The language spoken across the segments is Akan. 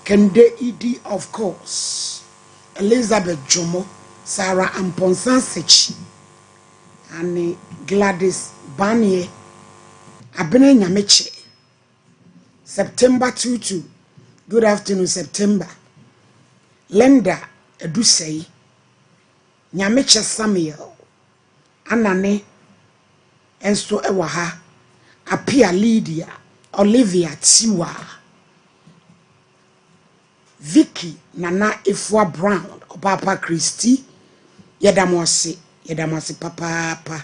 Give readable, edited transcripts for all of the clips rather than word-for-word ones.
Kende Idi, of course. Elizabeth Jomo, Sarah Amponsansechi, and Gladys Banye, Abene Nyameche. September 22. Good afternoon, September. Lenda Edusei, Nyameche Samuel, Anane, Enso Ewaha, Apia Lydia, Olivia Tiwa, Vicky Nana Ifwa Brown, Papa Christy, Yedamwase Papa,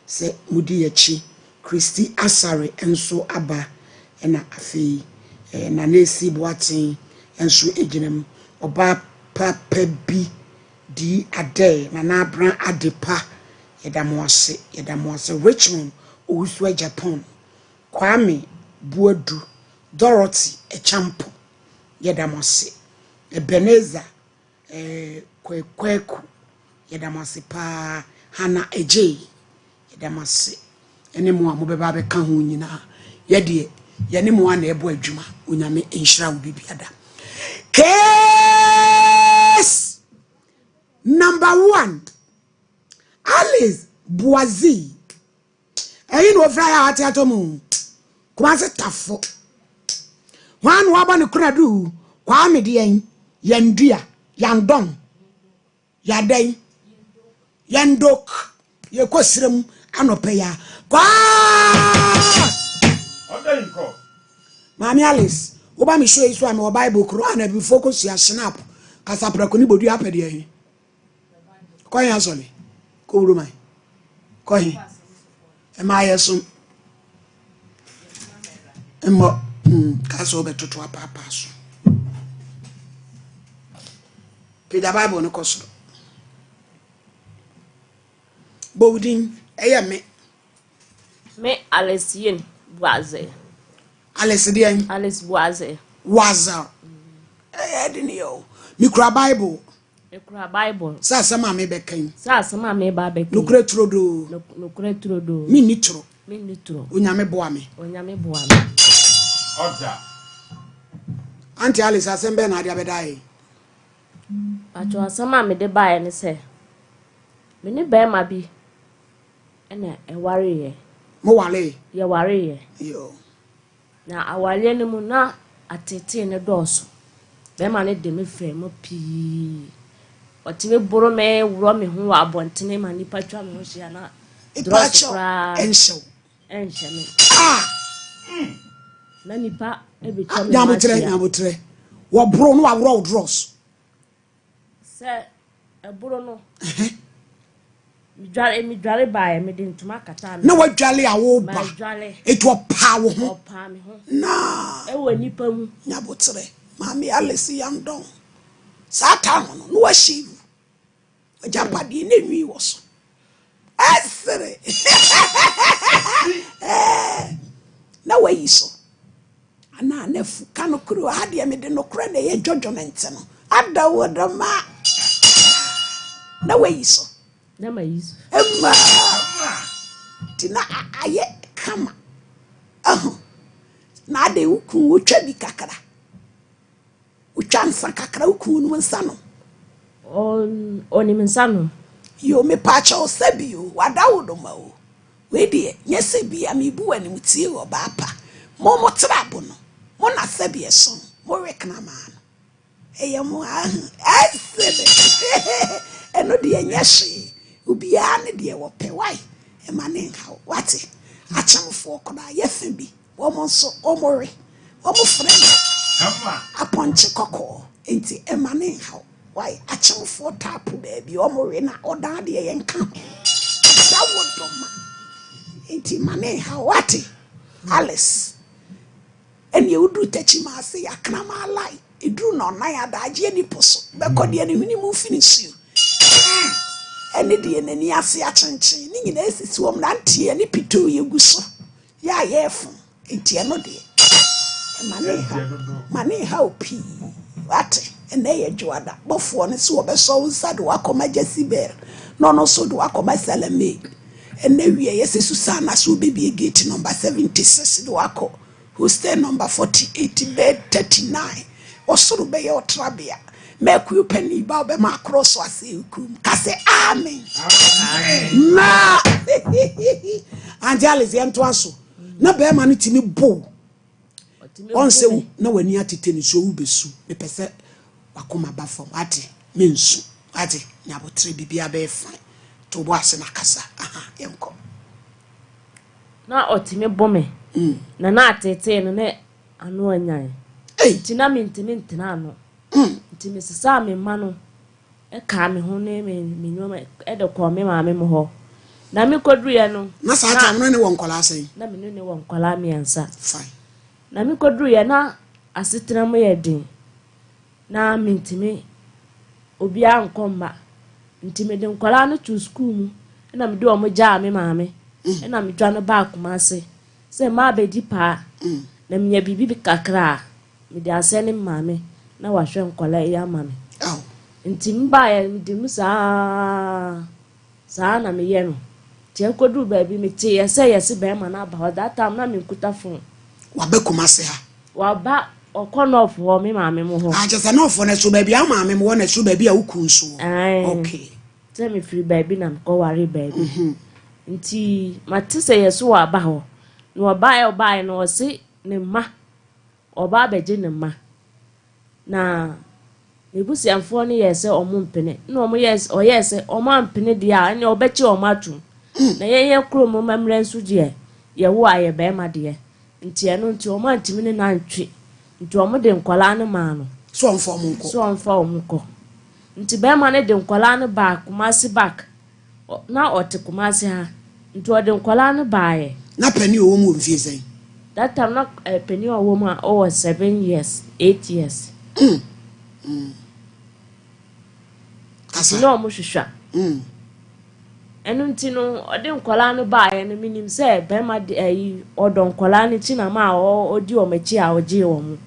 se Mudi Echi, Christy Asare, Enso Aba, Ena Afi, Nanesi Boatin, Enso Ejinem, Oba Papa B, D Ade, Nana Bran Adepa, Yedamwase, Richmond, Ouswe Japan, Kwame Buodu, Dorothy Echampo, Yedamwase, Ebeneza, Kweku, Yedamwase pa, Hana Eje, Yedamwase, Enemo Mobeba Beka hu nyina, Yedie, Yanemo ane ebo adwuma, Unyame enhyira wo bibiada. Case number 1. Alice Boazi. Eyi no fry ati atomu. Kuma se tafo. Wan waba ne kradu, kwa amede yen, yendua, yandon. Yaden. Yendok. Ye kwosrem anope ya. Kwa! Oda inko. Mami Alice, oba mi show iso am Bible Quran be focus ya snap. Kasa prako ni bodu apede yen. Ko yan so le. Ko wuro mai. Ko hin. E ma yeso. Emo kaso be toto apapa so. Peda Bible no koso. Bowdin eya me Alessien Boise. Alice dian Alice Boise. Waza. Edini yo. Mikra Bible. Ekura Bible. Sa sama me bekan. Sa sama me ba bekan. Nukure trodo. Nukure trodo. Mi nitro. Mi nitro. Unyame boa me. Onyame boa me. Oda. Auntie Alice asembe na dia bedai. Pacho asama me de bae ne se. Me ni be ma bi. Ena eware ye. Mo wale. Ye ware ye. Yo. Na awale ne mu na atete ne doso. Be ma ne de me frɛ mo pi. Otime boro me wuro me ho wa abontene ma ni patwa me ho hia na. Ipacho ensho. Enshe me. Ah. Na nipa e be twa me. Nyabotre. Wo bro no awro dross. Se e boro no. Mi dware bae me de ntuma kata me. Na wadwale awo ba. Etwo pa wo ho. Pa me ho. Na. E wo nipa mu. Nyabotre. Mami Alice yandon. Satan no wa shivu. Ojapade na nwi wo so. Asere. Na wa yiso. Ana nefu kanokuru hade me de nokura na ye judgment no. Ada wodama. Na wa yiso. Na ma yiso. Emma. Tina aye kama. Na ade ukun wotwa bi kakara. Uchansa kakra ukun no nsano. Oni mensano. Yo me pacha osabi o wadawodo ma o. We de nyese bi amibu ani mutie o ba pa. Mo trabo no. Mo na sabi eso. Mo rekna ma no. Eye mo asebe. Eno de nyehye. Obi a ne de wo pe wai. E ma ne nka wate. Achamfo koda yefe bi. Wo mo so omore. Wo mo frem. Aponche koko. Enti e ma ne nka. Why achemfo tapu baby omore na oda de yenka da wodoma enti mane ha wati Alice eni udu techi ma se yakna ma lai idru no na ya da age ni poso be kode ni huni mu finish you eni de nani ase achenchen ni nyina esisi wom na ntie ni pito yeguso ya yefu enti eno de mane ha opi wati ene ye juada bofo ne se obeso usade wakoma Jezebel no so do wakoma Salome ene wie yese Susana so bebi gate number 76 do wako hostel number 48 bed 39 osoro be ye otrabia make you penny ba be ma cross ase kum ka say amen na anjales yento aso na be ma no timi bo on se na wani atete ni so ubesu me pese wakoma ba fom ade mensu ade nyabotre bibia be fine to bo ase na kasa aha yenko na otime bome na atete no ne anu anyan tina minti na ano ntime sesa me ma no e ka me ho ne me nyoma e de ko me ma me mo ho na me kodru ye no na sa ta no ne won kola sai na me ne won kola me ansa fine na me kodru ye na asetena mo ye din na mintime obi ankomba ntime de kola no to school mu na me de o mo ja me ma me na me dwa no ba akoma se ma bedi pa na me ya bibi kakra me de asene ma me na wahwe nkola ya ma me ntimba ya me de musa na me ye no ti akodu ba bi me ti yese be ma na ba that time na me nkuta phone wa be kumase ha wa ba okono of ho me ma me mo ho just na ofo na so ba bi ama me mo na so ba bi a wukunso okay tell me free baby na ko ware baby nti matise yeso wa ba ho no ba ya no se ne ma oba beje ne ma na ebusiamfo ne yese omumpene na omo yes o yese omampene dia anya obechi omatu na ye krom mamre nso die ye wo aye be ma de nti eno nti omantimi ne na ntwe nti omo de nkwala ne ma no so onfo omko nti be ma ne de nkwala ne ba kumasi back na ote kumasi ha nti o de nkwala ne baaye na pani owo mu mfie sai that time na pani owo mu o was 7 years 8 years kasi no mo hwehwa enu nti no ode nkwala no baaye no minim se be ma de ayi odo nkwala ne ti na ma odi o machi a oje wo mu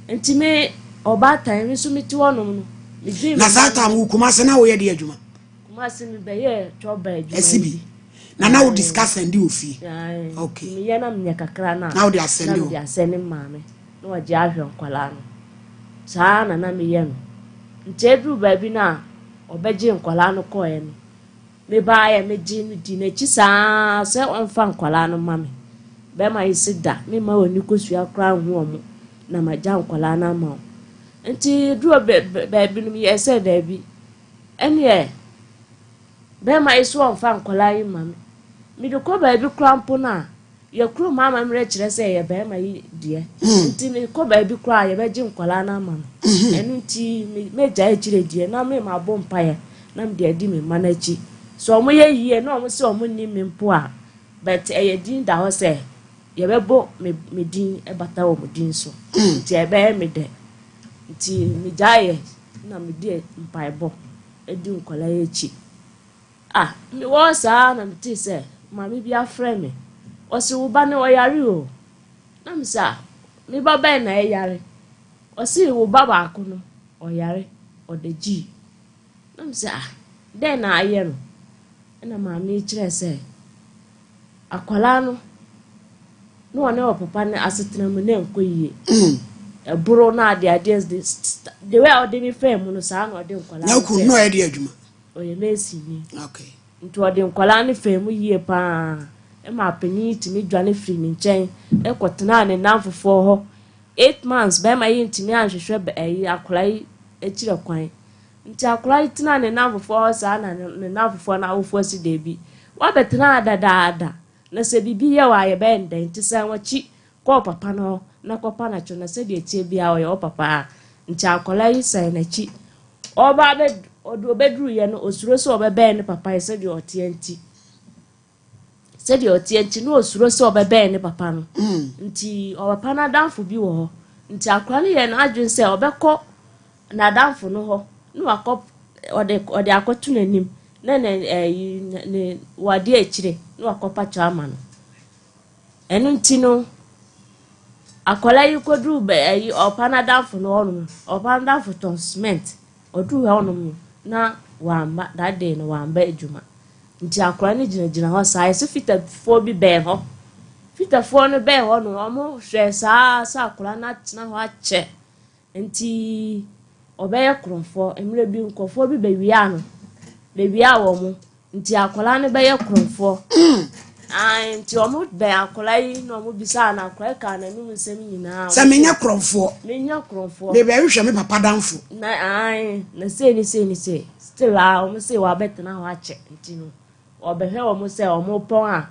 nti me oba tan so meti wonom no me dream na sata mu kuma se na wo ye de adwuma kuma se me be ye choba adwuma esibi na wo discuss and ofi okay me ye na me kakra na na wo de asende o de asende maame na wo je ahwe nkwala no saa na me ye no nti edru ba bi na obeje nkwala no ko ye no me ba ya me ji ni di na chi saa se onfa nkwala no mame be ma isida me ma oni kosua kra hu omo na ma ja nkwala na ma nti dru ba bi no me ye se da bi ene be ma iso onfa nkwala yi mame me de ko ba bi krampo na ye kro mama mre kire se ye be ma yi die nti me ko ba bi kra ye be ji nkwala na ma enu nti me ja e kire die na me ma bo mpa ye na me de adi me ma na chi so omo ye yie na omo se omo ni me mpo a but ye din da ho se ye bebo me din e bata wo mo din so nti e be me de nti me jaye na me de mpa ebo edi nkola ye chi me wo sa na me ti se mami bi afre me o se wo ba ne o yare o na me sa me ba ba na e yare o se wo ba ba ko no o yare o de ji na me sa den na aye no na mami kire se akwala no no one o papa ne asetena mu ne nkoyie eburo na ade the way o de me fam no sa na o de nkwala na ku no e de adwuma o ye mesi ni okay nti o de nkwala ne fam yie pa e ma pani timi dwane free ni nchen e kotena ne namfofo ho 8 months be ma yi ntimi anhwehwe ayi akwala yi ekire kwan nti akwala yi tena ne namfofo sa na ne namfofo na awofo si de bi wa betena ada na se bibi ye wa ye be ndan nti san wachi ko papa no na ko pa na cho na se de tie bia o ye o papa nti akwala yi sai na chi oba be odo bedru ye no osuro so obebe ne papa ye se de otienti no osuro so obebe ne papa no nti o papa na danfo bi wo ho nti akwala ne ye na adwen se obekọ na danfo no ho no akọ ode akotu nanim na ne wade akire no akọpa chama no enu nti no akwala yi kodru be ayi opa na danfo no onu opa na danfo ton cement odru ha onu na wamba that day no wamba ejuma nti akwala ni gina ho sai so fita fo bi be ho fita fo no be ho no omo hwe sa akwala na tena ho ache nti obeye kromfo emre bi nkofo bi bewia no bewia wo mu nti akola ne beye kromfo nti omo be akola yi no mo bisa na akola ka na num nsem nyina se menya kromfo me be hwehwe me papa danfo na say ni still omo say wa betena ho ache nti no obehwe omo say omo pon a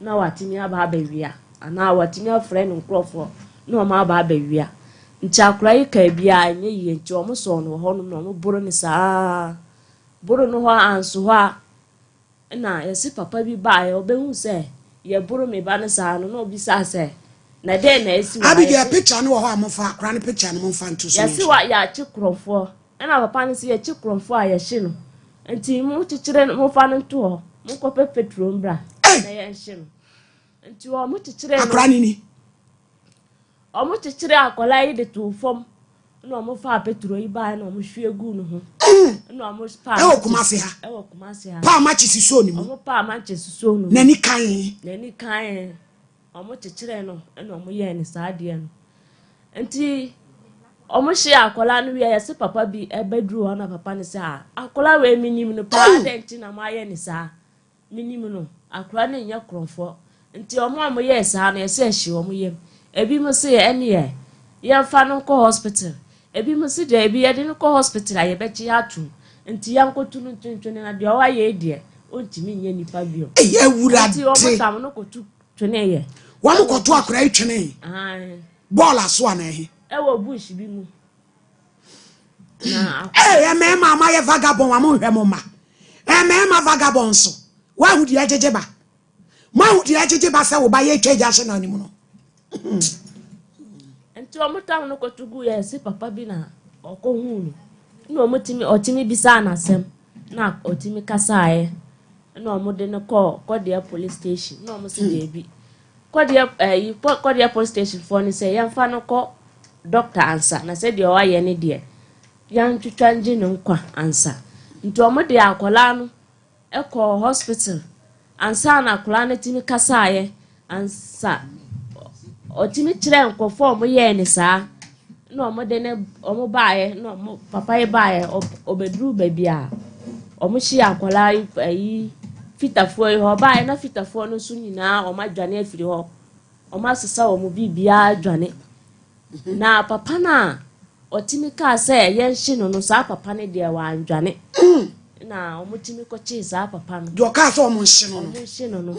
na watimi aba bewia ana watimi afre no krofo na omo aba bewia nti akola yi ka bia nye yi nti omo so no ho no no omo boro ni saa boro no ho anso ho a na yesi papa bi ba ya obehu se ye boro me ba no saa no obi sa se na de na esi wa abi dia picture no ho amofa akra ne picture no mfa nto so yesi wa ya chi krofo na papa no se ye chi krofo a ye hye no nti mu chichire mo fa no to ho mo ko petrol mbra na ye hye no nti wo mo chichire no akra ni omo chichire akola yi de to fom na omo fa petrol yi ba na omo hwe gu no ho na omo pa e wo kumase ha pa ma chisi so ni mu omo pa ma chisi so no na ni kan omo chichire no na omo ye ni saade no nti omo hye akola no wi yesi papa bi ebedru ho na papa ne se akola we minim no pa de nti na ma ye ni sa minim no akola ne nya kromfo nti omo ye sa na yesi hye omo yem ebi mo se ene ye fa no ko hospital ebi mo se de ebi ye de no ko hospital aye be chi atu nti ya nkotu no twentwene na de o wa ye de ontimi nye nipa bio e wura nti omo tam no kotu twene ye wa mo kotu akora yi twene ball aso ana ehe e wo bush bi mu na me mama ye vagabond wa mo hwe mo ma me ma vagabond so wa hu di ajeje ba ma hu di ajeje ba se wo ba ye twa ja na ni mu no nti omo tam no kotu gu ye si papa bi na okohu no na otimi bisa na asem na otimi kasae na omo de no call the police station na omo se de bi call the police station for ni say yamfa no call doctor answer na say de o aye ne de yan twitwanje no nkwa answer nti omo de akola no e call hospital answer na akola na timi kasae answer otimi kire nkofo omo ye ni saa na omo de ne omo baaye na omo papa ye baaye obedru babia omo hye akola yi fitafo yi ho baaye na fitafo no so nyina omo adwane afiri ho omo asesa omo bibia adwane na papa na otimi ka se ye hye no saa papa ne de wa adwane na omo timi ko chi saa papa no do ka so omo hye no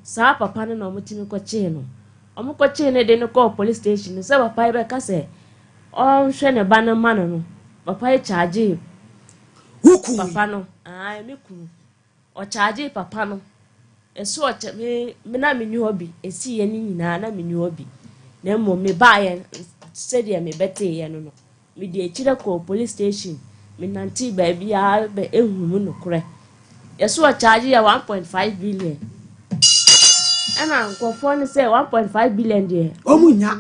saa papa no na omo timi ko chi no omo ko chi ne de no call police station se papa be ka se on hwe ne ba no mano no papa e charge huku papa no me kunu o charge papa no eso o me na me nyu obi esi ye ni nyina na me nyu obi na mo me ba ye se de me bete ye no me de chire ko police station me nanti ba bia be ehunu no kure eso o charge ya 1.5 billion ana nkofo ne say 1.5 billion de omunya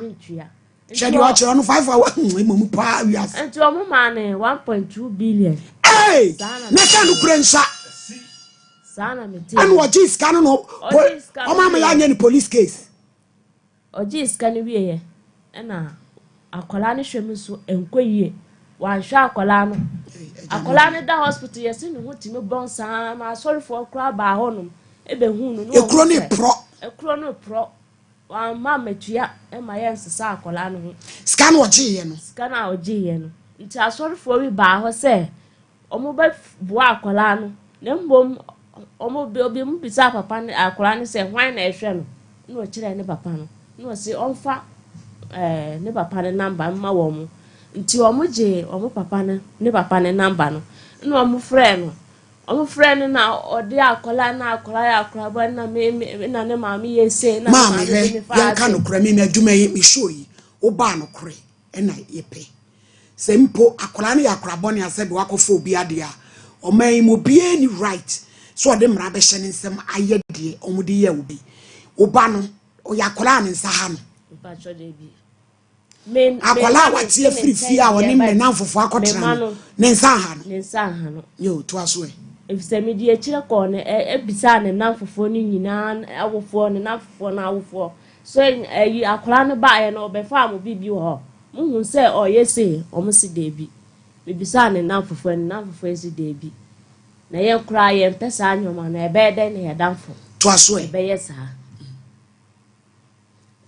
shedi wa chiro no 5 hours mu pa wias enti o mu ma ne 1.2 billion na kan kure nsa sana meti and what is can no o ma ya nya ni police case ojis kan wi ye na akola ne hwem so enkoyie wa hwa akola ne da hospital yesi ne hotime bon sa ma sorry for kra ba honum ebe hu no ekro no pro wa ma metua e ma ye nsesa akola no ho scan ojiye no nti asorifo wi ba ho se omo ba bo akola no na mbom omo be obi mu bisa papa ne akola ne se hwan na ehwe no na o kire ne papa no na o se onfa ne papa ne number ma wo mu nti omo je omo papa ne papa ne number no na omo frɛ no na ode akola na akola ya akola ba na me na ne maami ye se na maami me yan kan okura me adwuma yi me show yi wo ba no kore na yepe se mpo akola ne ya akola bone ase be wakofo obi ade a oman mo bie ni right so ode mra be hye ne nsem aye de omode ye obi wo ba no o ya akola ne nsa ha no ba cho de bi akola watie frifie a woni me na mfofo akotra ne nsa ha no yo to aso efise me di ekire ko ne ebisa ne namfofo ni nyina awofo ne namfofo na awofo so ayi akola ne ba ye no be fa mo bibi ho muhu say oh yes omo si debi bibisa ne namfofo esi debi na ye kra ye mpesa anyoma na ebe de na ye damfo to aso ebe yes ha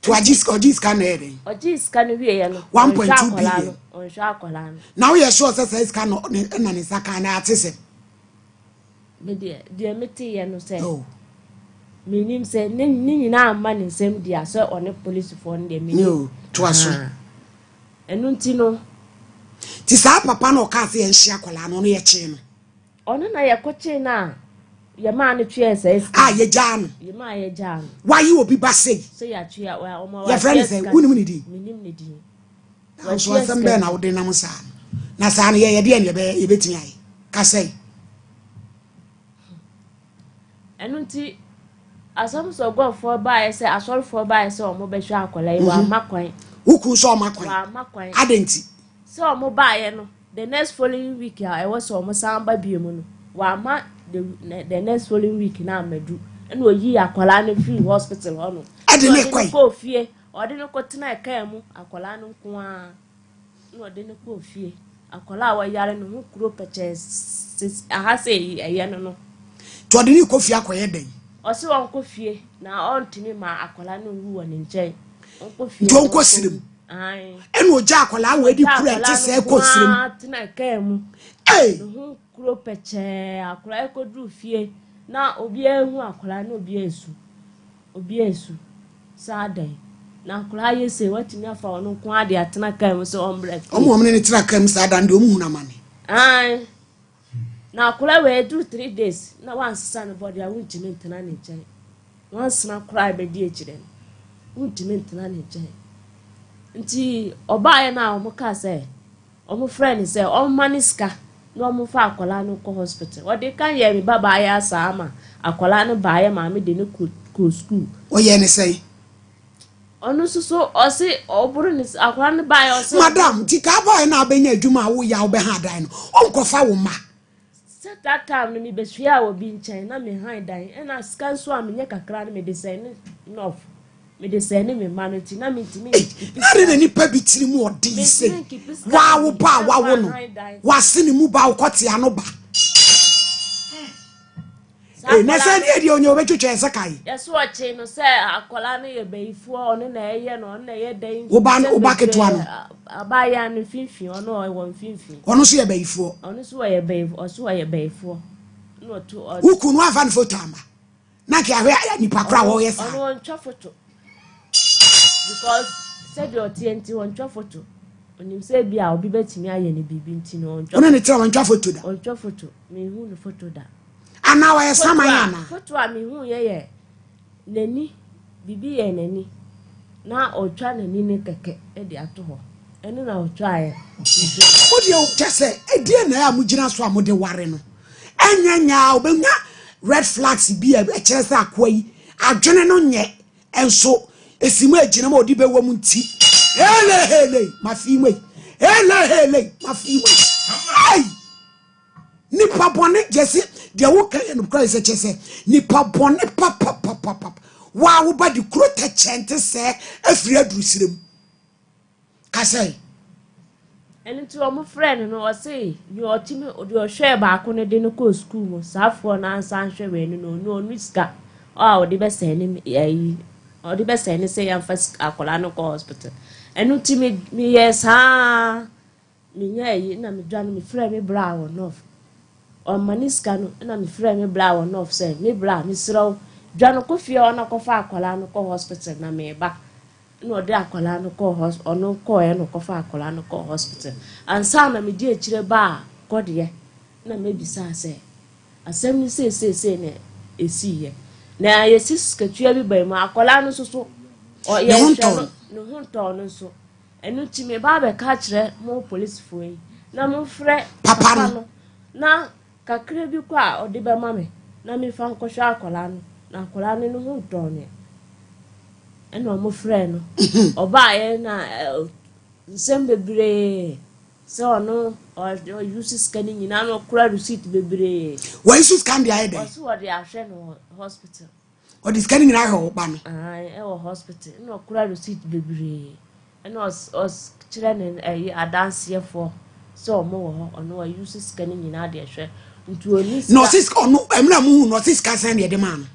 to agis ka na ere ogis ka no wie ye no 1.2 billion on sha akola no now you sure say is ka no na ne saka na atese me de meti ye no say oh minim say ni nyina amma ne nsem dia so one police for no de minim no to aso enu nti no ti sa papa no ka se enhia akola no ye chi no ono na ye koche na ye ma ne tue say ye jam ye ma ye jam why you obi ba say ya tue wa o ma wa your friend say wunu ni di minim ne di wa so asem na wo de nam sa na sa no ye de ye betimi ai ka say enu nti asam so go for buy say asol for buy say o mo be hwa akola yi wa makwan wuku so makwan wa makwan adenti so o mo buy no the next following week I was so mo samba biemu no wa ma the next following week na amadu ena oyi akola no free hospital hono ade ne kwai ko fie ode no ko tena eka mu akola no nko a no ode no ko fie akola wa yare no hu kuro purchase aha say eye no to ade ni kofi akoye den o se won ko fie na on timi ma akola no wu won nchen on ko fie njo nko sirim ai enu oja akola we di kura te se ko sirim tena eka mu eh no kuro peche akola e ko du fie na obi ehu akola na obi esu sadai na akola yese watimi afa ono ko ade atena kan mu so ombre omo ne tira kam sada ndi omu na mane ai na akola we do 3 days na once san body a wuntimi ntena ne nchen once na akola be di echire wuntimi ntena ne nchen nti obaye na omo ka say omo friend say omo maniska no omo fa akola no ko hospital odi kan ye mi baba ya sama akola no baaye ma me de no ko school o ye ne say onu suso o si oburu ni akola no baaye o si madam ti ka boy na abenya adwuma wo ya wo be ha dan no onko fa wo ma set that time no mi be hwia obi nchen na me han dan na scan so am nye kakra no me de say no me de say me man ti na me ti me na ni pa bi tiri mu odi say wa wo ba wa wo no wa se ni mu ba wo kote ano ba na say ni edi onye obetwetwe ese kai yes watch no say akola no ye beifo ono na eye no na ye dan wo ba ketwa no abaya no finfin ono e won finfin ono so ye beifo ono so ye beifo oso ye beifo no to wuku no afa no foto ama na ki ahwe ni pakra wo yes ono won twa photo because said your TNT won twa photo onim say bia obi betimi aye ne bibi nti no on twa ono ne tira won twa photo da on twa photo me hu no photo da ana wa sama yana photo a me hu ye nani bibi ye nani na otwa nani ne keke e de ato ho eno na otwa ye o de o kese e die na ya mugina so amode ware no enyanya obenya red flags bi e kire se akwa yi adwene no nye enso esimu agina ma odi bewo mu nti hele mafi mwe hele mafi mwe ai nipa bone jesi de wo kan no kra se chese nipa bone papa wa wo ba di kro ta chente se afiri aduru sirem ka sai eni ti o mo friend no o say ni o ti me o de o hwe ba ko ne de no ko school mo safo na ansa hwe we no niska o de be se ni yi o de be se ni se ya fa akola no ko hospital enu ti me yes ha mi nya yi na me dwan me friend me bra wo no o maniska no na me friend me bra wo no say me bra me sro dwan ko fie o na ko fa akola no ko hospital na me ba no de akola no ko hospital ono ko e no ko fa akola no ko hospital ansa na me di akire ba godye na me bisa say asem ni se ne esiye na yesis katua bi ba mu akola no so o ye no hunto no so enu ti me ba be ka kire mo police fo yi na mo frɛ papa no na kakra bi kwa o de be ma me na me fa nko hwa akola no na akola no hunto ne eno mo frɛ no oba ye na nsem bebre se ono o use scanning nyina no kura receipt bebre wa use scan dia ede o so o de ahwe no hospital o de scanning na ho ba no e wo hospital no kura receipt bebre and us children a dance here for so more or no use scanning in our dear share into a list. No, sis, or no, I'm not moon, no, sis, can send the man.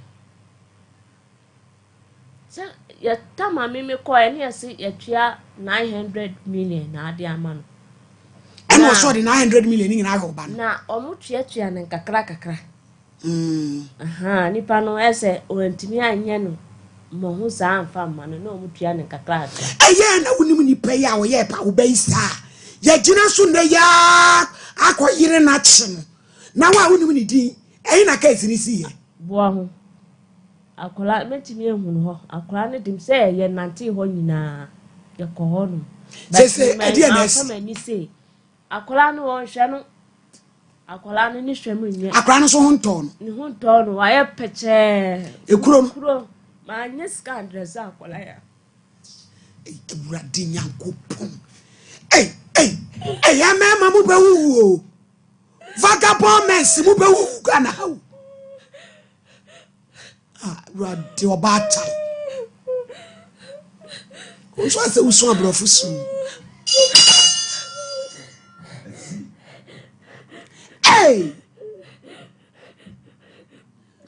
So, your time I may call any say your chair 900 million, now dear man. And was short 900 million in our ban. Now, almost yet you and kakra. Hmm. Nipa no ese orantimi anya mo hu sa amfa ma no na omutua ne kakra aka Aya na woni ni pay ya wo ye pa wo bai sa ya gina so na ya akoyire na chi no na wa woni ni din eyi na case ni si ye bo ho akola metimi ehunu ho akola ne dim se ye nante ho nyina ye ko ho no se e dia na asa mani se akola no won hwe no akola no ni hwe mu nya akra no so ho nton ni ho nton no wa ye peche ekuro ma nya ska address akola ya Ewurade Nyankopon ya mema mu be wu o vagabond men si mu be wu Ghana ha Ewurade obata o so ase usun abrofu sun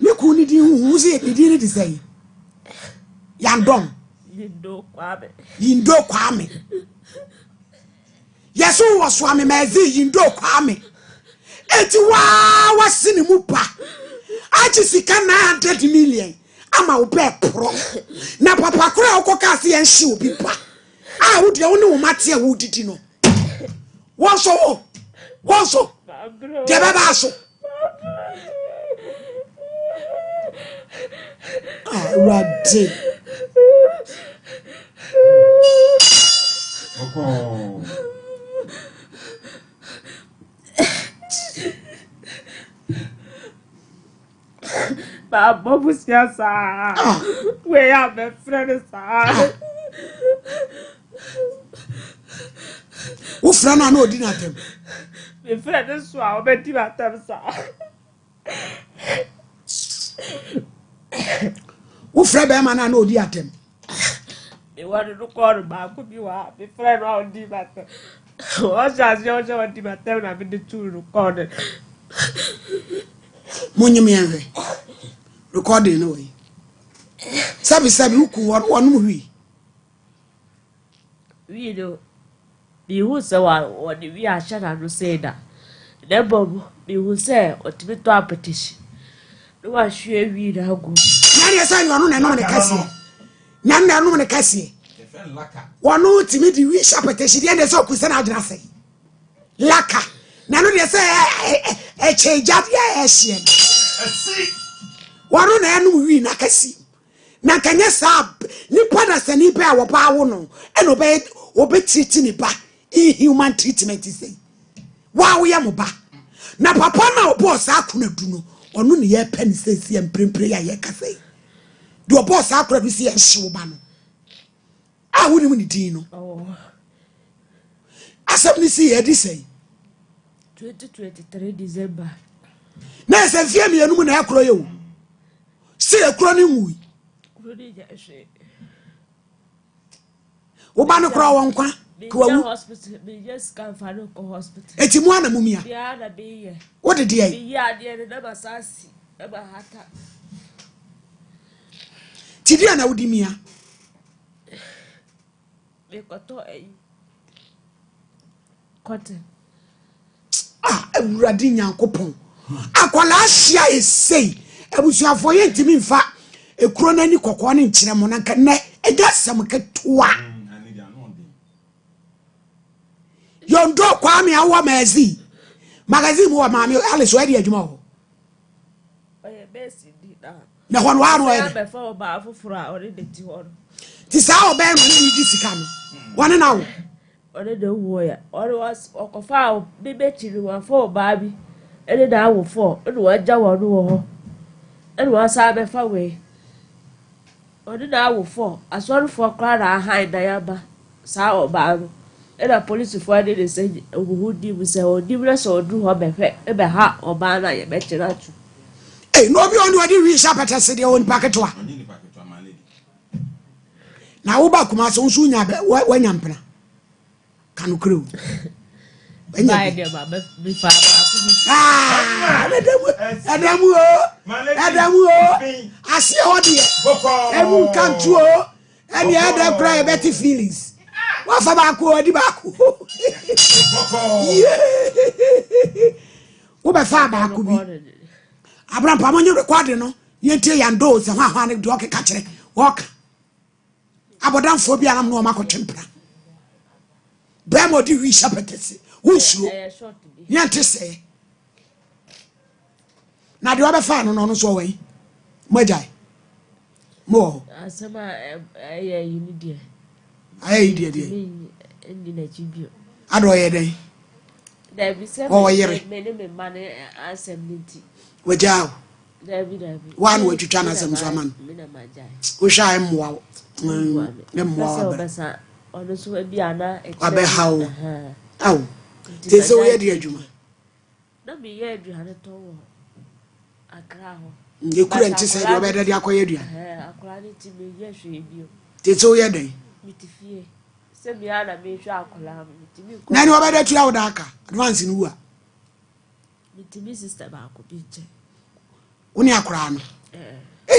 me ku ni di hu ze di ni di say yandom Yindo Kwame. Yes, who was Swami Mazi Yindo Kwame. Eti wa sini mupa. Achi sika 900 million. Ama ube pro. Na papa kura okoka si enshi obi pa. Udi ya uni umati ya udidi no. Wanso. Debaba aso. Rade. Baba busia sa we have a friend sa Wo fra na odi na tem me friend so a obedi batam sa wo fra be ma na odi atem me want to call ba ko bi wa me friend wa odi batam o ja si o ja odi batam na be to record Munyim yanwe recording no way sabi uku wonu wi do bi hu se wa di wi a sha na do say da de bob bi hu se o ti bi to apetition do wa hwe wi da go nani say wonu na no ne kase nani na no ne kase wonu ti mi di wi sha apetition de de so ku se na adina say laka na no de say e cheja ya ehie wonu na enu wi na kase na kanye sab nipa na sani pe a wo pa wo no e no be obetiti ni ba human treatment say wa ya mo ba na papa na obo sa akuna du no onu ne ye pen say si emprempre ya ye kase do obo sa akura du si ehye ba no a woni mu ni din no asem ni si ye di say 2023 December na se fie mi enu mu na akuro ye o si akuro ni nwu wo ba no kro won kwa kwa hospital be just can find ko hospital eti mu ana mumia bia da be ye what did ye be ya de da basasi e ba hata ti dia na wudi mia be koto cotton Ewurade Nyankopon akwala ahia esei ebusuafo ye ntimi mfa ekuro nani kokko ne nkyere mo na nka ne ega sam ketua yondo Kwame awa mazi magazine mo maami ale so ade adwuma ho oye besi di da na hono wa no ya be fa ba afoforo a ore de ti ho ti sa obe no ni di sika no wone na wo ore de wo ya ore was okofa bebe tiri wa fo ba bi ere da wo fo ere wa ja wo no ho ere wa sa be fa we ore da wo fo asori fo kra da han da ya ba sa oba no ere police fo ade de say obu di bu say odi bre so odu ho be fe e be ha oba na ye be tira tu no bi on odi wi sha pata se de on paketwa na wo ba kuma so nso nya be wanya mpena kanu kro Buy them, be far. Adamu asi hodi emu kantu o eni ada cry better feelings wa fa ba ko odi ba ko wo be fa ba ko bi Abraham pa monyo record no yentie yando se hwa ne do ke ka kire woka abodanfo bi anam no makotwempra be mo di wi shapetese wusuo yente se na de obefa no no so wen majai mo Asama unity. Aye dia Endi na chibio. Ado ye den. There be seven me money assembly. Wejao. There be. One way to chana some man. We sha emwa. Emwa besa. Ono so e bia na e. Abe hawo. Aw. Te so ye dia adwuma. Na be ye aduane to wo. Akra ho. Ye kura nti se de obeda dia akoye adua. Akra ni ti me ye hwe bio. Te so ye den. Mitifie. Se bia na me hwe akola mitimi ko. Na ni obeda tu awda aka. Advance ni wu a. Mitimi sister ba ko bi je. Woni akra no.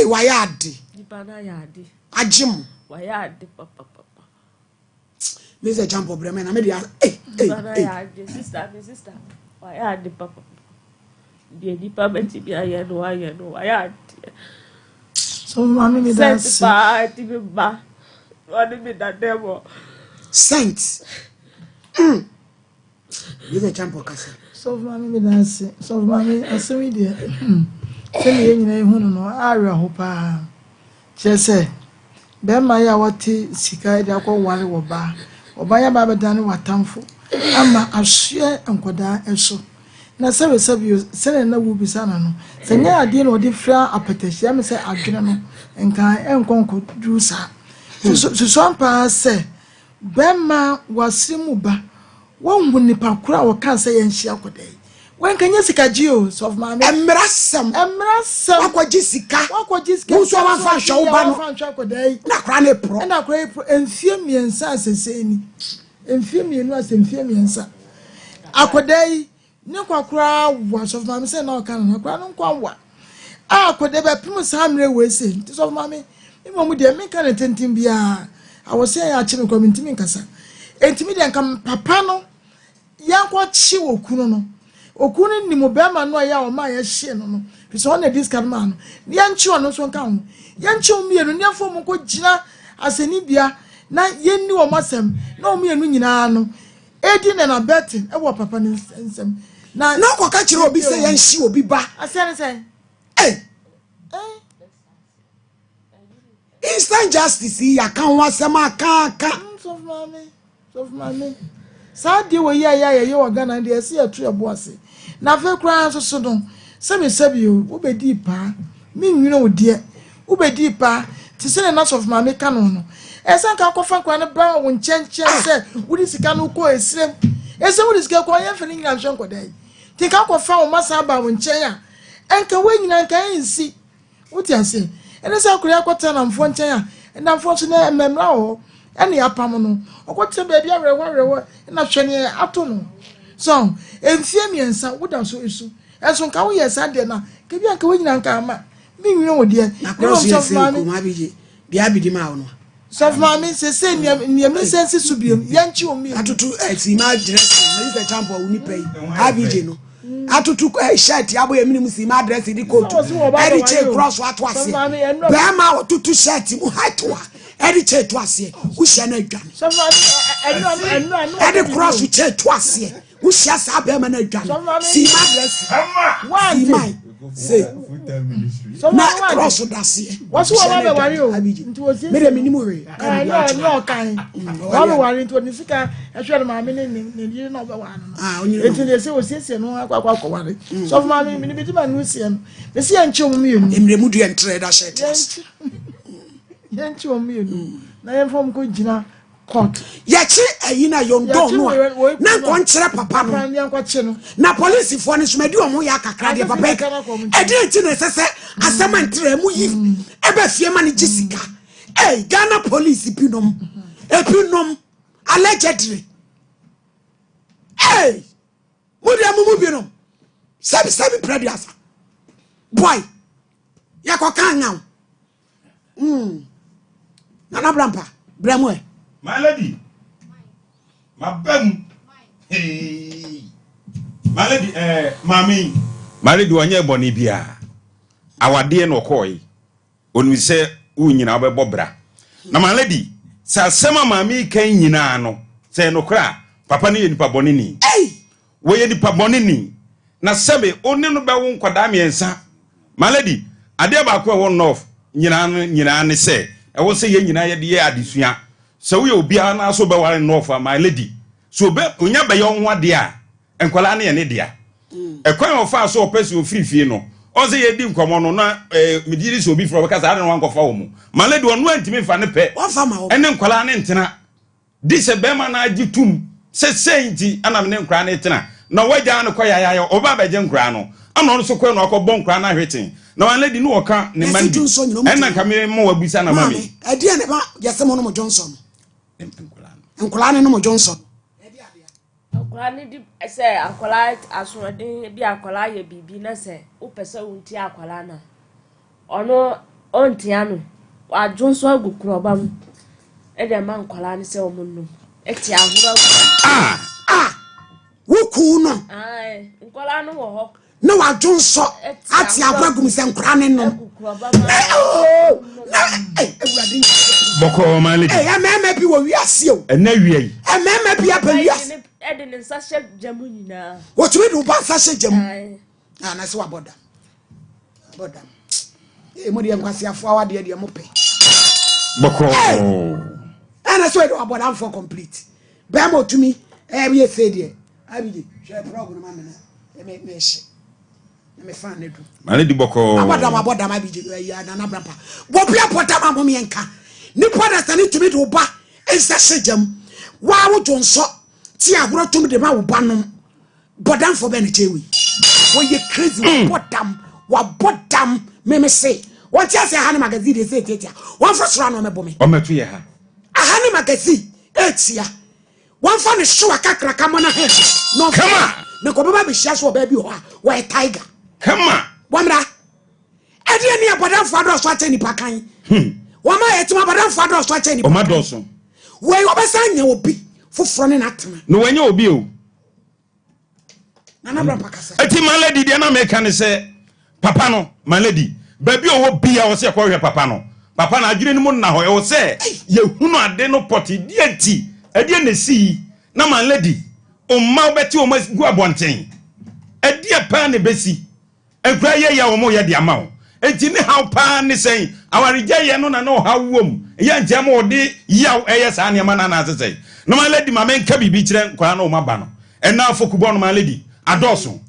Wa ya ade. Nipa na ya ade. Agim. Wa ya ade papa. Me se jump problem na me dia sister. Wa ya ade papa. Dia nipa menti bia ya no wa ya ade. So mami me dance. Ba ti be ba. Wani me da demo. Saint. Me se jump okasa. So mami me dance. So mami asemi dia. Se me nyina ehunu no awe ho pa. Chese. Be ma ya wati sika dia kwa wale wo ba. Oba ya ba bedane watamfo. Ama ahye enkoda eso. Na sebe sele na wu bisana no. Se nya ade no de fra apetahia me se adwene no. Enka enkonko drusa. So Sompa se be ma wasimu ba. Wonhu nipa kura wo kan se yenhia kodai. When can you see Kajio, soft man? Emrasam. Wakwaji sika. Wusu wa fa show ba no. Na kra na pro. Na kra enfie miensa aseseni. Enfie mienu asemfie miensa. Akodai ne kwakra wa soft man say na kan na kra no kwa wa. Akodai be pim samre we say. Soft man me mu de me kan tentin bia. I was say ya chi me community me kasa. Entimi de kan papa no yankwa chi okunu no. Okuni ni mobema no ya o ma ya hye no no so on this card man ya nchi ono so nka ho ya nchi o mienu ne afo mo ko gina aseni bia na yenni o masem na o mienu nyina no edi na betting e wo papa ni nsem na ko ka kire obi se ya nchi obi ba asene say instant justice ya kan wasem aka so mami sa di wo ya yo Ghana de ese atu ebo ase na fe kura so no sebi wo bedi pa mi nwino ode wo bedi pa ti se na of mama ka no ese nka kofa kura ne ba wo nchenche se wo di sika no ko esrem ese wo di sika ko yan fe ni nyina hwe nkodai ti ka kofa wo masa ba wo nchen a enka we nyina nka ensi wo ti ase ene se kura akota na mfo nchen a na mfo so na memra ho ene apam no okote baby arewa na hwene ato no so enfie miensa woda so esu eso nka wo yesa de na ke bia nka wonyina nka ama mi nwi wo de na cross yes ko ma bije bia bidi ma wo no so mami se niam sense subiem yanchi o mi atutu eti ma dress na is the champ o ni pay abije no atutu shirt abo yemi mu si ma dress di coat eri che cross wato ase be ma tutu shirt mu haitwa eri che to ase wo hia na adwane so mami eri cross che to ase wo hia sa be ma na adwane si ma dress one my say so na cross da ase what's what about worry o nti wo me de minimu we no kan wa be worry nti oni sika ehwe na mami ne yiri na obe wa no onye enti de se o siesie no akwa worry so mami me bi ti ba no sie no me sie nche o mi enu emre mu du entre da shirt yanchi o mi enu na yen fom ko gina court yachi ayina yondo no na ko nkyere papa no na police fo ne somadi o mo ya kakra de papa e de nti na sese asema ntre mu yi ebe fie ma ne gisika Hey, Ghana police epinom allegedly. Hey, mudia binom. Sabi prediasa. Boy, yako kanga. Nana Brampa, Bramwe. My lady. My bem. Hey. My lady, mami. My lady wanye boni bia. Awade no koi. Onu se unyina obebobra. Na my lady, sa sema mami kan nyina no. Se no kra, papa ne nipa boni ni. Hey, we ye nipa boni ni. Na sebe oni no be wo nkwada miensa. My lady, ade ba ko won off. Nyina ne se e wo se ye nyina ye de ye adesua. So we obi ana so be ware no for my lady. So be onya be ye ho ade a enkwala ne ye ne dia. E kwan ofa so opesi ofirifie no. O se ye di nkomo no na mediri so obi fro be kasa ade no wankofa wo mu. My lady wonu antimi fa ne pe. what fama wo? Ene nkwala ne ntena. Di se be ma na agitum. Se senti ana me ne nkra ne tena. Na wagya no koyaya oba be je nkra no. Ana no so kwan no akobon nkra na hwetin. Na one lady no woka ne mandi. Enna kame mo wabusa na mami. Ade ne ba yesemo no mo Johnson. Nkola ne no mo Johnson. Akola ni di se akola asodin bi akola ye bibi na se wo pese wonti akola na. Ono ontia no wa Johnson agukuro bam. E de man akola ni se o munnu. Eti ahura. Wo ku no. Ai, akola no wo ho. Na wa Johnson ati agwagum se nkora ne no. Boko my lady. Eh, mama bi wo wiase o. Ena wiei. Mama bi apa wiase. E de ne sashe jamu nyina. Wo tumi do ba sashe jam. Ai. Na se wa boda. Boda. Mo de nkwase afo awade de mo pe. Boko. Ana so do aboda am for complete. Ba mo tumi be e fe de. Abije, share program ma me me she. Me fan ne do. My lady Boko. Aboda ma bije ya na Brampa. Bo bia pota ma mo me nka. Ni poda tani tumi do ba ensase jam. Wa wo jonso ti agoro tumi de ma wo ba no. Bodam for be ne chewi. Wo ye crazy wa bodam me say. What you say Hana magazine they say tetia. One first round me bomi. O metu ye ha. Hana magazine etia. One fan is sure kakra mona head. No come on. Me ko baba be share so baby ho. Wa tiger. Come on. Wamra. Edi ni abodam fo ado so ache ni pakan. Wama yetima abodam fo ado so ache ni. O ma do so. We obesa nya obi foforo ne natena. No wanya obi o. Nana Brampa kasa. Eti my lady dia na me kan say papa no my lady. Baby o bia wo se ko hwe papa no. Papa na adwene mu na ho e wo se ye hunu ade no poti dieti. Ade na si na my lady. O ma obeti o ma gu abonten. Ade pa na besi. Enkura ye ya wo mo ye de ama wo. Enti ne haw pa ne sen awarigya ye no na no hawom. Ye njam o de yaw eye sa ne ma na na asese. No my lady ma men ka bibi kire nkwa na o ma ba no. Ena afokubo no my lady. Adoso.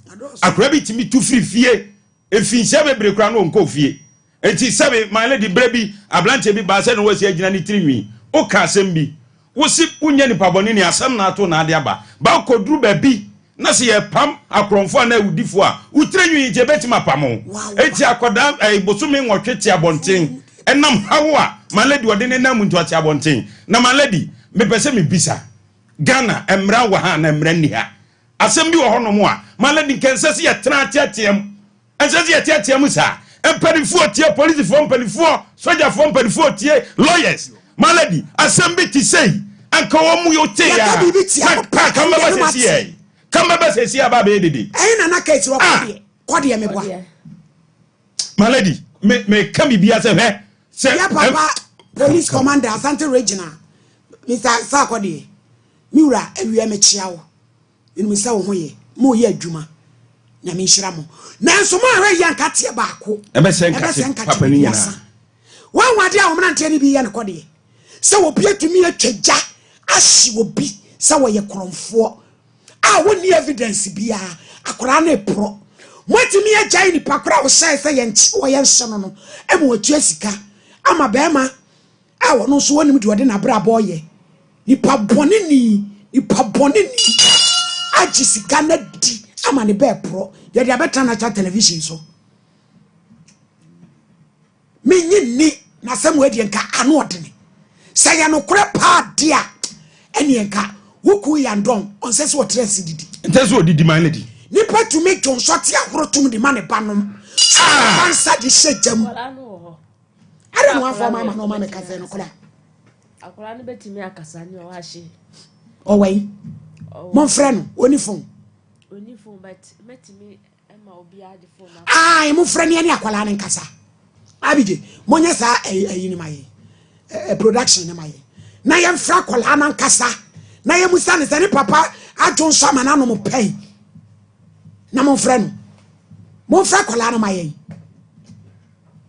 Akura bi timi tu fie. Efinse bebre kura no nko fie. Enti sebe my lady brebi ablante bi ba se no wasi agina ni tirinwi. O ka asem bi. Wosi unye ni paboni ni asem na ato na ade aba. Ba kodru ba bi na se ye pam akronfo na udifo a utrenwi je betima pamo. Enti akoda bosumi nwotwete abonten. Enam hawo a my lady wode ne nam ntu ati abonten. Na my lady me pese me bisa. Ghana emra wa ha na emra ni ha. Asem bi wo ho no mo a my lady kensese ye tena atiatem. Ensese ye atiatem sa. Emperifuo tie police for emperifuo soldier for emperifuo tie lawyers. My lady asem bi ti say anka wo mu yo tie ya. Ka ma ba se sie. Kamba ba se sie aba be dede. Na na ka ti ro kode me boa. My lady me kam bi bia se hwe. Se ya papa police commander Asante Regional. Mr. Sakode. Miura ewie me chia wo. Enu mi sa wo hoye. Mo ye adwuma. Na me nhira mo. Na nso mo ahwe yan ka tie baako. Ebe se nka papa ni nyina. Wan wade a wo mnante ni bi ye ne kode. Se wo bia tumi atwaja ahyi wo bi se wo ye kromfo. A woni evidence bia akora na epro. Motimi agyan ni pakora wo sai se ye nchi wo ye nse no no. E mo atu asika. Ama be ma a wo no so wonim de wode na bra boye. Nipa bonini ajisika na di ama ne be pro ye de abeta na cha television so menyi ni na sɛm we de nka ano odene sɛ yɛ no kore pa dia ɛne nka woku yandon onse se wotresi didi ntese odidi man lady nipa tumi dwonso te ahorotum de ma ne banom ansa de hyejam ara no afọ mama no ma me kase no kora akora ne betimi akasa ni o ahye o wai mon frɛ no oni phone but metimi ema obi ade phone mo frɛ ne akwala ne nkasa abije monye sa ayi ni maye production ne maye na yɛ mfra kwala na nkasa na yɛ musa ne sɛ papa adwon so ma na no mo pɛn na mon frɛ no mon frɛ kwala no maye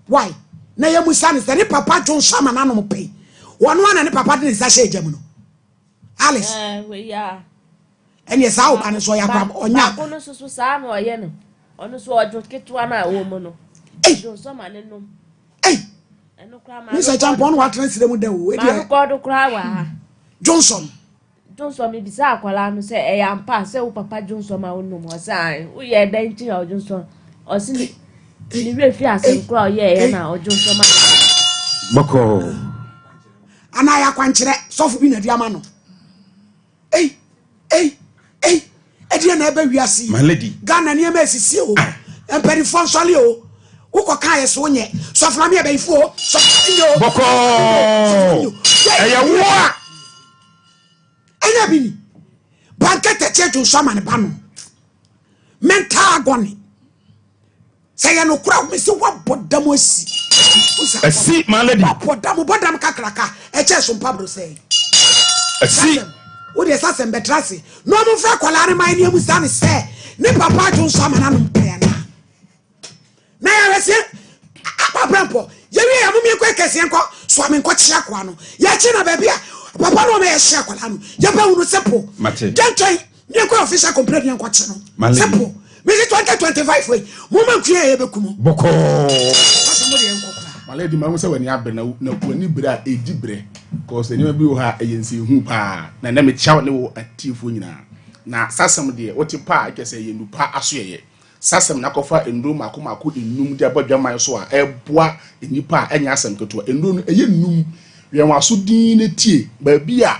why na yɛ musa ne sɛ papa adwon so ma na no mo pɛn wono ana ne papa de ne sa hyɛ jam no Alice we ya ene sa wo ba ne so ya kwa onya ba no so sa na oye no ono so ojo ketewa na wo mu no jo so ma ne no eno kra ma Mr. Champion wa transfer mu da wo e dia ma ko kra wa Johnson me bisa akwala no se e ya mpa se wo papa Johnson ma wonu mo sai wo ye dan ti o Johnson o si ni we fi asem kra o ye na o Johnson ma bako ana ya kwankyere sofu bi na di ama no edi na ebe wiase my lady Ghana ni ema esisi o emperi fonsole o uko kan yeso nye sofu na me ebe ifo sofu yo bako eya wo enya bini bankete chejo shama ne bano mental agony say ya no kura me se wa bodam asi my lady bodam kakraka eche so pablo say asi wo de sasem betrase no mo fra kwala ne man ne amusa ne se ne papa jo shama na no mpɛ na ya wese apaprampo ye wi ya mumie kwa kese enko so ame nko chia kwa no ya chi na ba bia papa no me ya chia kwala no ya ba unu sepo dentai ne kwa official complaint ne nko chi no sepo me 2025 we mo man kua ye bekumu boko mo de enko kwa maledi ma se wani abena na wani bra edi bre cause enima bi wo ha eyensi hu pa na me chaw ne wo atifo nyina na sasam de wote pa akese ye nupa asoye sasam na kofa endro mako enum de abadwaman so a eboa enipa anya asam keto endro no eye num wenwaso din ne tie ba bi a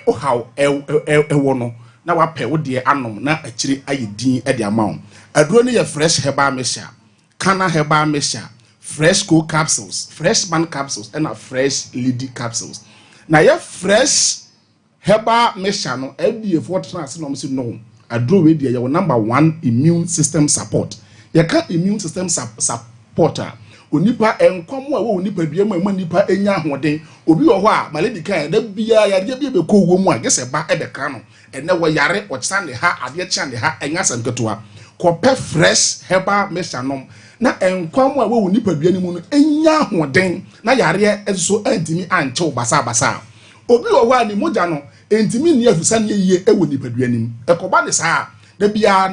ohaw ewo no na wapɛ wo de anom na akiri aye din de amawo aduro ne ye fresh herbal mixture kana herbal mixture fresh cool capsules fresh man capsules and fresh lady capsules na ye fresh herbal mixture no fda for trans no so no aduro we de ye number 1 immune system support ye ka immune system supporter onipa enkomo a wo onipa bia mu nipa enya ahoden obi wo ho a maledi kan da bia ya de bia be ko wo mu a gese ba e be ka no ene wo yare o chane ha ade chane ha enya sam ketoa ko pe fresh herbal mixture no na enkomo a wo onipa bia ni mu no enya ahoden na yare eso antimi anche basa obi wo ho a ni moja no entimi ni afusa ne yie e wo nipa bia ni ekoba ne saa da bia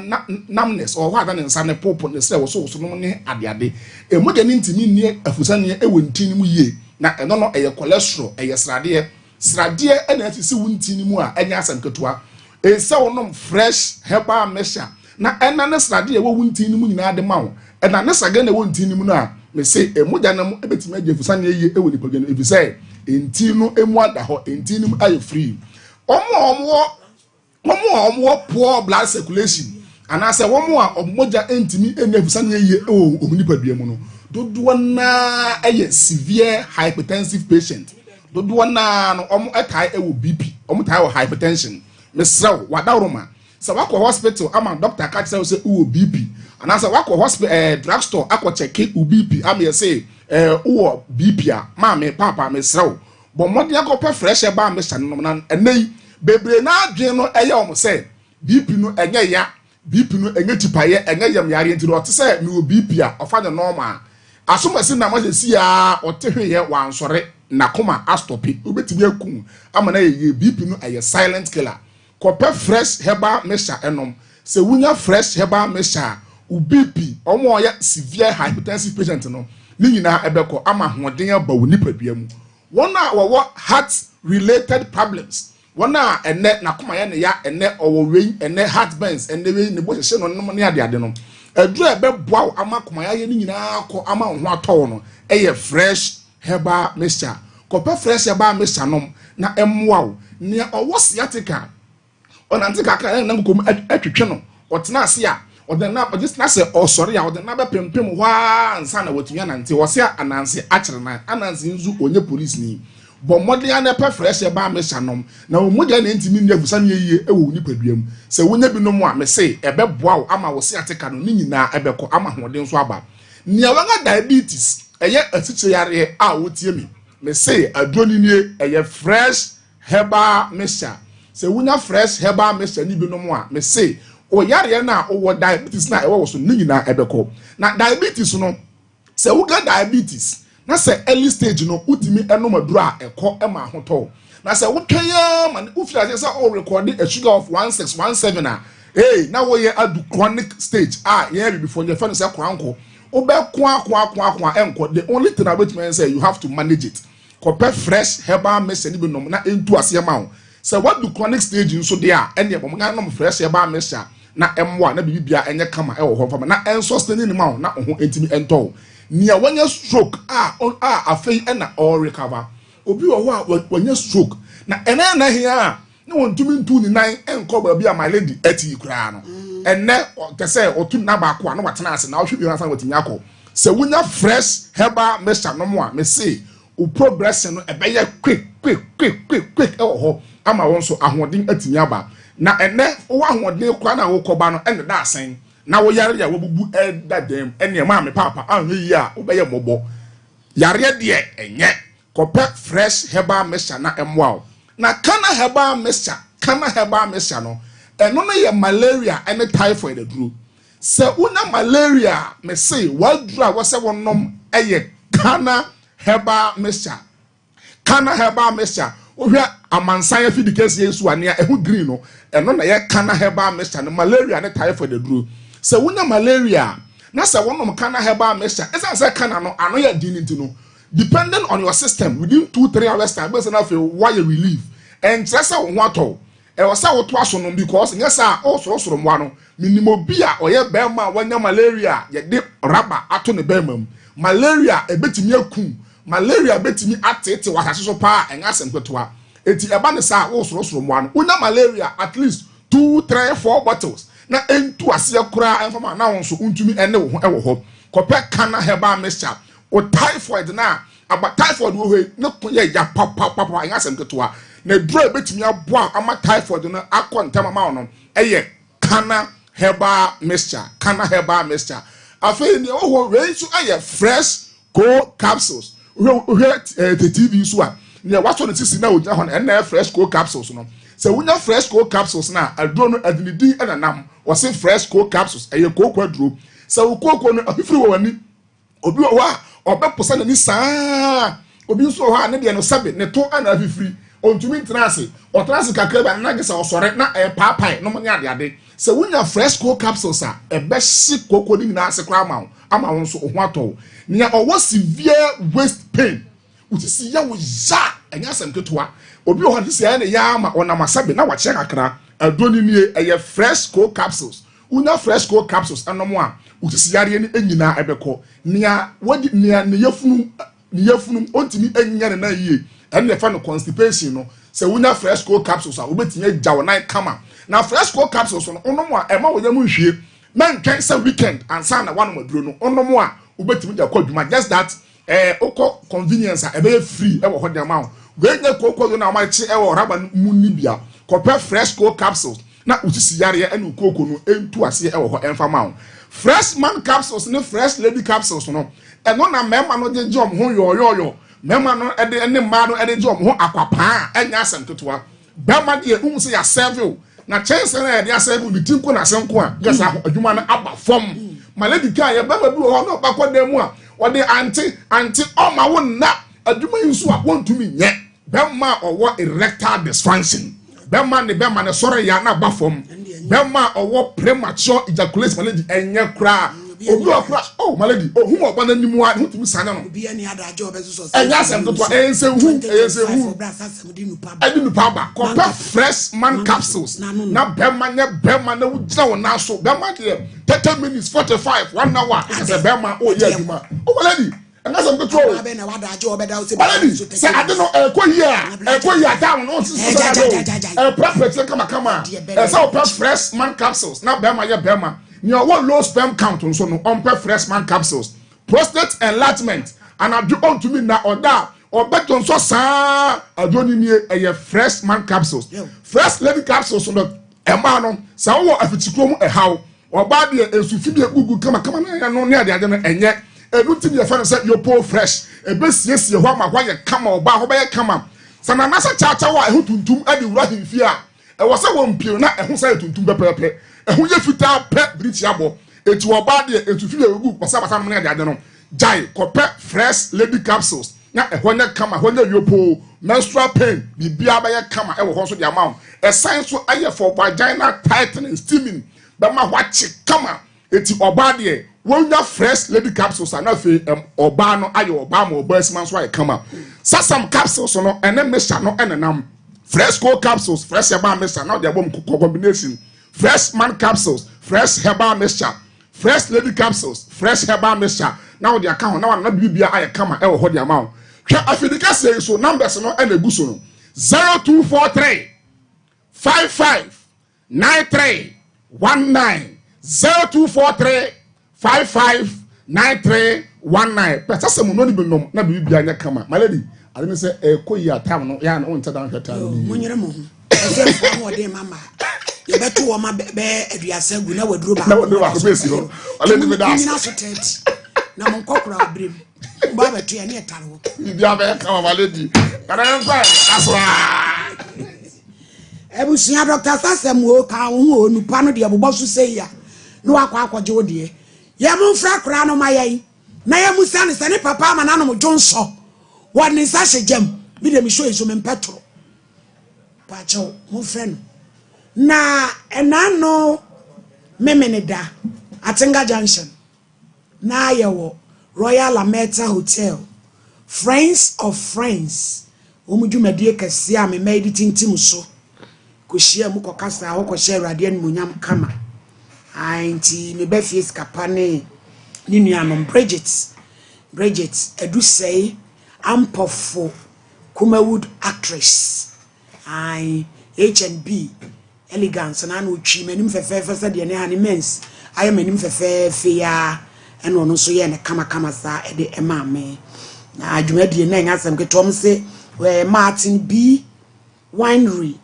namness o hwa da ne nsa ne popo ne se wo so no ne ade moja ne ntimi ni afusa ne e wo ntini mu yie na eno no eye cholesterol eye srade na asisi wo ntini mu a enya asam ketua se wonom fresh herbal mixture na ena ne srade wo ntini mu nyina de mawo ena ne saga na wo ntini mu no a me se moja na mo ebetimi age afusa ne yie e wo nipa gano ebise entinu emu ada ho entinu mu aye free omo poor blood circulation and I say one more of moja entimi enefusa ne ye o omnipa bia mu no dodo na severe hypertensive patient dodo na no omo etai ewo bp omo tai wo hypertension mesraw wadawroma so wakọ hospital ama doctor catch say wo bp and I say wakọ hospital drugstore akọ check wo bp am ye say wo bp a ma me papa mesraw bo modi akọ fresh e ba me shan no na enei bebre na adwen no eye omo say bp no enye ya bp no enye tipaye enye yam yare ntiro ote say me bp a ofa the normal asomasi na ma si ya otehwe ye wansore na koma astopi obetimi akun ama na ye bp no eye silent killer kope fresh herbal mixture enom se wunya fresh herbal mixture u bp omo ya severe hypertensive patient no ni nyina ebeko ama hoden aba woni padua mu wona wo heart related problems wona ene na koma ya ne ya ene owo wein ene heartburns ene wein ne bo hye no no ne ade no aduru ebe boa ama koma ya ni nyina akọ ama ho atọ no eye fresh herbal mixture kope fresh herbal mixture nom na emwa wo ne owo sciatica onante kakra na nkom atwetwe no otena ase a odena na se osori a odena be pempem hwa ansa na watumi anante wo se ananse akere na ananse nzu onye police ni bo modern ana pe fresh herbal mixture nom na omodya na ntimi ni afusa ne yie ewo nipaduam se wonya bi no mu a me se ebeboa wo ama wo sciatica no ni nyina ebeko ama hoden so aba ne wanga diabetes eye atiche yare a wotie me say adoni nie eye fresh herbal mixture se wunya fresh herbal mixture ni bi no mo a me say o yare na o diabetes na e wo so ni nyina ebeko na diabetes no se wuga diabetes na se early stage no utimi enom aduru a eko ema hoto na se wotwaya man ufira se o record a sugar of 1617 a na wo ye adu chronic stage ye before you find say kwanko kwa enko. The only thing about me say you have to manage it. Compare fresh herbal mixture ni be nom na entu ase ma wo. Say what do chronic stage nso there ene bom ga nom fresh herbal mixture na emwa na bibia enye kama e wo ho fama na enso sustain ni ma wo na ho entimi ento. Nia wanya stroke afei na all recover. Obi wo ho wanya stroke na ene na hia na wontumi ntu ni nan enko ba bia my lady ati kura no. Ene kese otum na ba ko na watena ase na ohwe bi na watimi akọ se wunya fresh herbal mixture no mo a me say o progress no ebeye quick e ho ama won so ahoden atimi aba na ene wo ahoden kwa na wo koba no ene da asen na wo yare ya wo bubu dadam ene ma me papa anwe yi a wo beye mobo yare de enye kope fresh herbal mixture na emwa na kana herbal mixture no eno no ye malaria and typhoid aduru se una malaria me say wadru a wo se wonom eye kana herbal mixture ohwe amansan afidikesi yesu ania ehu green no eno na ye kana herbal mixture no malaria and typhoid aduru se una malaria na se wonom kana herbal mixture esa se kana no ano ya diniti no depending on your system within 2-3 hours time be say na feel why you relief and stress wo ho ato e wo sa wo to aso no because nyesa o soro mwa no minimo bia oye bema wanya malaria ye de raba ato ne bema malaria ebetimi akum malaria betimi atete wasase so pa enasem kwetoa eti eba ne sa wo soro mwa no unya malaria at least 2-3-4 bottles na entu ase kura enfama na won so untumi ene wo ho e wo ho kope kana herbal mixture o typhoid na aba typhoid wo he ne ye ya papa enasem kwetoa na dro betimi aboa ama typhoid no akontam ma ono eye kana herbal mixture afei ne wo we so eye fresh cold capsules the TV so a ne wato ne sisi na ogyina ho na fresh cold capsules no se wunya fresh cold capsules na adro no adinidi na nam wo se fresh cold capsules eye kokwa adro se wo kokwa no afifiri wo wani obi wo a obeposa na ni saa obi nso ho a ne de no sabe ne to ana afifiri ontumi ntrase otrase kakra ba na gesa osore na papai no nya ade se wunya fresh cold capsules a ebehye kokko ni na ase kra ama won so ho ato nya owo severe waist pain utisi ya wo ja enya sem ketoa obi o hadisi ya ne ya ama ona masabe na wache kakra adoni ni eye fresh cold capsules unya fresh cold capsules anomo a utisi yare ni enyina ebeko nia wodi nia ne yefunu ontimi enya ne na yie ene fa no constipation no se wunya fresh cold capsules a obetinya jawo nine kama na fresh cold capsules no onomo a ema wonya mu hwie man twen se weekend ansa na one maduro no onomo a obetimi ja kwaduma just that oko convenience a ebe free e wo hodem ma we nya kokko na ma chi e wo raba mu nibia kope fresh cold capsules na utisi yare ene ukoko no entu ase e wo ho emfa ma fresh man capsules ne fresh lady capsules no eno na mema no de jom ho yoyoyo mema no ede ene ma no ede jom ho akwapa enya asem totoa bema de se ya serve na chance na ede serve bi tinko na senko a gesa adwuma na aba fom maledi kan ye bema bi ho no bakwa mu a ode anti o ma wo na adwuma yinso a wontumi nye bema owo erectile dysfunction bema ne sore ya na aba fom bema owo premature ejaculation maledi enye kra obi okra malady ohun oba na nimu a hutumi sanya no obi ani adajo obeso so enya sem to ense hu adi nu paba compare fresh man capsules na bema na wujina wona so bema de 30 minutes 45 1 hour as a bema ye aduma malady And that's some control. Say I don't know a year down no a prep come a fresh man capsules. Now Bema ya Bema. You want low sperm count on so no on fresh man capsules. Prostate enlargement and I do on to me now or that or bet on so sa I don't need a fresh man capsules. Fresh lady capsules on the emano sa wo afitikrom e haw or bad e sufidi gugu kama na no near the adeno enye everything your friend said you pour fresh e be siesie ho ma hwa ye kama oba ho be ye kama sana nasa chacha wa e ho tuntum adi wura himfi a e wo se wo mpio na e ho sa tuntum pepepe e ho ye fita pe briti abo eti oba de etufidi gugu basa no near the adeno jai kope fresh lady capsules na e ho ne kama ho ne yopo menstrual pain bibia ba ye kama e wo ho so the amount a sign so aye for vaginal tightening steaming but ma wachi kama eti oba de wonya fresh lady capsules na fe oba no aye oba ma oba esman so aye kama sasam capsules no ene mesha no enenam fresh cold capsules fresh herbal mixture now the bomb combination fresh man capsules fresh herbal mixture fresh lady capsules fresh herbal mixture now the account now na bibia aye kama e wo ho the amount hwa afidika say so numbers no ene gu so no 0243 559319 0243 559319 pesa se mo no ni binom na bibia anya kama my lady I didn't say koyi atam no ya na on tada hweta no mo nyere mo ho ese fa ho de mama ye beto wo ma be aduasa gu na waduro ba na waduro ba ko besi no ale ni me da na so tet na mo nkokura obrem ba beto ya ne etaro bibia be kama my lady kana en fa asra ebusia Dr. Sasem wo ka wo onupa no de bobɔ so sei ya no akwa akwaje wo de ye mo mfra kra no mayen na ye musa ne sane papa ma na no jonso wo ne sa hyejam bi de mi show iso me petro pa cho mo friend na enano memene da Atenga Junction na ye wo Royal Ameta Hotel Friends of Friends omudwumadie kase a me made tintim so koshia mu kokasa ho kohye rade an munyam kama anti me be face kapane ni nuanom Bridget edu say ampofo Kumawood actress ai H&B elegance na no twi manim fefefe se de ne hanemens aye manim fefefe ya eno no so ye ne kama sa e de emame na adwumadie na nyasem ketom se we Martin B Winery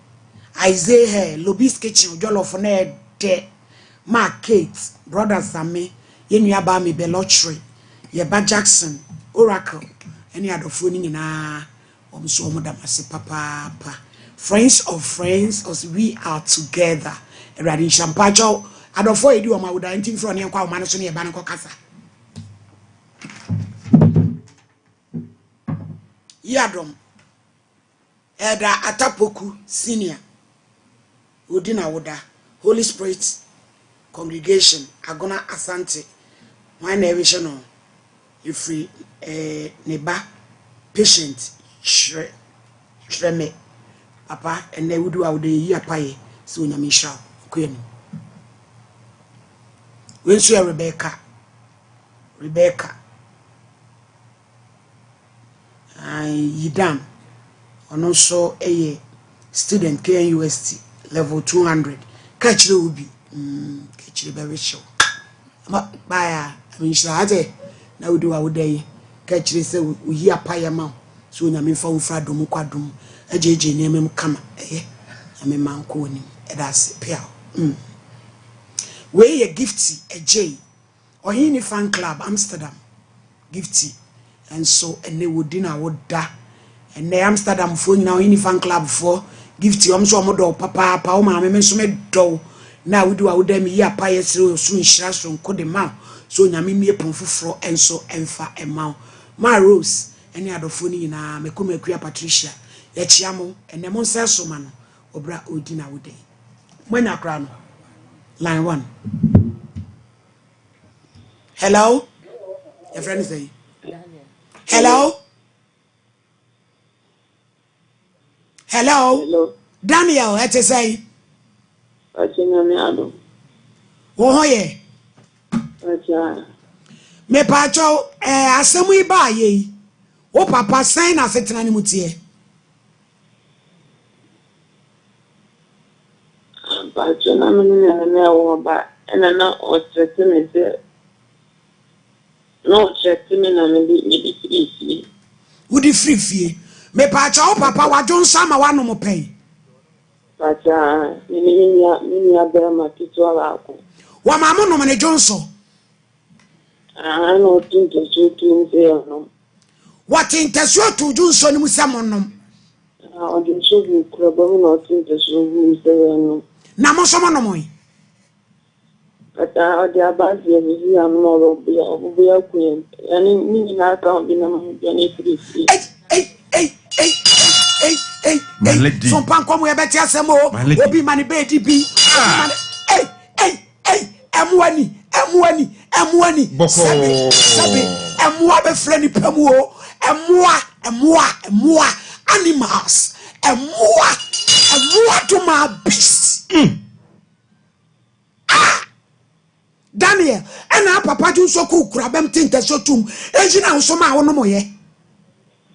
Isaiah Lobby's Kitchen jollof na de Market Brothers Same yenua ba me Belotry ye ba Jackson Oracle any adofo ni nyina omso omodamase papa Friends of Friends as we are together eradi champagne adofo edi o ma woda ntin fro ne kwa o ma no so ne ye ba ne kokasa yadom Eda Atapoku Senior Udina Woda Holy Spirit Congregation Agona Asante why na vision no free neba patient treme papa and they would do out the year pie so nyame hra kwenu when so Rebecca Yidam ono so student KNUST level 200 catch the ubi catch the very show ama baya aminshade na we do our day catch the say we hear paya ma so nyame fa wo fra dom kwadom ajeje nemem kama ame manko ni that's pia we ye gifty ej ohini fan club Amsterdam gifty and so and they would dinner would da and the Amsterdam phone now in fan club for gift you so modo papa o ma me so me do na we do awodam yi apa yesre so nhira so nkode ma so nyame mie ponfoforo enso emfa ema ma Rose ene adofo ni na me komakua Patricia ya chiamo ene mo nsa so ma no obra odina wode mwenya kra no line 1 hello your friend is there hello hello Daniel what you say Achina me ado wo hoye acha me pacho asemu iba ye o papa sign na setena ni mutie pacho na mini na wo ba na o threat me say no threat me na me di free udi free fie me pacho o papa wajo nsama wano mo pen pacha mini abera makitu ala ko wa mamu no me jonso no tinto so no what intesio to jonso ni musamonom o di so bu kura ba no tinto so bu se no na mo so monom yi kata o di abazi ya am no ro ya ku yani ni na ka bi na mo bi na free Malady. Sompa Nkomo yebeti asemo obi mani bedi bi emuani sabi emua be freni pemu o emua animals emua to my beast Daniel ena papa ju so ku kura bem tinte so tum ejina so ma wono moye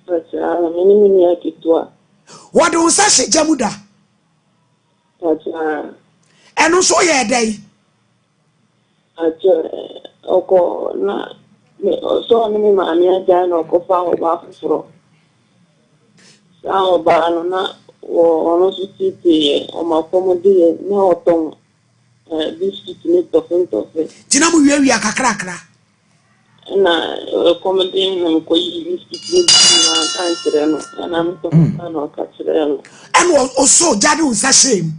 pacha mini ya kitwa what do say jamuda pacha eno so ye dai acha oko na me so ni ma mi aja no ko fa o ba furo sa o ba no na o no su ti o ma komo di na o ton biscuit ni to fe tina mu wiawia kakrakra na komo di na ko yi biscuit ni na kan tere no na mi to na ka tere no eno oso jade unsa shame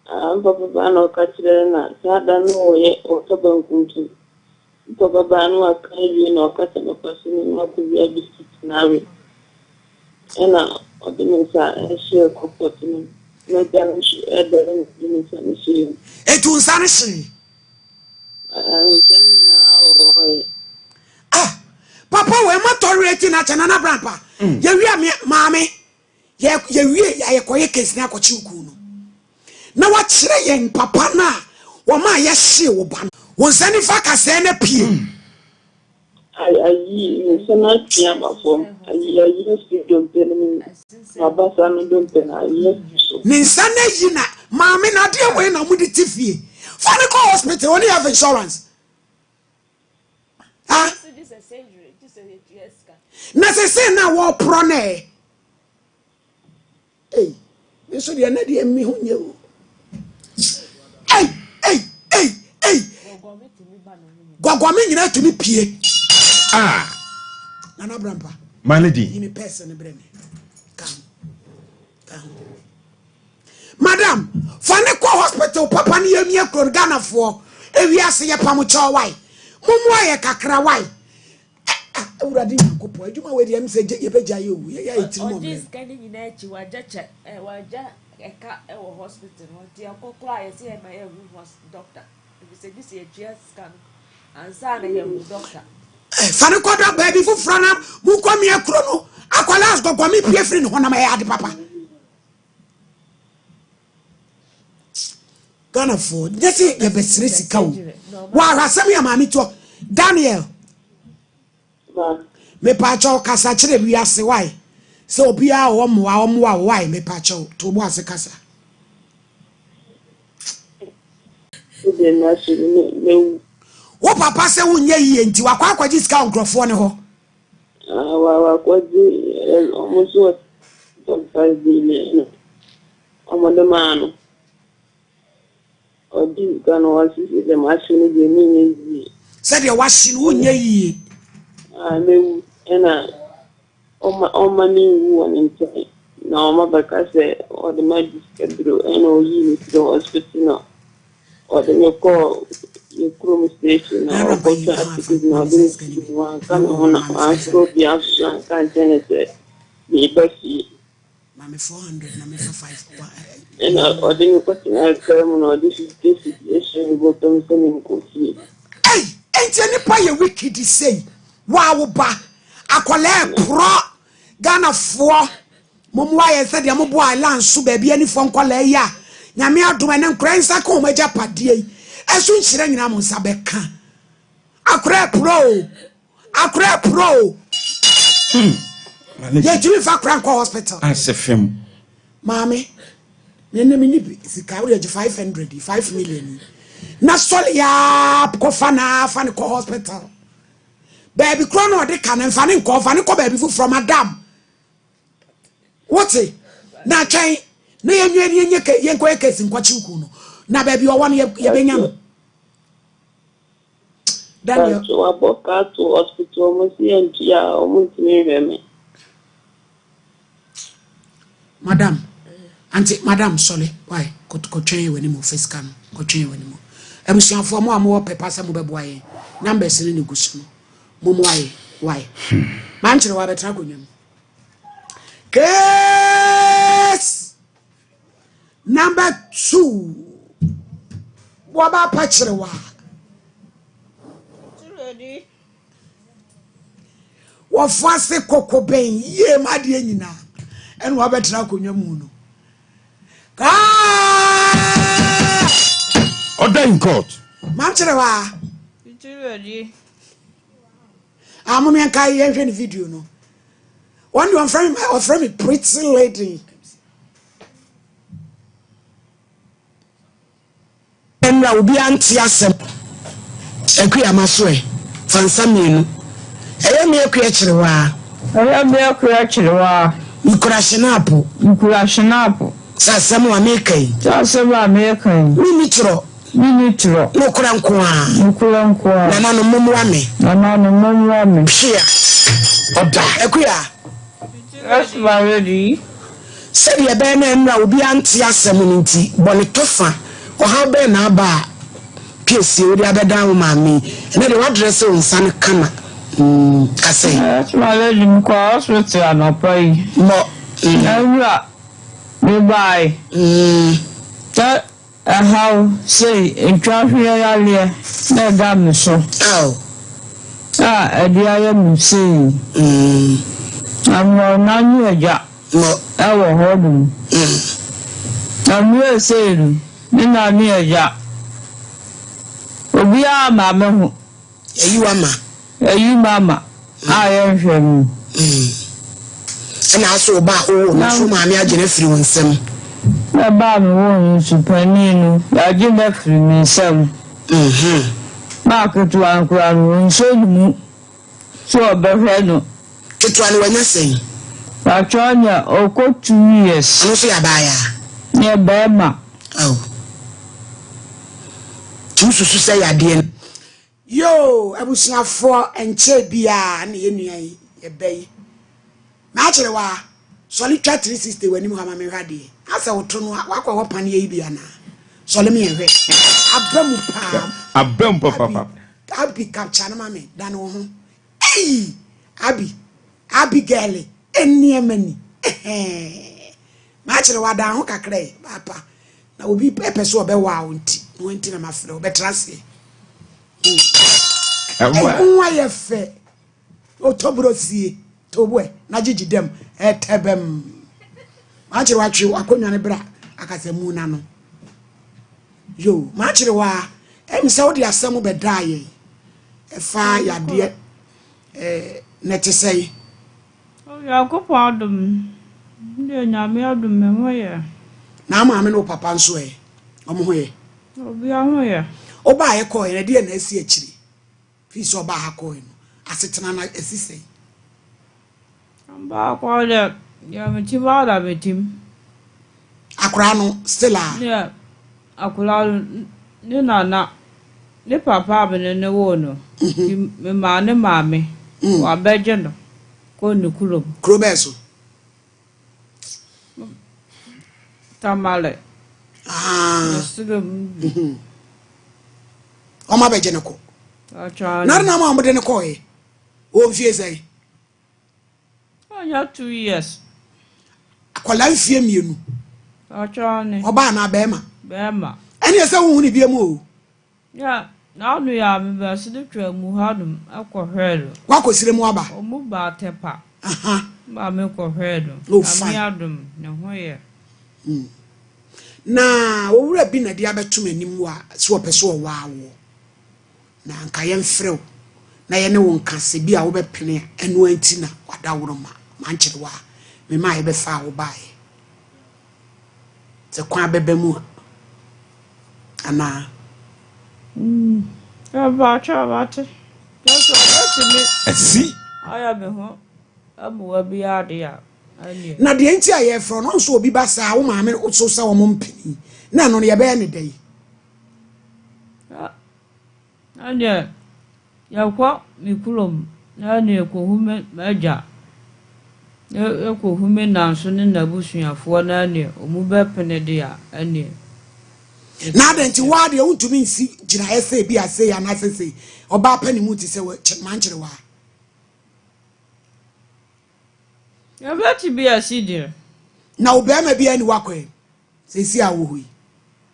papa ba no ka tere na sa da no ye o to ban kuntu papa ba no aka yi no ka ta papa sini ma ku ya biscuit na we ena o de mi sa share ko potini na da no shi edere ni sa ni shi etu unsa ne shi dan na o papa we ma tolerate na chana na brapa ye wi maame ye wi ya ye koye case na akochi uku no na wa kire ye papa na wo ma ye hye wo ba won sani fa kase na pie ayi ni sana tia ma fo ayi studio telemi abasa no don pena ayi ni nsana yi na maame na de we na mudi tifie fa ne ko hospital only have insurance This is surgery. This is yes. na se se na wo pro na eso de na de mi ho nye o gwagwame nyina tumi pie nana brampa Malady. yimi person breme kam madam fane ko hospital papa ni yemi ekro Ghana fo ewiase ye pamucho wai mumu aye kakra wai uradi nkopo adwuma we de am se ye beja ye owu ye ya etiri mo this kind of nyina chi waja eka e wo hospital no ti akokra ye se ma ye doctor if say this ye GS scan and say na ye doctor fane ko da baby fu frana mu ko mi ekro no akwala asgogo mi pie free no na ma ya ade papa Ghana for just ye be sika o wa rasam ya mami to Daniel me pacho kasa kire wiase why so obia wo moa why me pacho to mo ase kasa de na shi ne wo papa se wonye yie nti wakwa akwaji sika onkrofo ne ho wa kwazi almost what 5 billion omodo mano odi kanu wasisi de machine de ni said you washi no wonye yie mewu ena oma ni wu on nte na oma bakase o de magistrate eno yi to the hospital no o de ne ko Chrome station na ko chat na de wa kan ona afro bi afro kan tenese ni basi mame 400 na me 5 ena o de ne ko na term no this situation go to me ko fi enti ni pa ye wicked say wa wo ba akwala pro Ghana fo momwa ye se de mobo alanso ba bia ni fo nkola ya nyame adoma ne nkransa ka o maja padie esu nhire nyina mo nsa beka Akure pro. Ye tumi fa kran ko hospital. Asefem. Mami. Me ni sika we 5 million. Na soli ya ko fana ko hospital. Baby krono de kan fani ko baby fu from madam. What it? Na twen na yenye ke yenko ekesi nkwachi uku no. Na baby o won ye benyam. Daniel so aboka to hospital almost ya almost me. Madam, auntie, madam, sorry. Why? Ko train when you face can. Ko train when you. Ebusian for mo pepa sa mo beboa ye. Numbers ni gusu no. Mo why? Man chire wa betra konwam. Case number 2. Wa ba pa chire wa. Ready? Wa fase kokoben ye made nyina. En wa betra konwam no. Order in court. Man chire wa. Ready? Mommy and Kai the video no. One you friend me pretty lady. Enra obi anti asem. Eku ya maso e. Fansa mienu. Eye me eku e kirewa. Eye me eku e kirewa. Nkura shinapo. Sasem wa mekai. Minitro. No kura nkoa. Na no mumu ame. Hia. Oda eku ya. Yes, ready. Said ye be na enra obi anti asem nti bone tofa. O ha be na aba piesi odi abeda wo mami. Na de what dress on san kana. Kase. Yes, ready mko hospital anopai. Mo. Enra. Bye. That how say in traffic area na dam so. Oh. Edia am say. I'm not eja. No. Ewo hodum. I'm say ni na ni eja. Obi a ma me ho. Eyi mama. Aye hwem. And also ba ho no so maami agene firi wonsem. Na ba me wo supani no. Agene firi wonsem. Market wan kura no so mu. So obehwe no. Ketwa no wanya sen. Patronya oko 2 years. No so ya ba ya. Ne bema. Oh. Tususu say ya de. Yo, abusuafo enche bia na yenuan ye bey. Na chere wa soli 360 wani mu hama me hwade. Asa woto no wakwa wopan ye bia na. Soli me hwe. Abem papa. Abi capture na mame dan wo ho. Hey! Abi girl eniemani. Ma chere wa dan ho kakrai papa. Na obi pepeso obewa wonti. Wonti na mafre obetrase. Nwa ye fe otobrosie tobwe na gigidem etebem ma chire wa twe akonwa ne bra akasemu na no yo ma chire wa emse odi asem be daaye efa yade netesei o yakopo adum ndi nyame adum me hoye na maame no papa nso omo hoye obi ahoye oba ye ko ye de na asi akiri fi so ba ha ko no asetena na asisei amba ko le ya metiba da betim akura no still a yeah akula ni nana ni papa abene ne wo no me ma ne maame wa beje no ko ni kurom krobeso tamale Oma beje ne ko na ma mo de ne ko e o fie sei anya 2 years akola fie mienu achane oba na bema eni ese wu ni biem o ya na anu ya me ba se de twa mu hanum akohwelo wa kosire mu aba o mu ba tepa aha ba me kohwelo ami adum ne hoye na owura bi na dia betum anim wa so opeso o waawo na anka ye mfrew na ye ne won kase bi a wo be pene eno anti na wada woro ma manchire wa me ma ye be fa wo bae se kwa bebe mu ana Abate. Just me. asi Aya me ho. Abuwa bi ade a. Ani. na de anti a ye fro no so obi ba sa wo ma me so sa wo mpeni na no ye be ne dai Ani. Yakwa mi kulom. Ani ko hume maja. Ko hume nanso ne nabusuafo na ani omu be pene de a ani. na adenti wa de untumi nsi gina ese bi ase ya na sese oba pani mu ti se manchire wa Ya beti bi asidi. na oba ma bi ani wakwe sesi a wo hui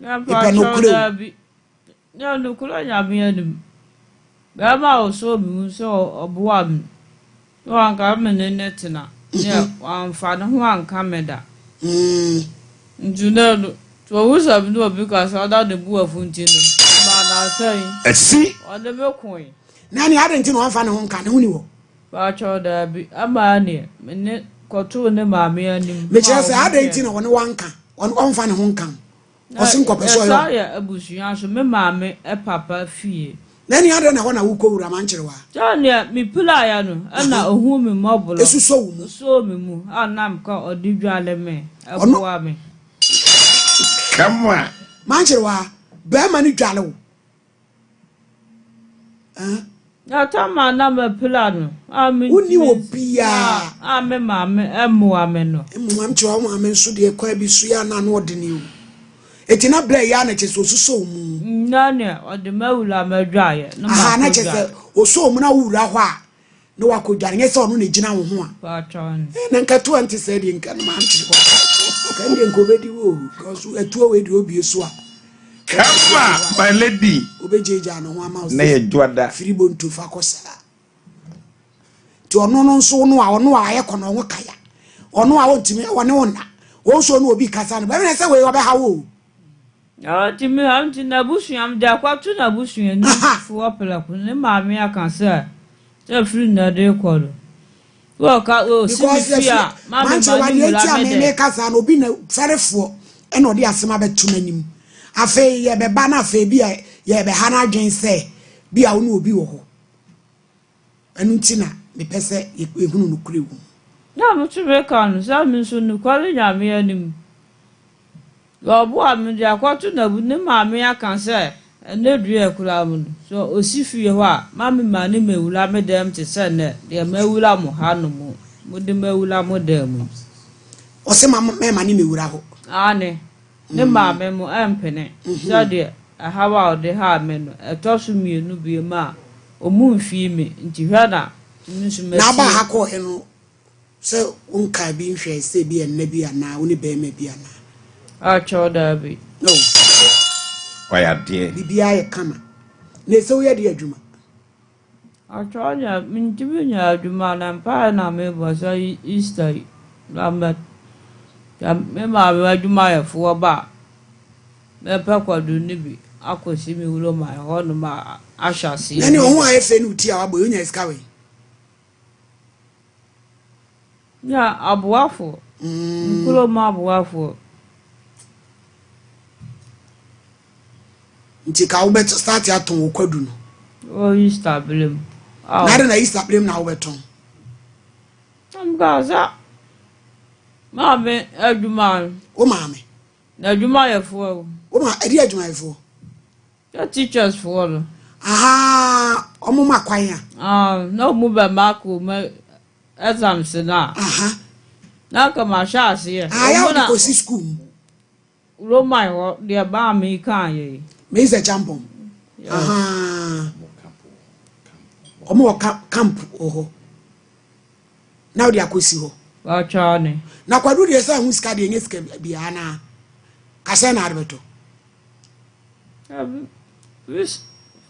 Ya Ipa no pa kure. da bi. Ya no kula nya bi anim. Ba ma o so mi so obuwa mi. Yo anka me ne netina. Ya amfa ne ho anka me da. Njuna no to wusa bi no bi ka sa da de buwa funti no. Ba na sai. asi O de be kun. na ni adenti no anfa ne ho nka ne ho ni wo Ba cho da bi ama ne me ne koto ne ma me anim. me kire se adenti no woni wanka on anfa ne ho nka o sin ko peso yo Sa ya abusuan so me ma me e papa fie. na ni ade na ho na wo ko wura manchire wa Jania mi pula ya no ana ohu mi mobolo. esu so wu mu So mi mu anam ka odidwale me aboa me. come on manchire wa ba ma ni dwale wo Ya tama na me pula no. Ami uni wo bia Ami ma me emu me no. mu am chiwa mu am nso de kwa bi su ya na no de ni wo etina bla ya na che so so mu Nane ode mawula madwaye. No aha na che se o so mu na wura ho a no wa ko dware nye se ono na gina wo ho a pa chon. na nka to anti se de nka ma anti ko kan de nko be di wo cause etuo we di obi so a come on my lady obejeja no ho ama o na ye dwada firibo ntu fa kosa ti ono no nso no a ono a ye kono ho kaya ono a wontimi wone wona wo so no obi kasa no be na se we obe ha wo Ya ti mi am ti na busuam da kwatu na busuam ni fu opela ku ne ma me aka se. Se free na de kworo. Wo ka o si mi fia ma me ma ni wula me me de. kasa no obi na ferefo e no de asema betu nanim afi ye be ba na afi bi ye be ha na adwen se bi a wo obi wo ho anu ntina me pese ehunu no kure wu Na mo tu me kan sa mi so nu kwale nya me anim. Yo bo am de akwatu na bu ne ma me aka se ne du e kura mu. So osifie ho a ma me ma ne mewula me dem te se ne de mewula mo ha no mu. Mo de mewula mo dem mu. o se ma me ma ni me wura ho Ane. Ne ma me mo empene. So de ahawa o de ha me no. Etosu mienu bi ma omu mfi me nti hwa na nsu me. na ba ha ko he no se unka bi nhwe se bi enne bi ana woni be ma bi ana A cho da bi. no oya de bibia ye kama na se wo ye de adwuma A cho nya mintibi nya aduma na mpa na me bo so Easter. Lamba. Ya me ma me aduma ya fo ba. Me pa kwadu ni bi. Akosi mi wulo ma ho no ma ashasi. na ni ho a efe ni uti a wabo yonya iska we Ya abuafo. Nkulo ma abuafo. nti ka wo bet start aton wo kwadu no O Easter blem. na de na Easter blame na wo beton Am gaza. Ma me aduma. o ma me Na aduma ya fo. o ma edi adwuma efo Ya teachers fo. aha omo makwan a No mu ba mako ma exams na. aha Na ka ma sha ase. aya o ko si school Roma ho de ba mi kan ye. me is a champion aha omo camp oho now they akosi ho Wa cha ni. na kwadu de sa hu ska de nyeska bia na kase na arbeto This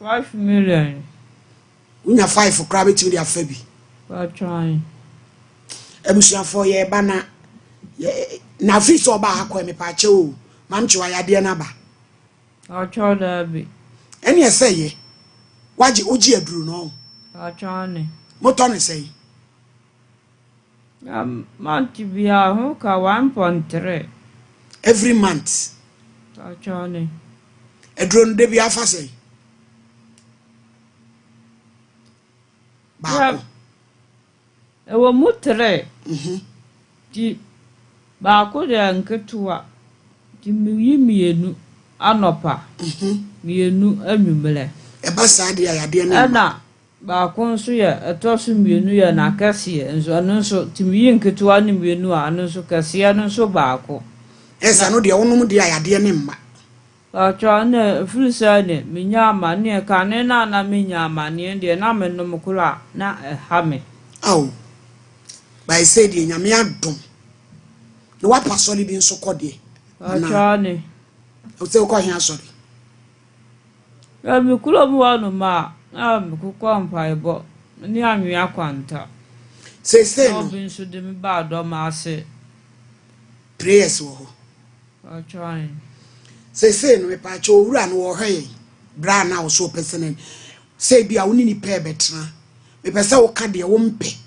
5 million. unya 5 kra betimi de afa bi Wa cha ni. ebusuafo ye ba na na fi so ba ha ko me pa che o mamchiwa ya de na ba Wa cha da bi. eni eseye waji oji aduru no Achane. Motor ne say. Month bia ho ka 1.3 Every month. Achane. A drone de bia fa say. Ba. Ewo mutre. Ti ba ko de nketua. Ti mienu anopa. Mienu anwumele. E ba sa de ayade na. Ana ba ko nso ye etoso mienu ye na kase nso anu nso ti nketua ne mienu anu nso kase anu nso ba ko. Esa no de wonum de ayade ne mma. Achane frisane minya amane ka ne na minya amane de na menom kura na ha me. Aw. By say de nyame adom. No wa pasoli bi nso kode. Achane. O se ko hia sorry. Ya mi kula mu anu ma mi ku kwa mpaibo ni anwi akwanta. Say No no. bi nso de mi ba do ma ase. Prayers wo. Achane. Say no me pa cho owura no wo hwe. Bra na wo so person. Say bia woni ni pe betra. Me pese wo ka de wo mpe.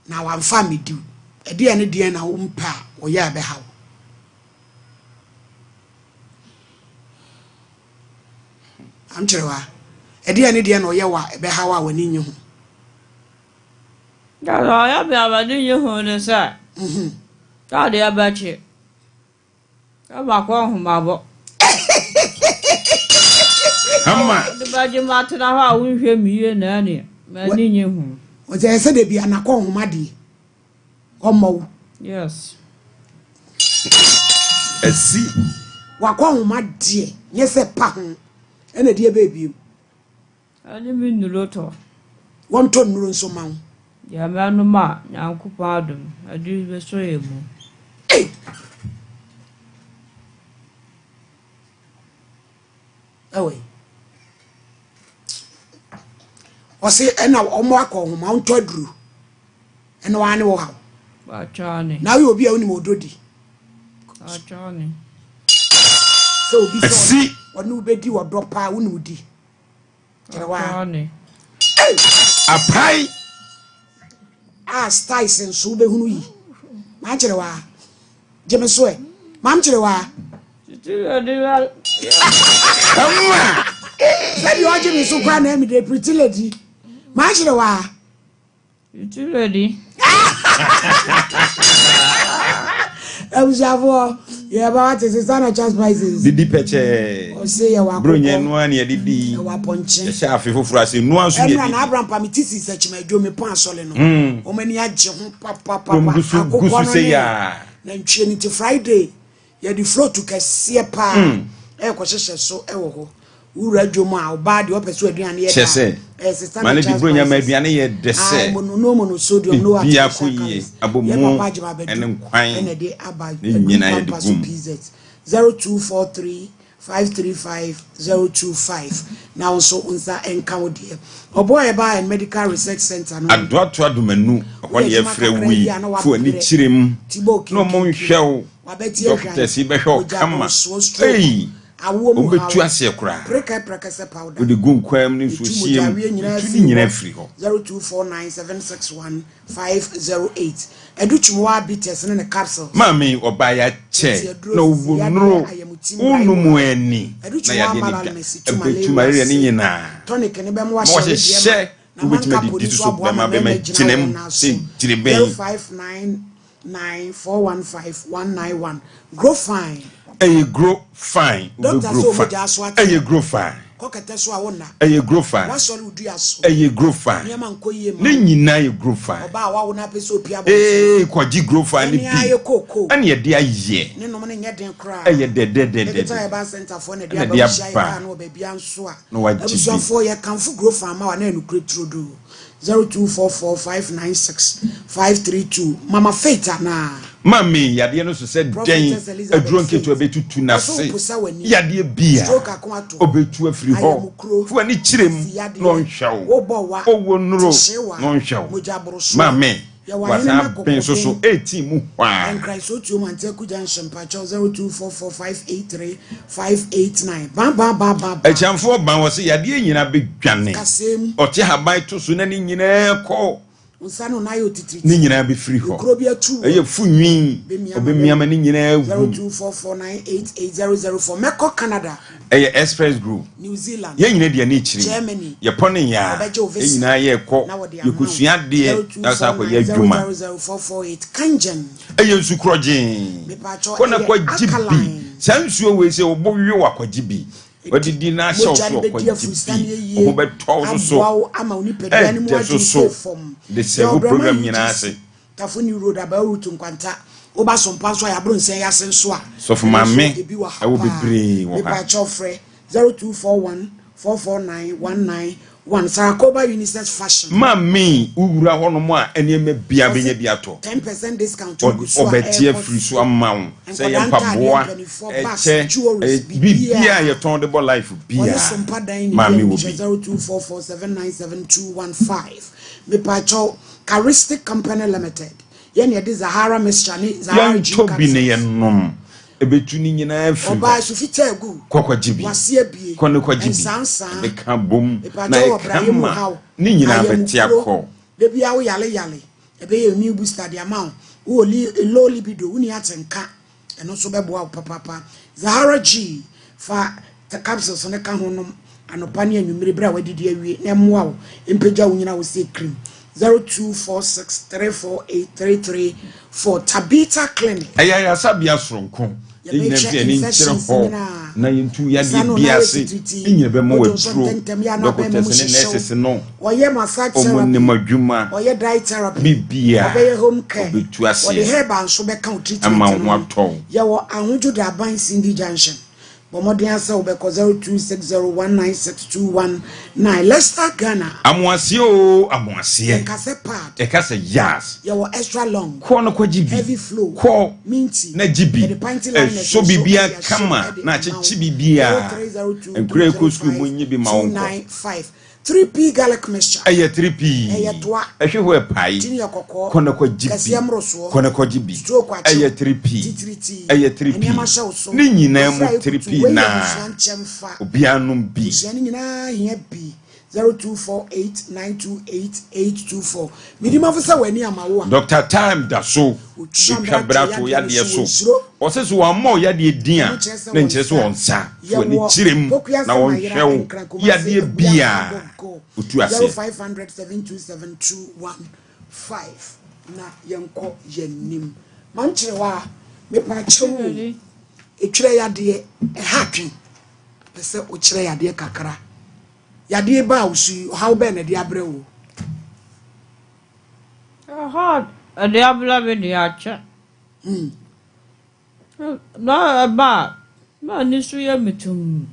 Na wa mfa me di. E de ne de na wo mpa wo ya be hawo. Am cherewa. E de ne de na wo ye wa e be hawo a wani nyi ho. Ya bia ba ni ye ho ne sa. Ta de abache. Ya ba ko ho mabo. Hama. De ba je matna ha wo hwe miye na ne. Ma ni nye ho. O je se de bia na ko homa de. Omo. Yes. Esi. Wa ko homa de. Nye se pa ho. E na de baby. Ani mi nuloto. Won to nuru nso ma ho. Ya me anu ma nyankupa adum. Adi be so yemu. Hey. Away. O se ena omo akọ homa nto aduru. Ena wa ne wo ha. Achane. Na we obi a woni mododi. Achane. So obi so Esi. onu bedi wo dopa woni udi. Kerewa. Achane. Apai. Style nso be hunu yi. Ma kerewa. Jeme so e. Ma kerewa. Hama. Sabi o jeme so kwa na mi de pretty lady. Ma kerewa. You ready? Javo, yeah, but it's not just prices. Didi peche. O say ya wa. Bronye no an ye didi. Wa ponche. Ya sha afi foforo ase no an so ye. Emra na Abraham pamitisi search my do me pon asole no. O mani agye ho papa. Gusu say ya. Na ntwe ni ti Friday. Ya di flow to kese pa. E ko hyehyɛ so e wo ho. Ura dwom a oba de opeso aduane ye da. Chese. Mane di bronya ma aduane ye dese. No sodium no Bia ko ye abomu ene nkwan. Ene de aba. Nyina ye de gum. 0243 535 now also unsa encounter there oboy ba and medical research center no adoato adomanu ho ne yefra wi fu ani kirem no mo nhwew doctor si be hwe kama ei obetu ase kura preka se powder odi gun kwam ni so siem tuni nyina firi ho 0249761508 educhumwa bites ne capsule mami obaya che no wonro unumu ani na ya de ni malaria ni nyina tonic ne be mo wa she she ubetuma di so be ma be ma chinem se tireben 0599415191 grow fine grow fine grow fine grow fine kokete so a wona grow fine wasori udu aso grow fine nyama nkoyie ma ne nyina grow fine oba wa wona pese opi abo kwaji grow fine bi ane ye de aye ne no ne nye den kra de de ba center for ne de aba shia na oba bia nso a no waji so for ye kanfu grow fine ma wa na enu kretrodo 0244596532 mama faith na mami yade no so se den aduro nketo abetutu na se yade bia obetu afiri ho fu ani kirem no nhwew owo nuro no nhwew mami wasa ben so 18 mu hwa and so to Manteku Junction Pacho 0244583589 ba echamfo ban wo se yade nyina bedwane kasem ote haban to so na ni nyina ko Unsano na yo titiri ni nyina be free ho Okrobia 2 eye funwi obemiama ni nyina wu 0244988004 Meko Canada eye express group New Zealand ye nyina de na ichiri Germany ye pone ya ye nyina ye ko ye kusua de na sa ko ye dwuma 00448 Kanjan eye nsukroje kona kwa jibi sansuo we se obowie wakwajibi wadidi na sha so kwajibi o beto so ama oni pedani mu adu form the same program nyina ase Tafuni road about nkwanta oba sompa so ya bro nsen ya senso a so for mame e wo bebre wo ha pa chofre 0241449191 Sarakoba Unisex Fashion mame ugura hono mo a enema bia benya bi ato 10% discount obetie free so amawo say ye mpaboa eche bibia ye ton de bo life bia mame wo bi 0244797215 me pa cho Charistic Company Limited ye de Zahara Mixture Zahara G to bi ne ye nom ebetuni nyina afi oba so fita egu kokwajibi wase abie kono kwajibi sansan de ka bom na e kama ni nyina betia ko de bia wo yale ebe ye new booster de amount wo low libido uni atenka eno so beboa papa Zahara G fa the capsules ne ka honom anopa ne anwumire bra wadidi awie na moa wo empeja wo nyina wo se cream 0246348334 Tabita Clinic ayaya sabia soronko ina bia ni nkyere ho na yentu ya de biase nyine be mo waduro doctors ne nurses no oye massage therapy omo ne madwuma oye dry therapy bibia oye home care obetu ase oye herb so be kan treatment ama ho ato ye wo ahudwo da ban Cindy Junction Bomodin asa ubeko 0260196219 Leicester Ghana amwase o amwase ekase pad ekase yas ye wo extra long ko no kwajibi heavy flow ko minty na jibi so bibia kama na chichi bibia enkure ko school munyi bi ma wonko 3P garlic mixture eye 3P eye toa ehwe ho pai kono kwa jibi kono kwa jibi eye 3P eye 3P ni nyina mu 3P na obianum bi ni nyina hia bi 0248928824 midima fo se wani amawo Dr. Time da so etwa brato ya de so o se so wa mo ya de din a na nche so on sa fo ni kirem na won hwew ya de bia otu ase 0500727215 na yenko yenim manchewa me pa chewu etwire ya de ha twen pese o kire ya de kakra yade ba usu how be na de abrewo hard de abla be de acha no ba ma ni su ye mitum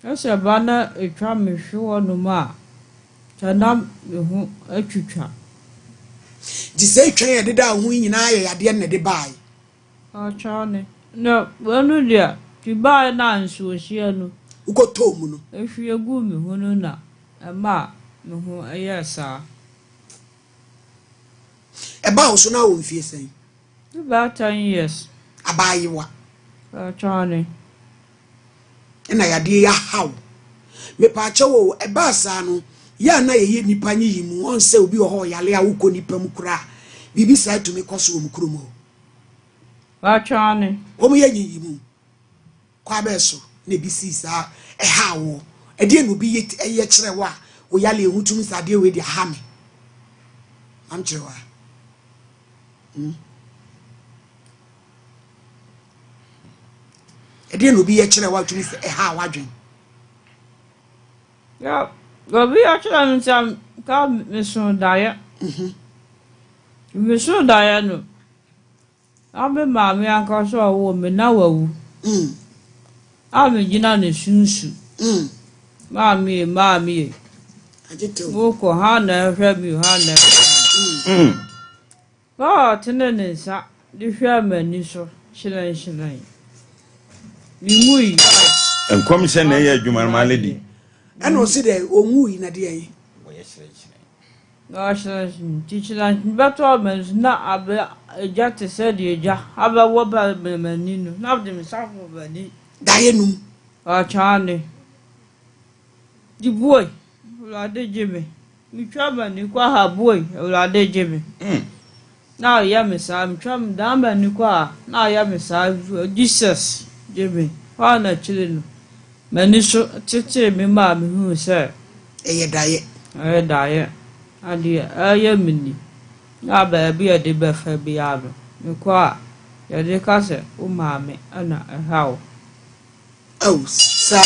ese ba na etwa me hwe no ma tanam me hu atwitwa di se etwa ye de da hu nyina ye yade na de bai acha ne no wonu dia ti ba na nsu ohia no uko tomu no ehwie gu me hu no na ma me hu ayesa eba ho so na wo mfie sen about 10 years abayiwa Chani na yade ya haw me pa chewo eba asa no ya na ye nipa nyi yimu on se obi ho yale a uko nipa mu kura bibi sai to me koso mu kuro mu Chani o mu ye yimu kwa beso na bi si sa hawo e de no bi ye kire wa o yale ehutum sade we de ha me am kire wa e de no bi ye kire wa tumi se ha wadwen ya gobi achira nsam ka meso daya meso daya no abe maami anka so wo me na wawu gina ne sunsu maami ajito woko ha na hwe mi ha na tene ne sa di hwe mani so shiran mi mui enkom se na ye adwuma ma lady ana o si de onwu yi na de yin Teacher, better men not a jack to say the ja, have a wobble menino, not them south of any. Dayenum. Charlie. The boy, Lade Jimmy. Me trouble, you call her boy, Lade Jimmy. Now, yeah, miss, I'm troubled down by Niqua. Now, yeah, miss, Jesus, Jimmy. Honor children. Many so titty me, mammy, who said, Diet. Die. And dear, mini. Now, baby, a debate for Biado. Niqua. Your dear cousin, mammy, and how. Oh, sir.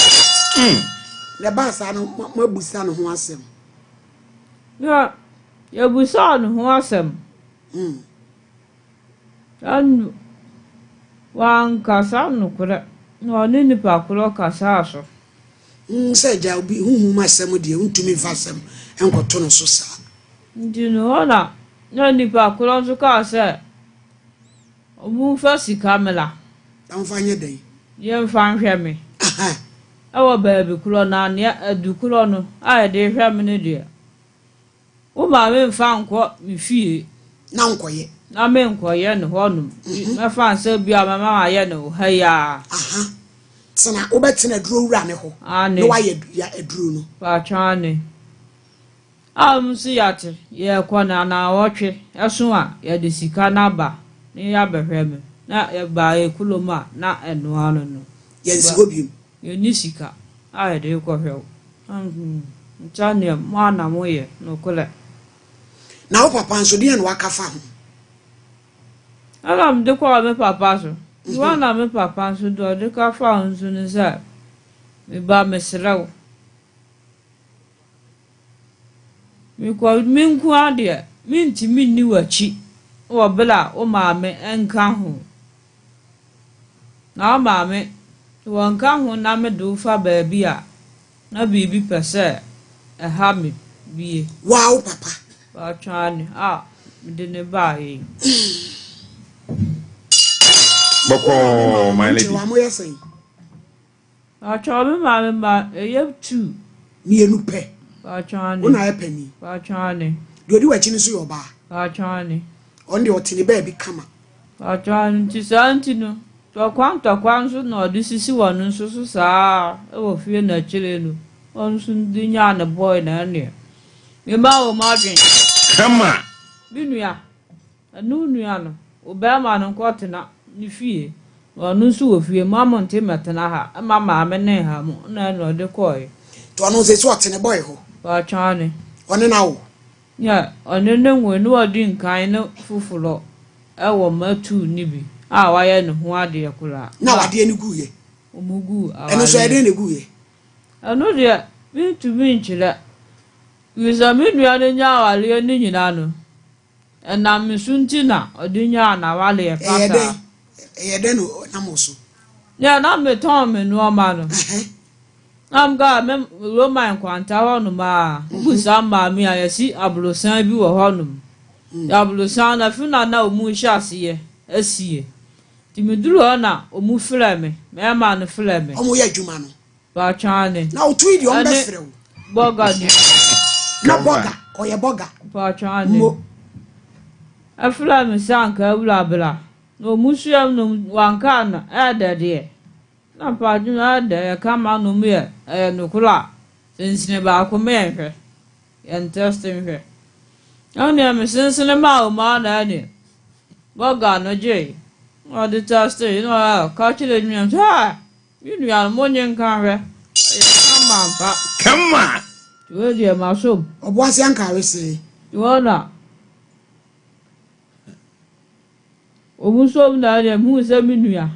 The bass, I don't want my busan who wants him. Yeah, your busan who was him. And one Cassano could no need the Paculo Cassaso. Said I'll be whom my son dear to me vassam and got tono so sad. Do you know that? No need Paculo to Cassa. O move first, Camilla. Don't find your day. You find me. Our baby Culona near a Duculono. I dare family dear. Oh, my men found what me feel. Now quiet. Na me nkoye ne ho no me fa nsa bia mama aye ne ho ya Sana obetena duro wura ne ho no wa ya aduro no pa chane si yate ye kwana na wotwe eso a ye de sika na ba ne ya behwe me na ye ba e kuloma na eno ano no ye nsigo biom ye ni sika aye de ko hwe chane mo na mo ye no kole na o papa nso de en waka fa ho Alam de kwa me papa so. Wana me papa so do de ka fa nso ne sa. Me ba me srawo. Me kwa min ku ade, min ti min ni wachi. Wo bela o ma me enka ho. Na ma me wo nka ho na me do fa ba bi a. Na bibi pese e ha me biye. Wow papa. Ba chane me de ne ba yi. Boko, my lady. Achọrọ ma eye tu. Mienu pe. Achọrọ. Una epeni. Achọrọ. Dodi wa chini so yoba. Achọrọ. Onde otini be bi kama. Achọrọ ti santi no. Tọkwan so na odi sisi wonu so so saa. E wo fie na chire no. On so ndi nya na boy na ne. Me ma o ma dwen. Kama. Binua. Anu nua no. Obama no kwotena. Ni fie onu nso wo fie mama nte metena ha mama me ne ha mo na no de koi to onu se so otene boy ho ba chane one na wo ya onu ne nwe no odi nkan no fufulo e wo matu ni bi a wa ye ne ho ade yakura na wade ni guye omugu eno so ede ne guye anu de bi tu bi nchira wiza mi nua ne nya wale ni nyina no na misunti na odi nya na wale e pata no namoso ya na me ton me no ma no am ga me Roman kwanta hono ma busa ma mi ayesi ablosan bi wo hono ablosan na funa na omu hyase asie ti me duru na omu frɛ me ma no frɛ me omu ya dwuma no ba chane na otu idi on be frɛ wo boga ni na boga oye boga ba chane afra me sanka awura bla no musuam no wanka na adade na padu na adade kama no me no kula sensine ba ko me hwe interesting hwe oni am sensine ma o ma na ni boga no je o de taste no ka chile mi am ha you ya mo nyen kan hwe kama pa Kama. we de ma so obo ase anka we se wona omusom na ya mu se minua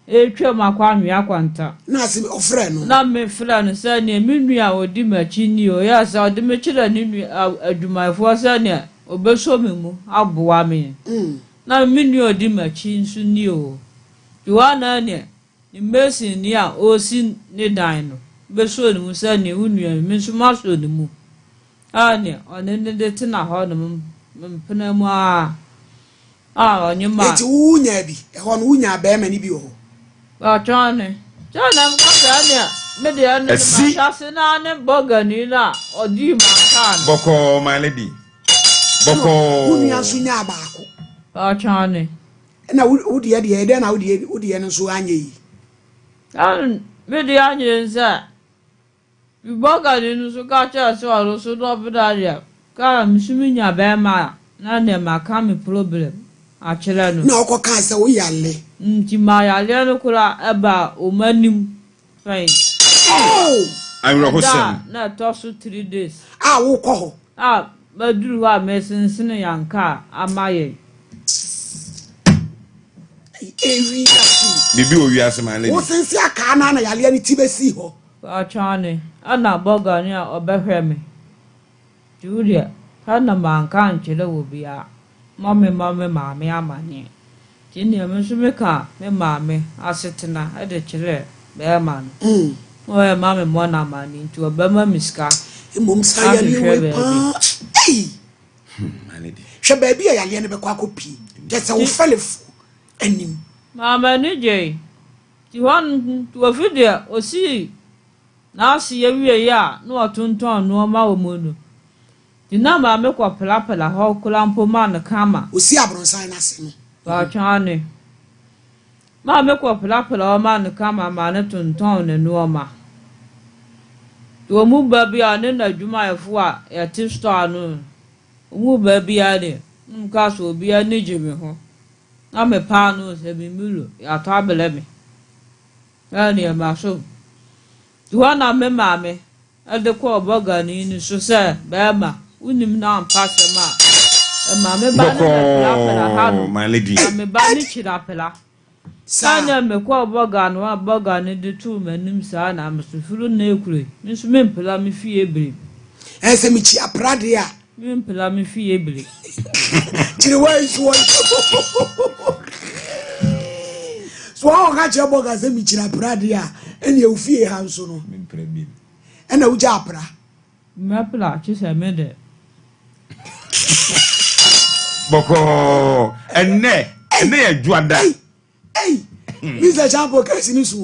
etwa makwa anwea kwanta na ase ofre no na me fra no se ne minua odi machi ni o ya sa odi me kira ni nua adwumayfo se ne obeso me mu aboa me na minua odi machi nsu ni o Joanna ne ni mesi ni a osi ni dan no beso ni mu se ne unua me nsu maso ni mu ne one ne de tina ho no mpena mu onyema eti unya bi e ho no unya ba ma ni bi ho Chane m ka ne me de na ma chase na ne boga ni na odi ma kan Boko, my lady. boko unia so nya baako Achane. na wudi de de na wudi no so anye yi Me de anye nza. Biboga ni no so ka cha so aro so do bidaria. Ka msumi nya be ma na ne maka me problem. Achele no. na okoka se wo yale Nti ma yale no kura eba o manim. Fine. oh I'm Rohosem. Na tosu 3 days. wo ko ho Baduru wa mesinsin yanka amaye. ewi afi Bibi o wiase my lady. wo sensi aka na yale ni tibesi ho Achane. Ana boga ni obehwe me. Julia, kana manka nchele wo bia. Mame maame amane. Tini amsume ka me maame asetena e de chele be ma no. Oye mame mo na amane nti obema miska. Mom sa yale we pa My lady. hwe ba bia yale ne be kwa kopi just wo felefu anim Mama ni je. Ti wan to video osi na asi ewie ya na otonton no ma wo mu. Ti na mame kwa pela ho kula mpo ma na kama. osi abronsan na se no Ba chane. Mame kwa pela ma na kama ma na tonton ne no ma. To mu ba bia ne na dwuma efo a ya ti store no. Mu ba bia de. Nka so bia ne jemi ho. Na me pa no se bi milo ya to abele me. Ani ma so. Duwa na me mame. Ade ko oboga ni so se be ma. Unim na ampa se ma. E mame ba na ha no. My lady. Me ba ni chirapela. Sanya me ko oboga no aboga ni de tu manim sa na amsufuru na ekure. Me so me mpela me fie ebere. ense mi chi aprade a Me mpela me fie ebere. chiri wa so so o ga che boga se mi chi aprade a ene u fie ha so no ena u ja apra Me pela chi se me de. Boko enne ya juada. Mr. Champo kasi ni so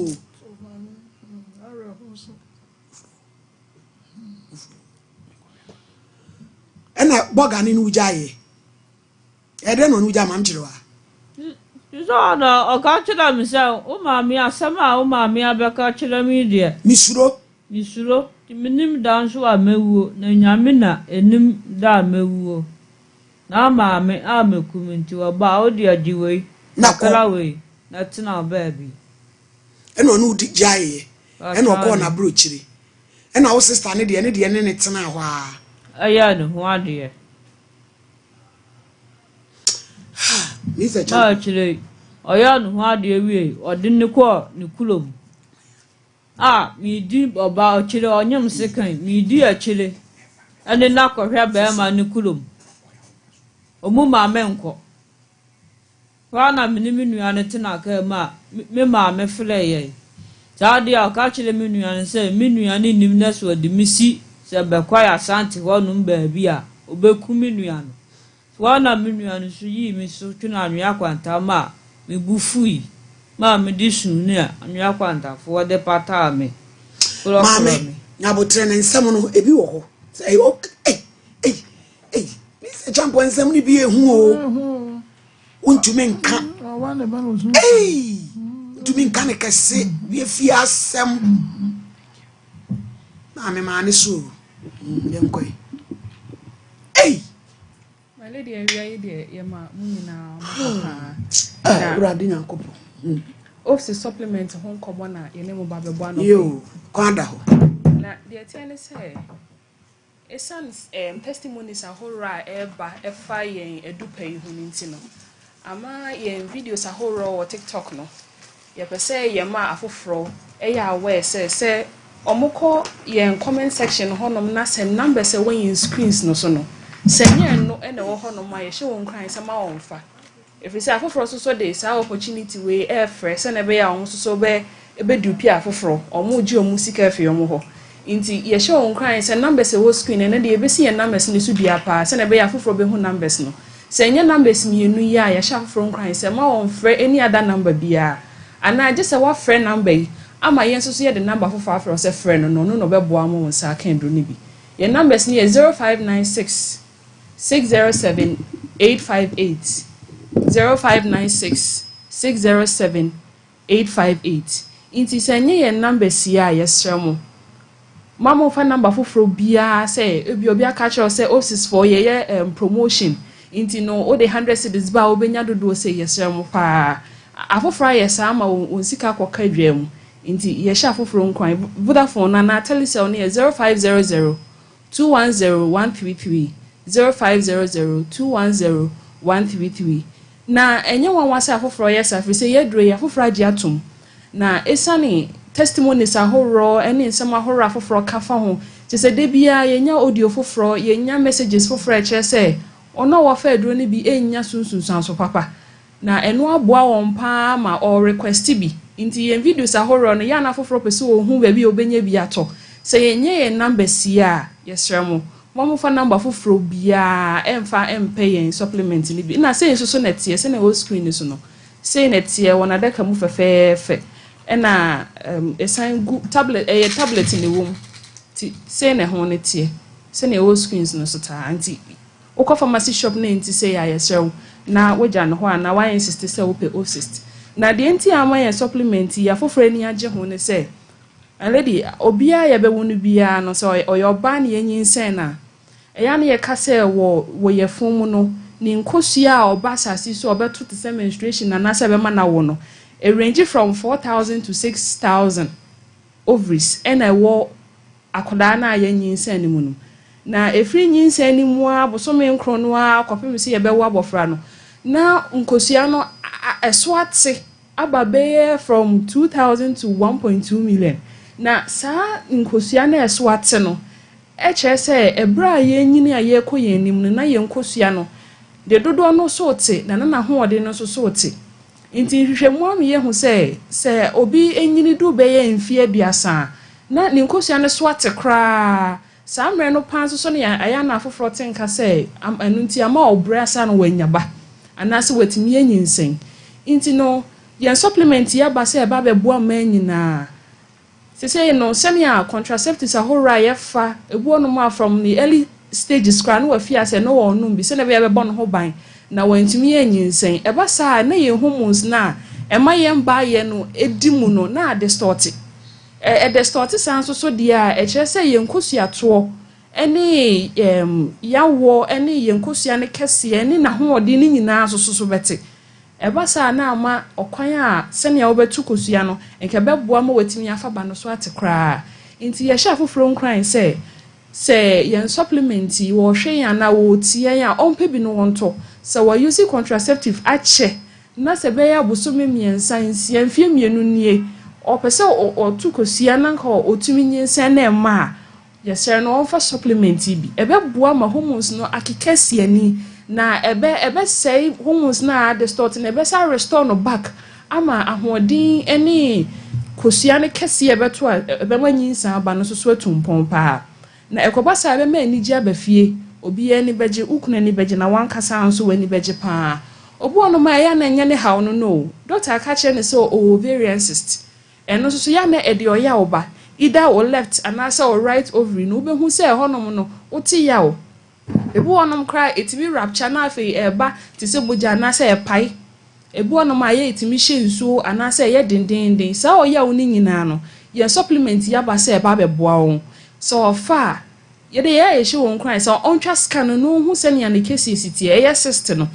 ena boga ni nu jaye ede no nu ja mam chirewa So na oka chira mi se o ma mi asama o ma mi abeka chira mi de. misuro Nisuro ti minim dan so amewuo na nyame na enim da amewuo. Na ma me amekum nti oba o de agiwe Na na ko. kala we na tina baby. ena no di jaye ena ko na bro chire ena wo sister ne de ne tena ho a Aya no ho ade. Mr. Ma Champo chire oya no ho ade wi ode ne ko ne kulom. Mi di oba o chire onyam sekan mi di a chire. Ane na ko hwe ba ma ne kulom. Omu ma me nko. Kwa na minimi nuane tena ka ma me ma me fle ye. Saadi a ka chire me nuane se me nuane nim na so de misi se be kwa ya santi ho no mba bi a obeku me nuane. Kwa na me nuane so yi mi so tuna anua kwanta ma me bufui. Ma me di sunu a anua kwanta fo de pata me. mame nyabotre ne nsem no ebi wo ho say Mr. Champo nsem ni bi ehu o untumi nka Wane ba no so. untumi nka ne kese bi fi asem mame ma ne so dem koy My lady, I de yama munina mama. Brad Nyankopo Office supplement home common na ye name ba bebo no. yo kwanda ho Na the ten say essence testimonies ahora eba efa yen edupa ihu nti no. Ama yen videos ahora o TikTok no. Ye pese ye ma afoforo eya aware say omukọ yen comment section honom na say numbers e when screens no so no. Senya no ene wo honom ma ye hye won kran say ma wonfa. If you say afoforo so dey say opportunity we air fresh na be ya won so be dupi afoforo omo ji omu sika afi omo ho. Inti ye hye won kran say numbers e wo screen na dey be see ye numbers ni so dua pa say na be ya afoforo be hu numbers no. Senya numbers mienu ya ye hye afoforo kran say ma won frɛ any other number bia. Ana just say what friend number yi ama yen so ye the number afoforo say friend no be boa mo won sa kan do ni bi. Your numbers ni 0596 607 858 0596 607 858 inti senye ye number sia yesrɛ mo mama fa number foforo bia say obi aka kyerɛ say office for ye promotion inti no o de 100 cedis ba obenya dodo say yesrɛ mo pa afoforo yesa ma on sika kwɔka dwam inti ye sha afoforo nkwan Vodafone na telecell ne 0500 210 133 0500 210 133 na enye wan wase afoforo yesa fi say yedro ye afoforo agi atom na esane testimonies ahoro ene nsem ahoro afoforo kafa ho te se de bia yenya audio foforo yenya messages foforo e kire se ono wo fa aduro ne bi enya sunsunsan so papa na eno aboa won pa ma o request bi inti yen videos ahoro no ya na foforo pese wo hu ba bi obenya bi ato se yenye ye number sia yesremo mo fa number foforo bia emfa empe yen supplement ni bi na se so na tie se na o screen so no se na tie wona deka mu fefefe ena esan tablet tablet ni wom ti se na ho ne tie se na o screens no so ta anti ukọ pharmacy shop na nti se ya yesrew na wogya no ho ana wa insist se wo pe assist na de nti ama yen supplement ya foforo ni age ho ne se already obia ya be wonu bia no so oyoba na yenyin sen na eya na ye ka se wo ye fom no ni nkosua oba sasi so obeto te se menstruation na se be ma na wo no it range from 4,000 to 6,000 ovaries and I wo akoda na yenyin sen ni mu no na efri nyinsen ni mu abosome nkro no akopem se ye be wo abofra no na nkosua no eso ate ababe from 2,000 to 1.2 million na sa nkosua na eso ate no e kire se ebra yenyini aye koyenim no na ye nkosua no de dodo no so te na ho ode no so te inti hwehwemu am ye hu se obi enyini du be ye mfie biasa na ni nkosua no so ate kra sa mre no pan so ne aya na afoforo tenka se anu nti ama obra sa no wanyaba anase watimi enyinsen inti no ye supplement ya ba se ba be boa ma nyina se no senia contraceptives ahora ye fa ebu no ma from the early stages kra no afia se no wonum bi se na be bo no ho ban na wantimi enyinsen eba sa na ye hormones na ema ye mba ye no edimu no na distort distort sanso so dia e kire se ye nkosua to ene yawo ene ye nkosua ne kese ene na ho ode ni nyina so bete eba sa na ama okwan a senia obetu kosua no enke beboa ma watimi afaba no so atekra inti ye sha foforo nkran se ye supplement wo hwe ya na wo tie ya onpe bi no wonto se wo use contraceptive ache na se be ya bosome miensa nsia mfie mienu nie opese otu kosua na nka otumi nyensa na ema yesere no onfa supplement bi ebeboa ma hormones no akikasi ani na ebe say hormones na distort na ebe sa restore no back ama ahodin eni kosua ne kese ebeto ebe manyinsa aba no so atumpon pa na ekoba sa ebe ma anigi abafie obi ani beje ukuna ni beje na wankasa anso wani beje pa obu ono ma ya na nya ne haw no doctor aka che ne so ovarian cyst eno so ya na ede oya oba either or left and asa or right ovary no be hu se honom no uti ya o ebu onom cry etimi rapture na afi eba ti se boja na se epai ebu onom aye etimi hye nsuo ana se ye dendenden sa oya oni nyina no ye supplement ya ba se eba be boa o so fa ye de ye hye won cry so ontwa scan no hu se ne case siti ye cyst no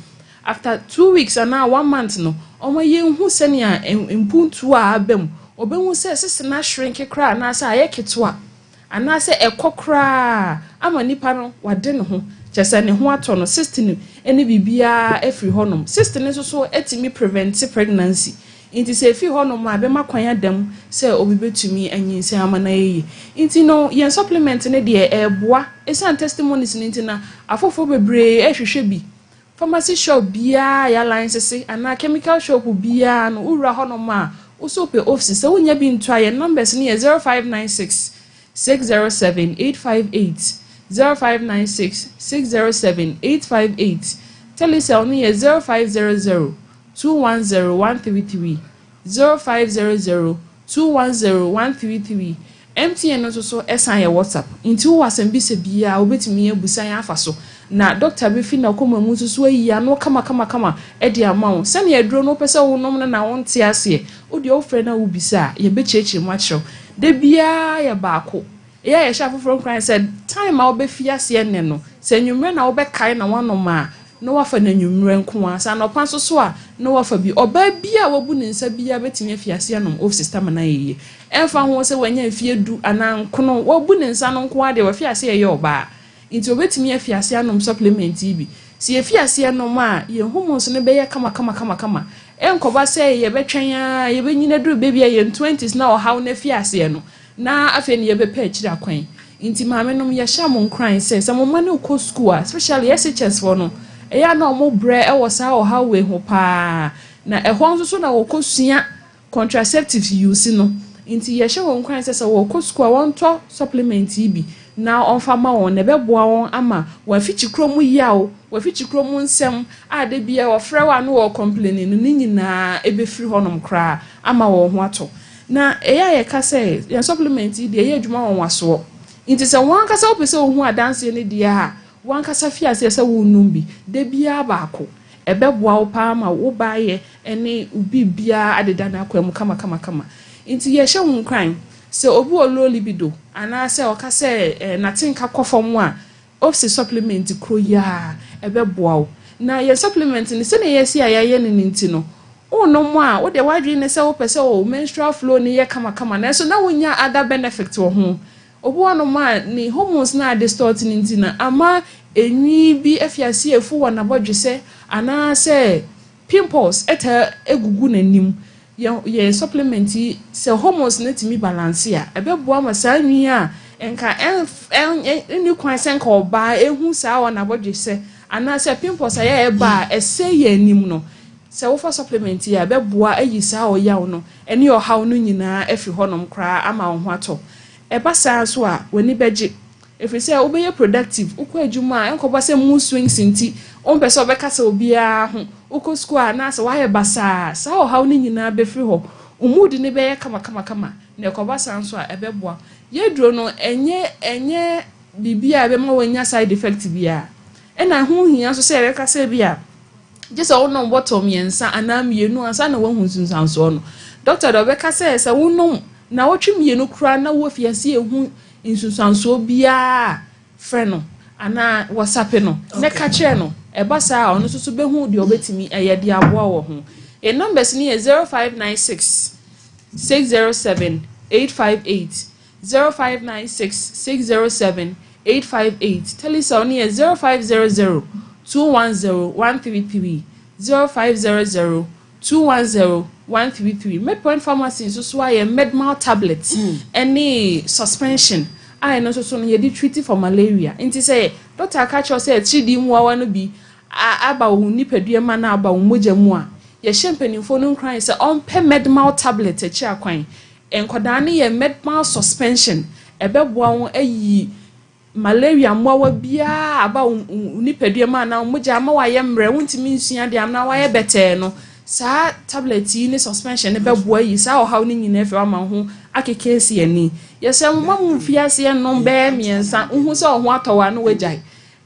after 2 weeks and now 1 month no omo ye hu se ne impuntu a abem obenwu se sisi na shrink kra na asa aye ketwa ana se ekokra ama nipa no wade ne ho chese ne ho ato no cyst ene bibia efri honom cyst ne so etimi prevent pregnancy inti se fi honom abema kwan adam se obi betumi anyinse ama na yi inti no yen supplement ne de eboa esan testimonies ne inti na afofo bebre ehwehwe bi pharmacy shop bia ya license ana chemical shop bia no ura honom a usope office so unya bi ntwa ye numbers ni 0596 607 858 0596 607 858 telecell ni 0500 210 133 0500 210 133 MTN no so esan ye WhatsApp nti wo wasem bi se bia obetimi abusan afa so na doctor be fi na koma mu so ayi ano kama e de amawo se na eduro no pese wo nom na wo nte ase wo de ofre na wo bisa ye be cheche mu akyerɛw de bia ye baako ye sha foforo kran said time a wo be fi ase ne no se nwumre na wo be kai na wanom a no wafa na nwumre nko asa na opan so a no wafa bi oba bia wabu ne nsa bia betimi afi ase anom of system na yeye enfa ho se wanya afie du anan kono wabu ne nsa no nko ade wafi ase ye oba nti obetimi afi ase anom supplement bi si afi ase anom a ye hormones ne be ye kama enkoba se ye betwen a ye benyina duru baby ye 20s na o haw na afi ase no na afi ne ye be pa akira kwan nti maame nom ye sha mo nkran se mo mane ko school especially SHS for no eya na omo bre e wo sa o haw we ho pa na ehon so na wo kosua contraceptives use no nti ye hye won kwan se wo koskua won to supplement bi na onfa ma won ne beboa won ama wa fichi kromu yawo wa fichi kromu nsem ade bia wo frɛ wa no wo complaining no nyina ebe firi honom kra ama wo ho ato na eya ye ka se ya supplement di ye adwuma won waso nti se won kasa opese wo hu adanse ne dia ha won kasa fia se wo num bi de bia baako ebeboa wo pa ama wo baaye ene ubi bia adeda na akwam kama nti ye hye hun kran se obi o low libido ana se o ka se natinka kofom a ofsi supplement kro ya ebeboa wo na ye supplement ni se na ye si ayaye ne nti no ono mo a wo de wadwi ne se wo pese o menstrual flow ni ye kama na so na wonya other benefit wo ho obi ono mo a ni hormones na distort ni nti na ama enwi bi afiase efu wo na bodwe se ana se pimples eta egugu nanim ye supplement se hormones na timi balance a ebeboa ma saa nwi a enka eni kwan se nka oba ehu saa wo na bodwe se ana se pimples aye eba ese ye anim no se wo for supplement ya ebeboa ayi saa o yawo no eni o haw no nyina afi honom kra ama wo ho ato eba saa so a wani beje if you say obey productive ukwa adwuma enkoba se mood swings nti on pese obeka se obia ho uko school na se waye basa sa o haw ni nyina be free ho mood ne be kama na ekoba san so a ebeboa ye duro no enye bibia be ma wanya side effect bia ena ho hia so se ebeka se bia je se wonom bottom yensa ana mienu ansa na wahu sunsan so no doctor do beka se wonom na wotwe mienu kura na wo fiase ehu insusanso bia frɛ no ana WhatsApp no ne ka kyerɛ no eba saa ono so behu de obetimi ayede aboa wo ho numbers ni 0596 607 858 0596 607 858 telephone ni 0500 210 133 0500 210 133 Medpoint Pharmacy so aye medmal tablets any suspension I no so no ye di treat for malaria nti say doctor catch us say chidi mu awa no bi aba wo nipadua ma na aba wo moja mu a ye hempanimfo no nkran say on pe medmal tablet echi akwan enkoda ne ye medmal suspension ebeboa won ayi malaria mwawa bia aba wo nipadua ma na moja ma wa ye mre wontimi nsua de am na wa ye bete no sa tablet ni suspension ne beboa yi sa o haw ni nyina efe ama ho akekesi ani yese mamu fiase no be miensa hu se o ho atowa no wajai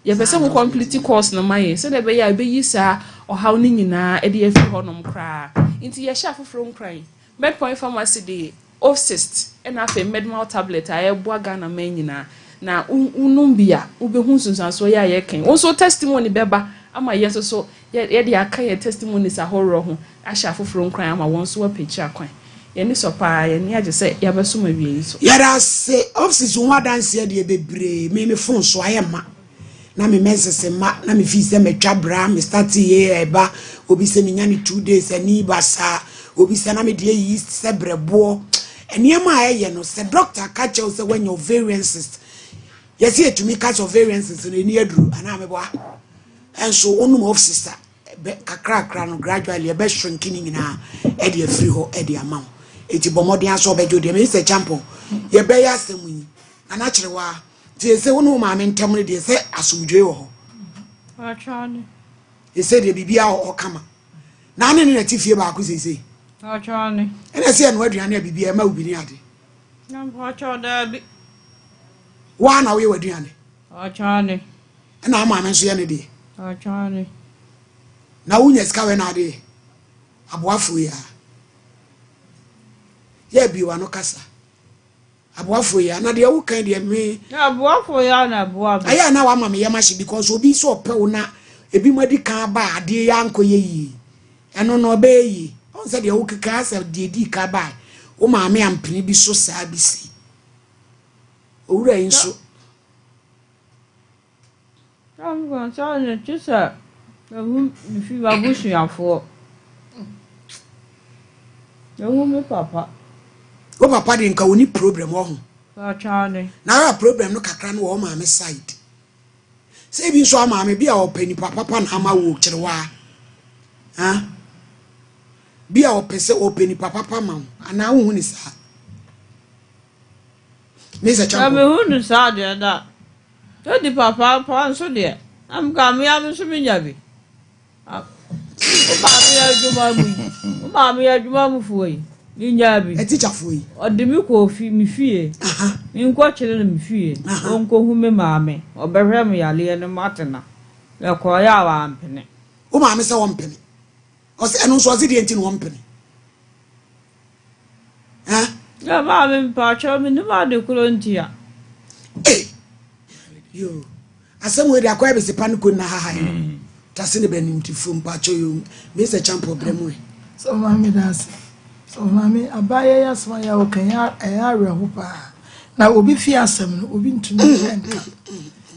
ye pese mu complete course no maye se de be ya be yi sa o haw ni nyina e de efe ho nom kra nti ye sha foforo nkran Medpoint Pharmacy de Offcyst and afe medmal tablet a eboa Ghana man nyina na unumbia ubehu sunsanso ya ye ken won so testimony beba ama yeso so ye de aka ye testimonies ahoro ho ahya foforo nkran ama won so apechi akwan ye ni so pa ye ni age se ya beso ma wie so yara se office ho adanse de bebre me phone so ayema na me message ma na me fi se me twabra me start ye eba obi se me nya ni 2 days ani basa obi se na me de yi se brebo eniema aye no se doctor catch you say when your ovarian cyst yes here to me catch ovarian cyst no ni aduru ana me bo and so onum of sister kakra no gradually be shrinking nyina e de free ho e de amount eti bomodin aso bejo de me se champion ye be ya asemu ana kirewa ti se onum ma me ntem ne de se asumdwe wo ho achani e se de bibia o kama na ne ne tifie ba ko se achani ene se no aduane bibia ma ubini ade Nampocho dabi. Wa na we waduane. Ochane. Na ama me so ye ne de. Ochane. Na wunya sika we na de. Aboafo ya. Ye bi wa no kasa. Aboafo ya na de wo kan de me. Na aboafo ya na aboafo. Aya na wa ama me ye mashi because obi so pe wo na ebi madi kan ba ade ya nkoye yi. Eno no be yi. On se de wo keka asa de di ka ba. Wo ma me ampini bi so saa bi si. Owura yin so. I'm going to tell you, just that. If you are wishing out for. You won't be papa. Wo papa de nka woni problem wo ho. Ochane. Na ra problem no kakra no wo ma me side. Say bi so ama me bi a opani papa na ama wo kirewa. Ha? Bi a opese opani papa ma ana wo hu ni sa. Me se champo. I'm who to say that. So the papa so there. I'm coming up to me, Yabi. Mammy, I do mamma for you. In Yabi. A teacher for you. Or the milk of me fear. In watching me fear. Uncle whom me mammy, or bury me a lea and Martina. The choir and penny. Oh, mamma, so 1 penny. Or say, and also was it in 1 penny. Huh? Yeah, mammy, patch me no matter couldn't hear. Hey, you. As some way they acquire the panic na ha. Tasini benim tifum pacho you. Mr. Champo Bremwe. So mami das. So mami abaye ya sma ya okanya ayare hopa. Na obi fi asem no obi ntumi enka.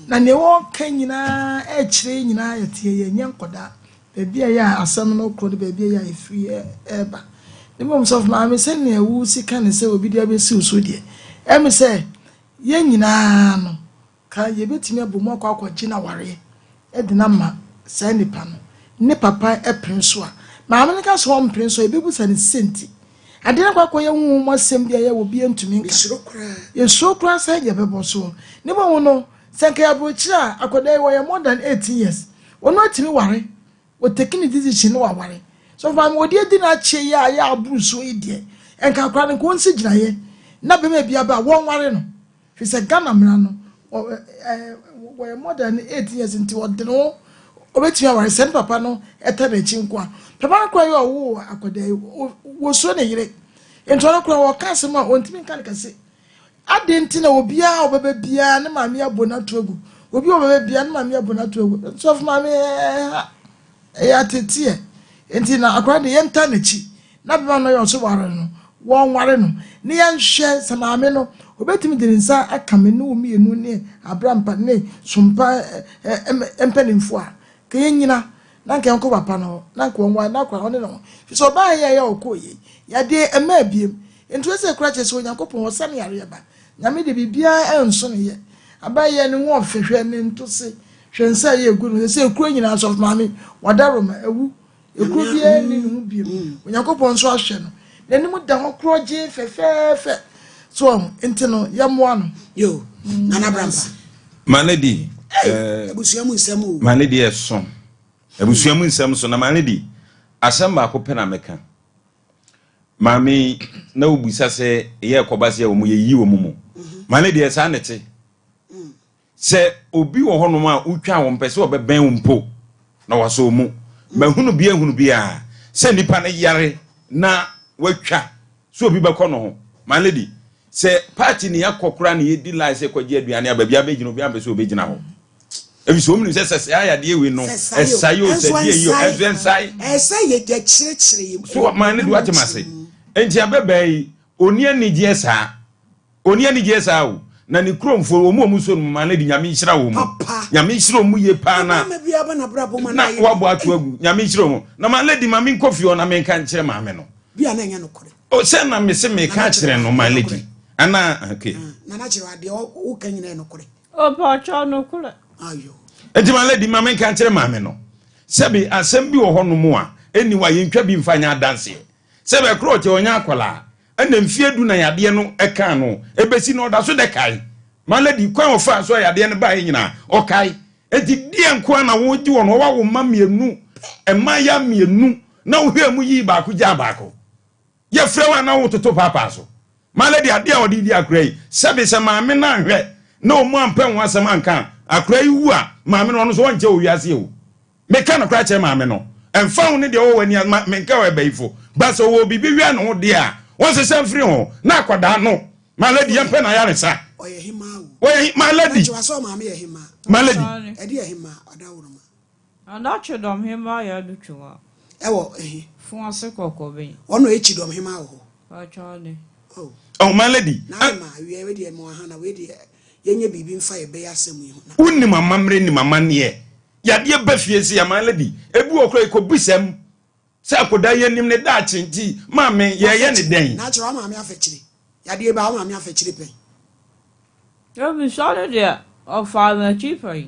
Na ne wo kan nyina e kire nyina yetie ye nyankoda. Bebia ya asem no kro de bebia ya efri eba. Ne mom so mami se ne wu sika ne se obi dia be si uso de. Em se ye nyina no ka ye betimi abomu akwa gina ware e de na ma sa nipa no ne papa e prinso a maame ne ka so on prinso e bebu sa ne senti ade na kwakwa ye hu mo sem bia ye wo bia ntumi nka ye so kra sa ye bebo so ne bo no senka ya brochira akoda wo ye more than 18 years wono atimi ware wo taking decision no ware so fam wo die di na che ya aburu so idie enka kra ne ko nsi gina ye na be ma bia ba won ware no fi se Ghana mra no we more than 8 years into what the no obeti ya ware send papa no eta na chi nkwa papa kwa yo wo akoda wo so na yire ento no kwa wo kase ma ontimi nka kase adenti na obi a obebe bia ne maami abona to agu obi obebe bia ne maami abona to agu so of maami ya tetie enti na akwara de yenta na chi na beba no yo so ware no won ware no ne ya hwe sa maami no obetimi de nsa akame no mi enu ne abrampa ne Sompa empenimfo a ke nyina na nke nko papa no na nke onwa na kwa one no so ba ya okoye ya de ema biem entu ese kura chese onyankopon wo sam yare ba nyame de bibia enso ne ye abaye ne wo fehwe ne ntose hwensa ye egu no se kura nyina so mami wadaroma ewu ekuru bia ni hu biem onyankopon so ahwe no nanimu da ho kroje fefefe so entino yamwa no yo nana brampa manedi ebusuamu nsemu manedi eso ebusuamu nsem so na manedi asem ba ko pena meka mami na obusa se ye kobase wo mu ye yi wo mu manedi esa nete se obi wo hono ma utwa wo mpese obeben wo mpo na waso mu mahunu bia se nipa na yare na watwa so obi be kono ho manedi se party ni yakokora na yedi life kwaje aduane ababia abegino bi ambe so obegina ho ebi so omni se ayade we no esayo se die yo ensai ye de chire so manedi watemase enti abebai oni anigye saa o na ni kromfo omu so no manedi nyame nhira wo mu nyame nhira mu ye pa na na wabo ato agu nyame nhira mu na manedi mame nkofio na menka nkyere mame no bia na enya no kore o se na me se me ka kire no manedi ana okay nana chire ade o kanyina no kore O pacho no kure ayo enti manedi mame nka nkyere mame no sebi asem bi wo ho no mu a eni wa yentwa bi mfanya dance sebe kroche onya akola ena mfie du na yade no eka no ebesi no da so de kai manedi kwan ofa so yade no ba nyina o kai enti die nko na wo ji wo no wa wo ma mienu ema ya mienu na wo hwe mu yi ba ko ja ba ko ye frewa na wo toto papa so malady ade a odi di akra yi sebe se maame na hwe na o mu ampa ho asem anka akra yi wu a maame no so wonche owiase o meka no kra che maame no emfa ho ne de wo wani menka we bayifo ba so wo bibi wi no de a won se sem free ho na akwada no malady yempe na yare sa oye hima oye malady chiwa so maame ye hima malady edi ye hima odawuruma anacho dom hima ya duchwa ewo fun ase kokobe ono echi dom hima ho achane oh malady na ma we de mo ha na we de yenye bibi mfa ye be asem yi ho na unni mama mre ni mama ne yade ba fiesi ya malady ebi okra ikobusem se akoda yenim ne da chinti maame ye ne den na chiro maame afechire yade ba maame afechire pen yo mi sale de of father cheaper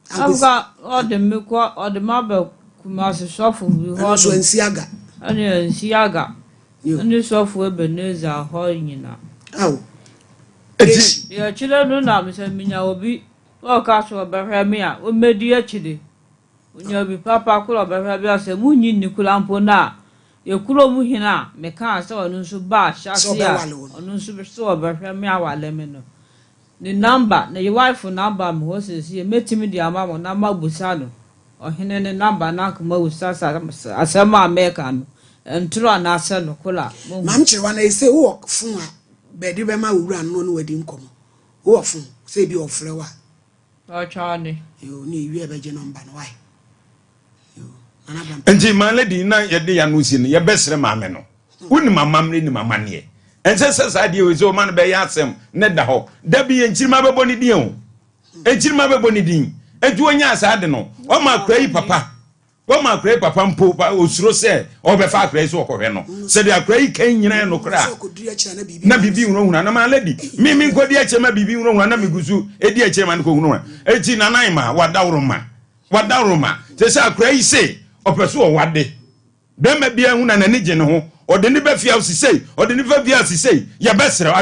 Anga ode mekwa ode mabe kumase sofo bi ho so ansiaga ani ansiaga ani sofo ebeneza ho nyina aw eti ya chile no na mse minya obi o ka so behwe me a o medi a chile onya bi papa kula behwe bi ase munyi ni kula mpo na ye kula mu hina me ka ase onu nso ba shase a onu nso be so behwe me awale me no the number na your wife number me ho se sie metimi di amamo na mabusa no ohene ne number na kuma usasa asema america no entro na ase no kula mam chirwa na ese wo fun a be di be ma wura no no wadi nkomo wo fun se bi ofre wa achane yo ni wi e be je number no why yo anabam enti malady na yede ya no si no ye besre maame no unni mama mre ni mama ne ense saade we so man be ya asem ne da ho da bi enchirima bebo ni din o enchirima bebo ni din eju onya asade no o ma kra yi papa o ma kra yi papa mpo osuro se o be fa kra yi so okohwe no se de akra yi kan nyina no kra na bibi hunhuna na malady mi nkodi ache ma bibi hunhuna na migusu edi ache ma nko hunhuna eti nanan ma wadawroma se akra yi se opeso o wade bema bia huna na ne je ne ho ode ni ba fia osisei ode ni fa bia osisei ya besre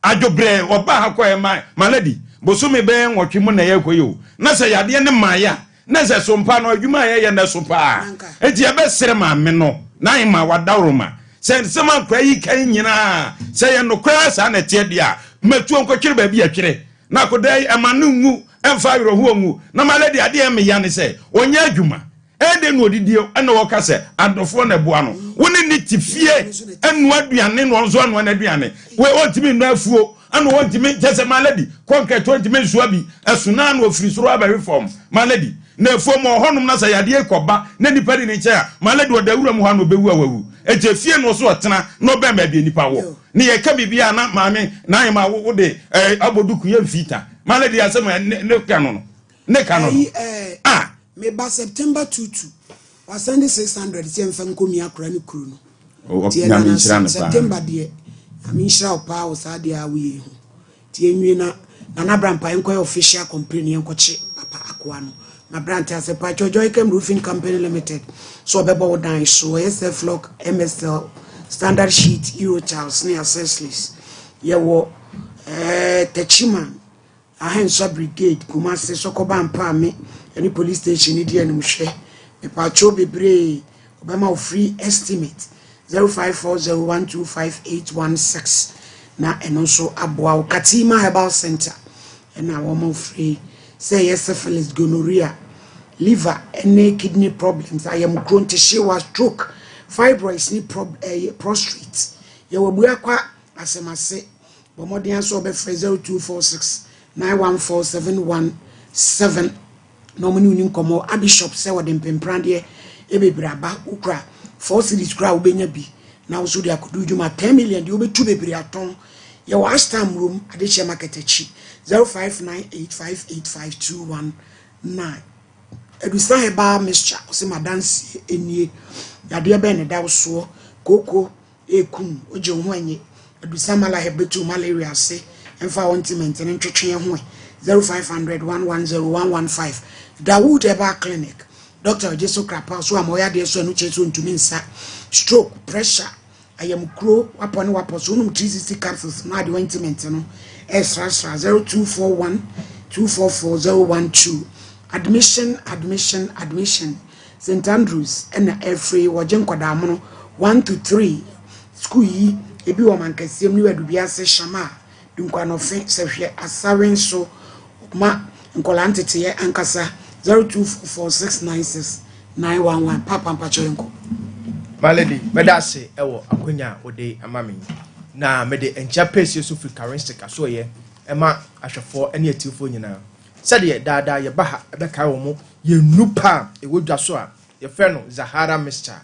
adwobre oba ha koe malady bosumi be nwotwe mu na ye koyo na se yade ne maya na se sompa no adwuma ye na sompa enti ya besre ma me no na ima wadawroma se sema kra yi kan nyina se ye no kra sa na tie dia matu onkotwere ba bia twere na kodai amanu ngu emfa yoro ho ngu na malady ade ya me ya ne se onya adwuma ede no didio ena wo ka se adofo na boa no woni ni tifie enu aduane no nzo anu aduane we ontimi no afuo anu ontimi jese malady konke 20 men suabi esuna no ofiri soro aba reform malady na afuo mo honum na sa yade ekoba na nipa di ni cha malady wo dawura mu ha no bewu awu eje fie no so otena no be ma bi nipa wo ni ye ka bibia na maame na ayema wo de aboduku ye mfita malady asema ne kanu no me ba September 22 was sending 600 tie mfa nkomi akora ni kuru no September de ami shira opa o sa de awie hu tie nwie na brampa enko official company enkoche papa akwa no na brand ase pa Joy Cam Roofing Company Limited so bebo dan so SF Lock MSL standard sheet Euro Charles ne accessories ye wo Techiman ahenso brigade Kumasi sokoba mpa me any police station need any mhwe me pacho bebre obema free estimate 0540125816 na eno so aboa Katima Herbal Center na wo free say yes syphilis gonorrhea liver and kidney problems I am grown to shewa stroke fibroids ni prostate ye wo bua kwa asemase bomodian so be 0246 914717 no money uni nkomo abishop say wo dem pemprande e bebraba ukra 4 cities kra wo benya bi na wo so dia kodu juma 10 million di wo betu bebri aton ye wa stam room adehia market achi 0598585219 edusa heba mixture ose madansi enie yade be ne dawo so koko ekun oje ho anye edusa mala hebetu malaria se emfa ointment ne ntwetwe ho 0500110115 Dawood Eba Clinic Dr. Jesu Krapa so amoya de so anu cheso ntumi nsa stroke pressure ayam kro wapone waposo unum 360 capsules na de ointment no extra 0241244012 admission St Andrews and every wajen kwadam no 1 to 3 school yi ebi wo man kasiem ni wadu bi ase shama dunkwa no fe se hwe asawe nso ma nkola ntete ankasa 0246969111 papa mpachorenko malady medase ewo akonya ode amami na mede encha pese so fi currency so ye ema ahwefo ene atifo nyina sede daada ye baha ebeka wo mo ye nupa ewodwa so a ye fe no Zahara Mixture,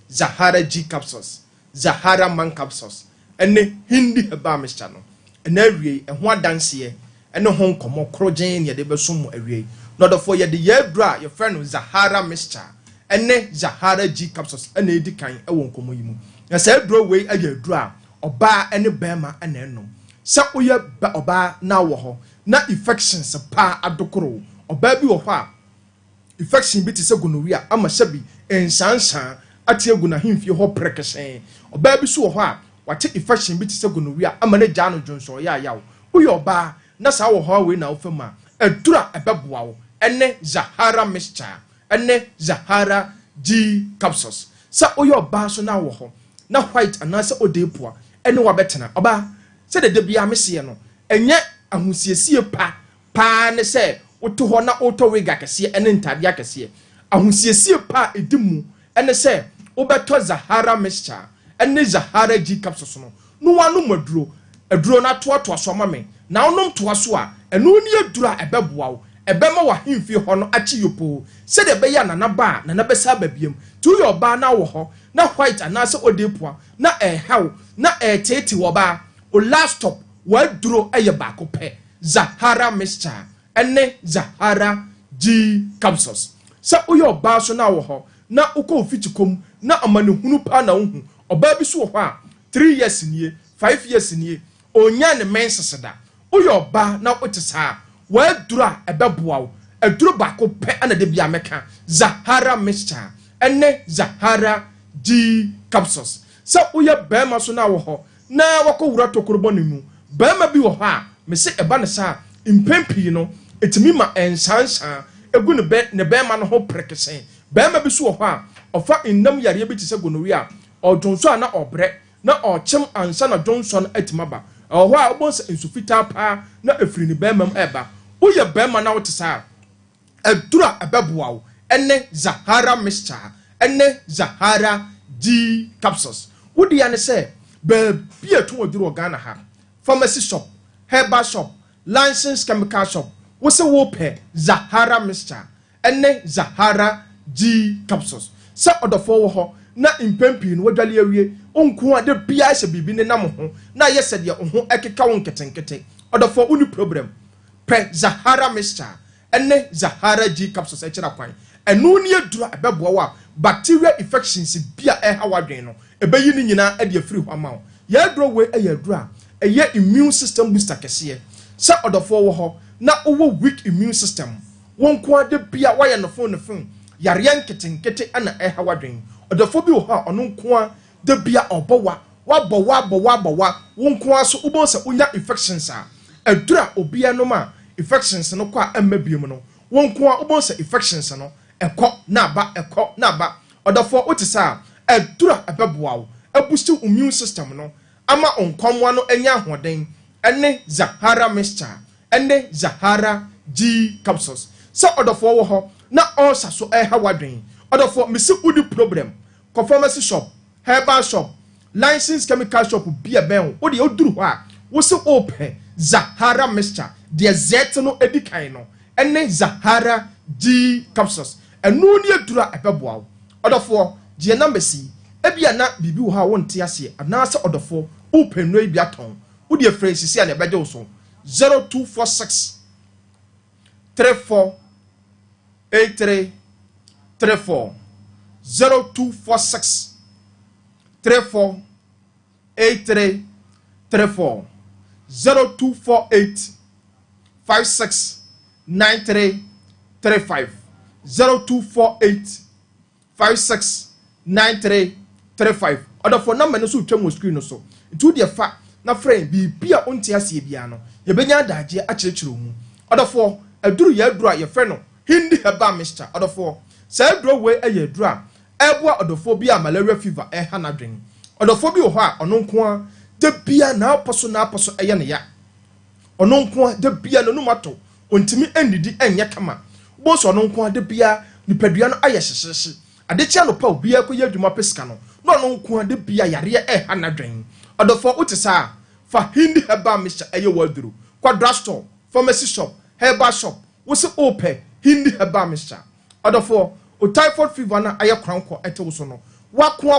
Zahara G capsules, Zahara Man capsules ene hindi heba mixture no ena awie eho adanse ye ene ho nkomo krogen ye de besom awie no do for ye de ye dra ye fe no Zahara Mixture ene Zahara G capsules ene edi kan ewo nkomo yimu na se dro we aye dra oba ene bema ene eno se oye ba oba na wo ho na infections pa adokoro oba bi wo ho a infection bi te se gonorrhea ama shabi ensansan ate egu na himfie ho prekesen oba bi so wo ho a wate infection bi te se gonorrhea ama na gya no dwonso ya yawo oye oba na sa wo ho we na wo fama adura ebeboa wo ene Zahara Mixture ene Zahara G capsules sa oye oba so na wo ho na white anase odepoa ene wa betena oba se de bia mese no enye ahusiesie pa ne se woto ho na woto wega kese ene ntade akese ahusiesie pa edimu ene se wobeto Zahara Mixture ene Zahara G capsules no wanu aduro na toato so mame na wonom toa so a eno ni aduro a ebeboa wo ebema wa himfie ho no achi yopo se de be ya na ba na besa babiem tu yo ba na wo ho na white anase odepoa na haw na tete wo ba o last stop wa duro eye ba ko pe Zahara Mixture ene Zahara G capsules sa uyo ba so na wo ho na uko ofitikom na amane hunu pa na hu oba bi so wo ho a 3 years nie 5 years nie onya ne menseseda uyo ba na otisa wa duro ebeboa wo aduro ba ko pe ana de bia meka Zahara Mixture ene Zahara G capsules sa uya ba ma so na wo ho na wako wura tokorbo ne mu ba ma bi wo ho a me se eba ne sa impempi no etimi ma ensansan egu ne be ma no ho prekesen ba ma bi so wo ho a ofa innam yare bi ti se gonorrhea odwonso ana obre na ochem ansa na Johnson atimaba ho a obonsa insufita pa na efiri ni ba ma eba uye ba ma na wotisa adura ebeboa wo ene Zahara Mixture ene Zahara G capsules wodi ya ne se ba bia to oduro Ghana ha pharmacy shop herbal shop licensed chemical shop wo se wo pe Zahara Mixture ene Zahara G capsules se odofo wo ho na impempi no wadwale awie onku ade bia se bibi ne nam ho na yese de ho ekeka won ketenkete odofo uni problem pe Zahara Mixture ene Zahara G capsules e kira kwan enu ni adura ebeboa wa bacteria infections bia hawadwen no ebeyi ni nyina e de afiri ho ama wo ya duro we e ya dura eye immune system booster kese sa odofo wo ho na owo weak immune system won ko ade bia waye no phone yare nketenkete ana hawadwen odofo bi wo ho ono nko de bia obowa wabowa won ko aso ubonsa unya infections a adura obia no ma infections no kwa amabiem no won ko ubonsa infections no ekọ na ba odofo otisa adura ebeboa wo abusti immune system no ama onkomwa no enya ahoden ene Zahara Mixture ene Zahara G capsules so odofo wo ho na onsa so hawadwen odofo misi udi problem pharmacy shop herbal shop licensed chemical shop bia ben wo de oduru ho a wo se open Zahara Mixture de zet no edikan no ene Zahara G capsules enu ni adura ebeboa wo odofo je number si ebia na bibi wo ha wonte ase anase odofo open no ebia ton wo de phrase si na beje wo so 0246 34 83 34 0246 34 83 34 0248 56 93 35 0248 56 93 35 order for number no so twam screen no so itu de fa na friend bi bia onti ase bia no ye benya daje a kirekire mu order for aduru ya aduru a ye fe no hindi heba Mixture order for say aduru we aye aduru a eboa order for bia malaria fever ha na dwen order for bi ho a ono nko a de bia na aposo eye ne ya ono nko de bia no numato ontimi endidi enye kama bo so ono nko de bia nipadua no aye hyehyehe adechia no pa obia ko ye adwuma pesika no no ono nko de bia yare hanadwen odofo utisa fa hindi heba misha eye waduru kwa store pharmacy shop herbal shop wose ope hindi heba misha odofo o typhoid fever na aye kranko ete so no wako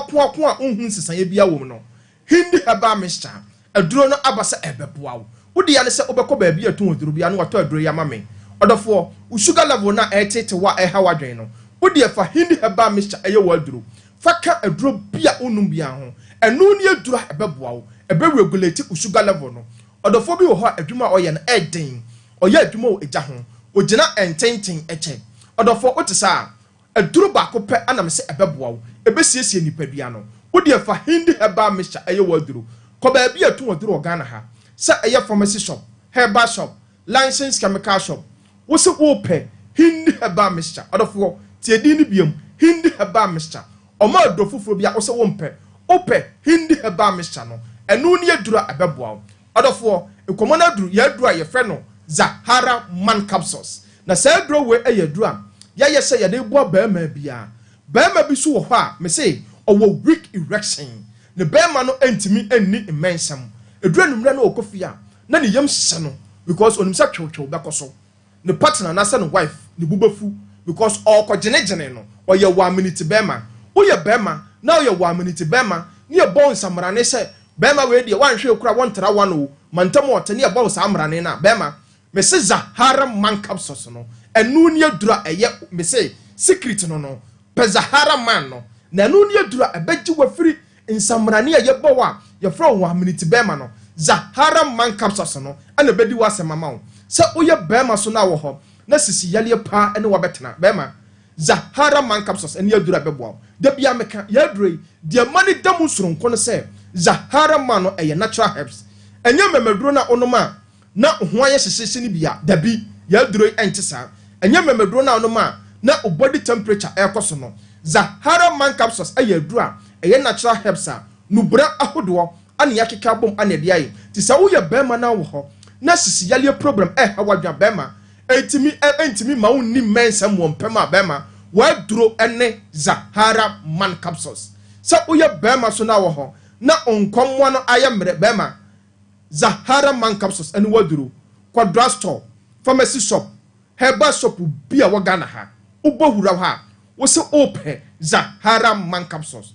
a unhu sesan bia wo no hindi heba misha aduro no abasa ebeboa wodi ya ne se obekọ baabi atun oduru bia no wato aduro ya mame odofo u sugar level na etete wa ha wadwen no wodi ya fa hindi heba misha eye waduru faka aduro bia unum bia ho enu ne aduro ebeboa wo ebe regulate u sugar level no odofo bi wo ho adwuma oye na eden oye adwuma o eja ho ogina ententen eche odofo otisa aduro ba ko pe anam se ebeboa wo ebe siesie nipadua no wodi ya fa hindi heba misha eye waduru ko baabi atun oduru ogana ha sa eye pharmacy shop herbal shop licensed chemical shop wo se ope hindi herbal mixture odofo tie di ni biam hindi herbal mixture o ma adofufuro bia wo se wo mpe ope hindi herbal mixture no enu ni adura abeboa odofo ekomo na aduru ya adura ye fe no Zahara man capsules na sa adura we eye adura ya ye se ye de bo baama bia baama bi so wo ho a me se owo weak erection ne baama no entimi enni imensam edura numra na okofia na ne yam hye no because onimsa twetwe bekoso ne partner na se ne wife ne bubafu because okogene no oye 1 minute bema oye bema na oye 1 minute bema ne bon samrane se bema we de wanhwe kura wontara wano mantam otane e bon samrane na bema me se Zahara man capsules no enu ne adura eye me se secret no pe Zahara man no na enu ne adura ebeji wafiri nsamrane ye bowa ye fra 1 minute bema no Zahara man capsules no ana bedi wasema ma wo se oye bema so na wo ho na sisi yale pa ene wo betena bema Zahara man capsules ene adura bebo da bia meka ya adure de mani damu soronko no se Zahara man no eye natural herbs enye memeduro na onoma na ho aye hyehye ni bia da bi ya adure entisa enye memeduro na onoma na o body temperature ekoso no Zahara man capsules eye adura eye natural herbs a nubra ahodo ani yakeka bom ani de ayi ti sa wo ye bema na wo ho na sisi yale problem ha wadwa bema entimi ma wonni mensa mo mpema bema wa duro ene Zahara man capsules sa wo ye bema so na wo ho na onkommo no aye mre bema Zahara man capsules ene waduro kwa drugstore pharmacy shop herbal shop bia wo Ghana ha ubohura ha wo se ope Zahara man capsules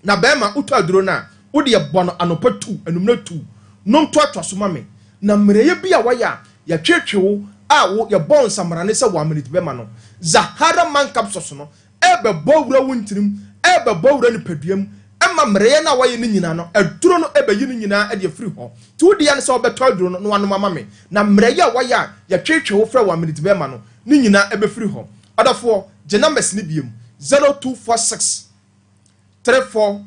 na bema uto aduro na wodi ye bono anopa 2 enumna 2 no to atwasoma me na mreye bia waya ya twetwewo a wo ye bon samarane se 1 minute bema no Zahara man capsules no ebe bowura wontirim ebe bowura ni paduam ema mreye na waye ni nyina no aduro no ebe yi ni nyina e de free ho ti wodi ya ne se obeto aduro no wano mama me na mreye waya ya twetwewo fra 1 minute bema no ni nyina ebe free ho adafo je numbers ni biem 0246 34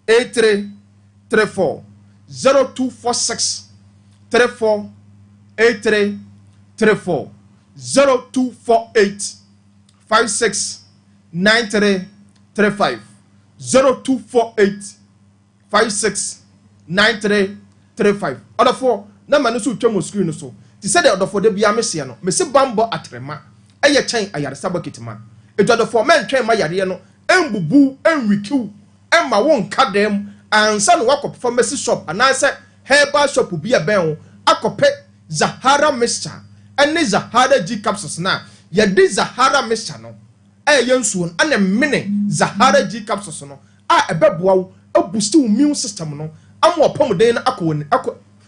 8334 0246 34 8334 0248 56 9335 0248 56 9335 odofo na ma no so twam screen so ti said odofo de bia mese no mese bambo atrema eye chen ayaresa baketima edodofo men twen ma yare no embubu enwikiw emma won kadem ansa no wakop pharmacy shop ananse herbal shop bia ben akope Zahara mixture ene Zahara G capsules na ye de Zahara mixture no yensuon ane mene Zahara G capsules no a ebeboa wo boost immune system no am opomoden na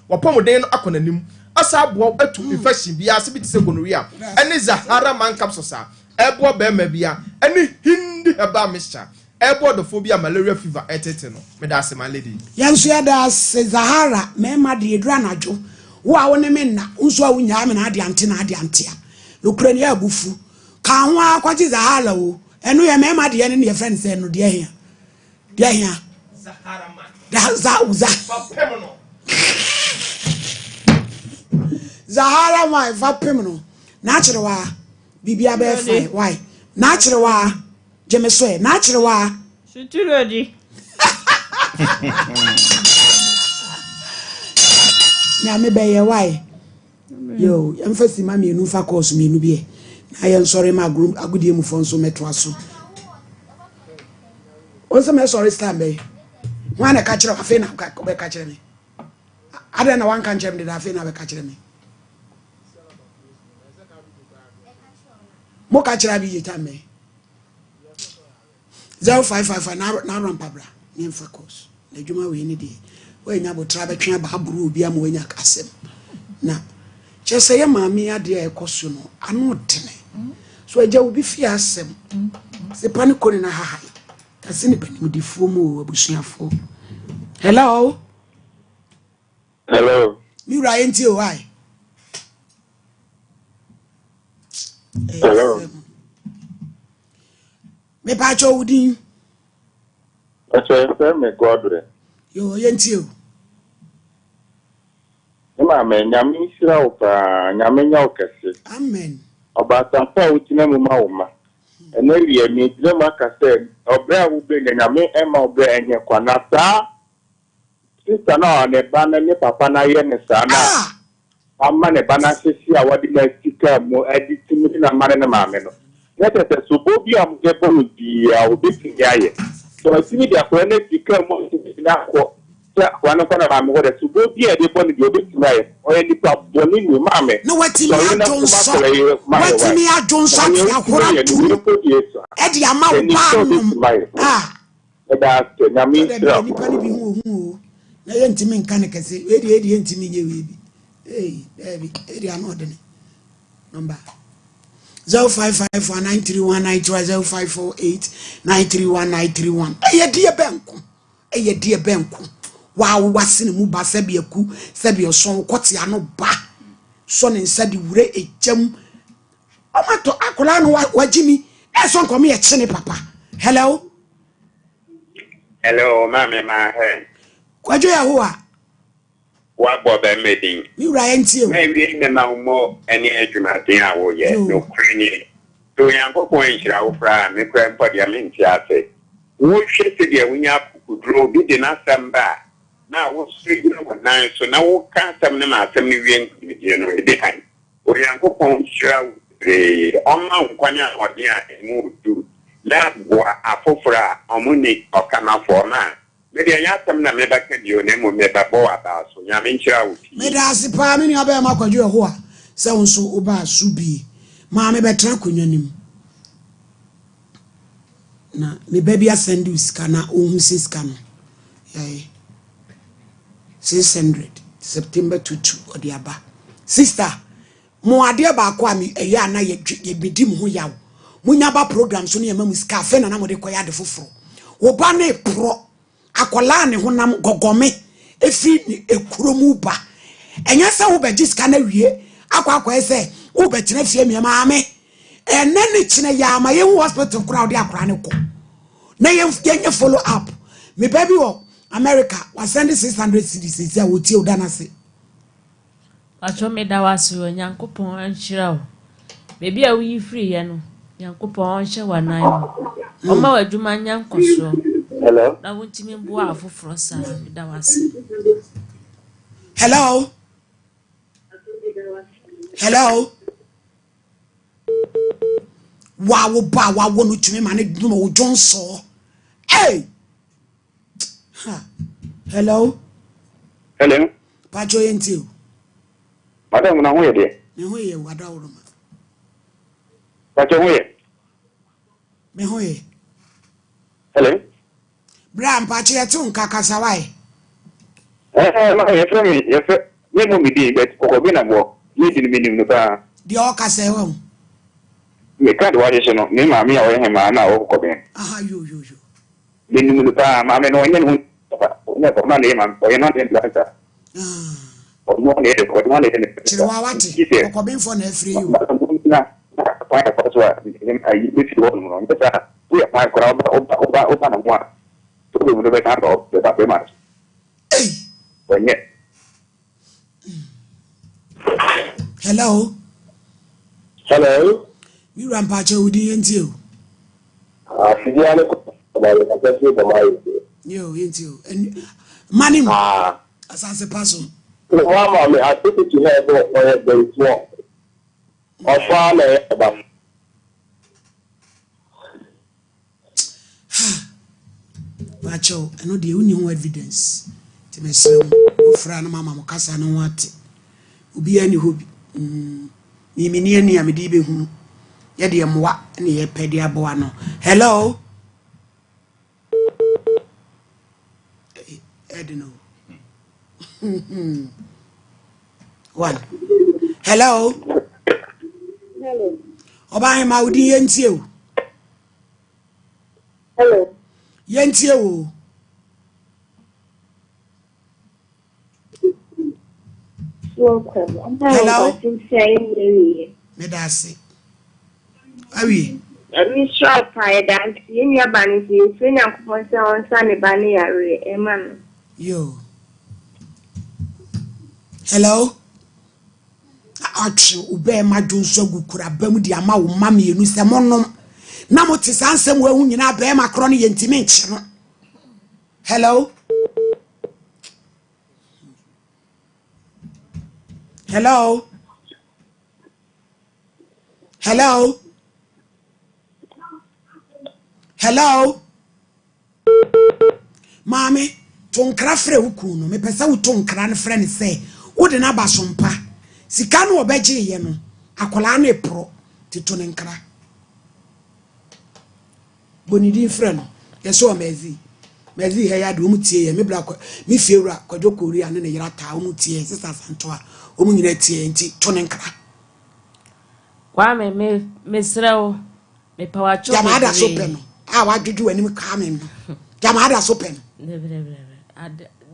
opomoden no akonanim asa aboa atu infection bia se bi te se gonorrhea ene Zahara man capsules a ebo be ma bia ene hindi herbal mixture ebo the phobia malaria fever etete no me da se my lady yanso ya da se Zahara me ma de edura najo wo a woni me na nso a wunya me na ade ante na ade ante a ukraine ya bufu ka ho akwaji Zahara wo eno ye me ma de ne ne friend say no de hia Zahara man da za papemno Zahara man vapem no na kire wa bibia be fine why na kire wa jemeso na kire wa Shitulodi na me be ye why yo emphasi ma me nu fa course me nu bi na ye sorry ma agudie mu fo nso meto aso onso me sorry stand be wan na ka kire afi na ka be ka kire me ada na wan kan kire me da afi na be ka kire me mo ka kire bi yita me 0555 na rampa bra me fa course na djuma we ni de we nya botra betwe ba buru obi am we nya kasem na chese ye maami ade e koso no ano tene so agya obi fi asem se pani ko ni na haha asi ni panim di fo mu abusuafo hello mi ra enti o why hello me pa cho udin Ache me godre. Yo yenti o. Ema me nyame hira wo pa nyame nya wo kese. Amen. Obata pa utina mu ma wo ma. Ene wie mi dire maka se obra wo be nyame ema obra enye kwa na sa. Sista na ne ba na ne papa na ye ne sa na. Amma ne ba na sisi a wadi na sika mu edi timi na mare na maame no. Nete se subo bi am ge bonu di a obi ti yaye. So I see the appointment become more na ko one of na maame wo de subo bi e de bonu di obi ti yaye. O ye nipa boni ni maame. No wati mi adonso. Wati mi adonso akora tu. Edi ama wo ba no. Eda to nyame sira. Nipa ni bi hu. Na ye ntimi nka ne kese. Edi ntimi nye we bi. Baby, edi ano de ne. Number 055493192054893191. Eye die benku. Wa wasene mu ba sebi aku, sebi oson kwoti ano ba. So ne nsa di wure ejam. Omato akola no wajimi. Eso nkomo ye chene papa. Hello. Hello, mama ma he. Kwajo ya ho a. Wa bobe medin. Mi ra enti o. Me wi ne na mo eni adwuma den a wo ye no kwani. To yankopon nhira wo fra me kwa mpode a menti ase. Wo hwese de awunya kudro bi de na samba. Na wo sigi no nan so na wo ka sam ne ma asam ne wi nkudi no de han. O yankopon nhira wo oma nkwanya ode a emu du. La bo afofra omuni okanafo na. Mede ya tam na meba ka dio na mo meba bo aba so nya me nchira wo ti mede asipa me ni aba ma kwadwo ho a se wonso oba subi ma me betra konwanim na me baby asend uska na ohun siska no yai 600 September 22 odi aba sister mo ade ba akwa mi eya na ye bidi mo ho yawo munya ba program so ne mamu ska fe na mo de koya de foforo oba na pro akola ne honam gogome efi ekuromu ba enya se wo beji ska na wie akwa ese wo betena fie me maame enne ne kine ya ma ye hospital crowd akra ne ko na ye follow up me baby wo America was send 600 cedis ya wo tie udana se acho me da wasu onyankopon anchira wo baby a wi free ye no nyankopon hye wanan o ma wadwuma nyankoso. Hello. Na wonti me bo afoforo sa me da wase. Hello. Hello. Wow ba wa wo no tumi ma ne dum wo Johnson. Hey. Ha. Hello. Hello. Pacho yenti. Madam na ho ye de. Me ho ye wada wo ma. Pacho ho ye. Me ho ye. Hello. Bram pacho ye tun kakasa wai. Ma ye from me, ye fe. Me mo mi di bet ko bi na mo. Ye di mi no ba. Di o kasa wo. Me ka de wa je no, me ma mi a wo he ma na wo ko bi. Aha yo. Ni no ba ma me no nye no. Ne ko ma ne ma o ye no de la ta. O mo ne de ko mo ne de. Chirwa wati. Ko bi mfo na afri yo. Na pa ya ko so ai bi fi wo no. Nta ta. We pa ko ra oba na mo. To be no be ta do be ta be ma. Onye. Hello. Hello. You ran pacho udi yenti o. Sijale ko ba ya ta se ba mai. Yo yenti o. Mani ma. Asase paso. Mama, I took it to her for very small. Or father, Bacho, I know the only evidence. To me, so, friend, Mamma Mocassa, no what. Ubi any who be near near me, dear, whom Yadi am what near Pedia Boano. Hello, I don't know. One. Hello. Hello. Oba ma udi yentie o. Hello. Yentie o. Welcome. Hello. Me Medasi. Awi. me shop I dance in your banny, you feel on Sunny Banny area, Eman. Yo. Hello. Atri ube ma jonso gukura bam di ama wo mama yenu se monom. Na mo te sansem wa hu nyina be ma kro ne yentime nchi no. Hello. Hello. Hello. Hello. Mami, tonkra frɛ wuku no me pesa wo tonkra ne frɛ ne sɛ wo de na ba sompa sika no obeje ye no akola na epro tito ne nkra bonidi frɛ no yeso mezi he ya de omutie ye me bra me fiewura kwadwo korea ne yira ta omutie sister santo a omu nyina tie nti to ne nkra kwa me srew me pawacho jamada so pe no a wadwedwe anim ka me no jamada so pe no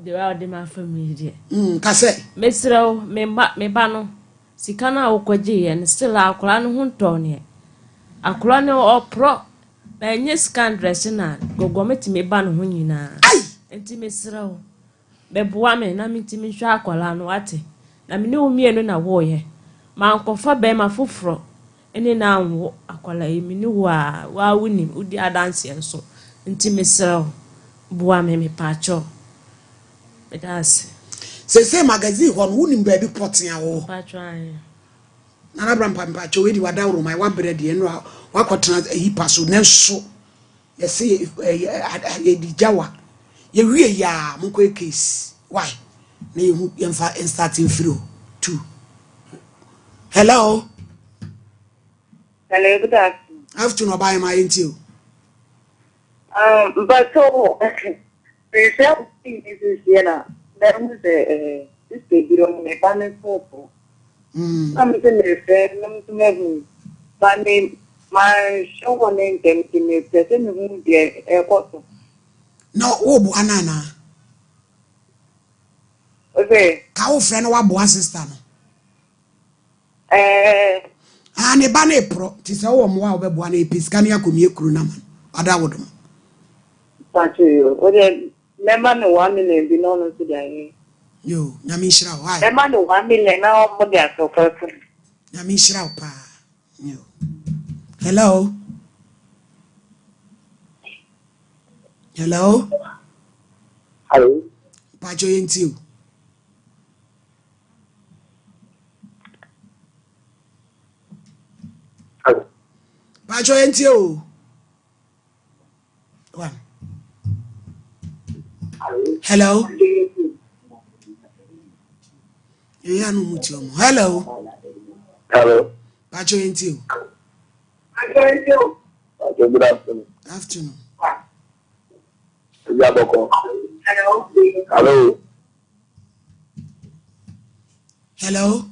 de wa de ma family ka se me srew me ba no sika na okwaje ye ne still akora no ho ntone akora ne opro na enye scan dress na gogometi me ba no ho nyina enti me srew be boa me na mitimi hwa akora no ate na me ne omienu na wo ye ma nkofa be ma foforo ene na anwo akora emi ni wa wuni udi adanse enso enti me srew boa me pacho bedas se magazine ho no wuni ba bi potia wo pacho an na Abraham pacho we di wada woro mai wa bread ye no wa kotena hipa so ne so ye se ye di jawa ye wie ya mo ko case why na ye hu ye mfa starting free 2 hello Good afternoon oba ma yenti o but so, the self thing is here. There was this baby on my banner photo. I'm saying the friend, I'm saying, but my show one name them to me, person who the airport. no wo bo anana Okay. ka wo friend wa bo sister no ne ba na epro ti se wo mo wa obebo na episka na yakomi ekuru na man ada wodom Thank you. Okay, member no 1 million be no to the yo nyami shira why member no 1 million now more than so person. nyami shira pa yo hello hello hello. pacho yenti o Hello. pacho yenti o one hello ya no muti omo hello Hello. pacho yenti o Okay, good afternoon. afternoon Hello. Hello. hello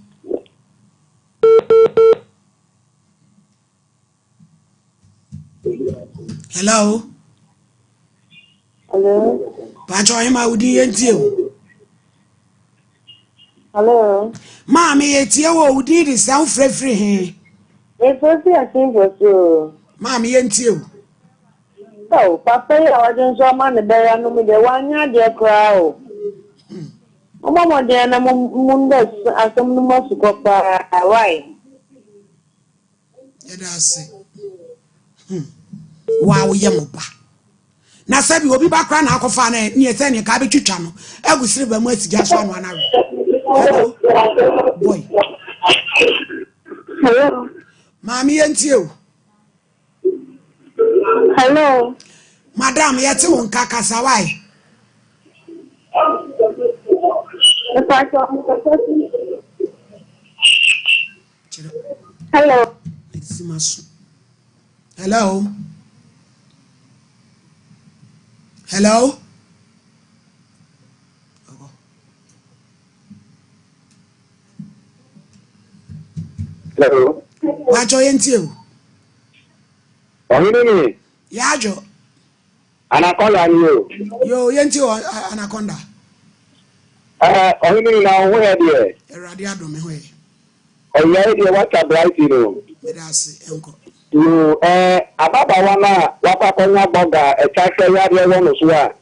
hello Hello. pacho hima udi yenti o Hello. Mami yetie wo udi di sound free he It's okay, I think was you. Mami yenti o So, Papa, I don't show man the bear no me the 1 year dear crowd. Mama, dear, no mundas as some more to go why? yeda se wa wo yemo ba na sabi obi ba kra na akofa na ne yese ne ka betwitwa no agusiri ba mu asigya so anu anawe Hello. Boy. Hello. Mami yentio. Hello. Madam, yete won kakasa why? Hello. Hello. Hello. Hello. Wajo yentio. Ohini. Yajo. Anakonda ni o. Yo yentio anaconda. Ohini na wo he de. Erade adome hoye. Oya de what bright no. Medase enko. No ababawa na wapakonya boga echache yare wono so a.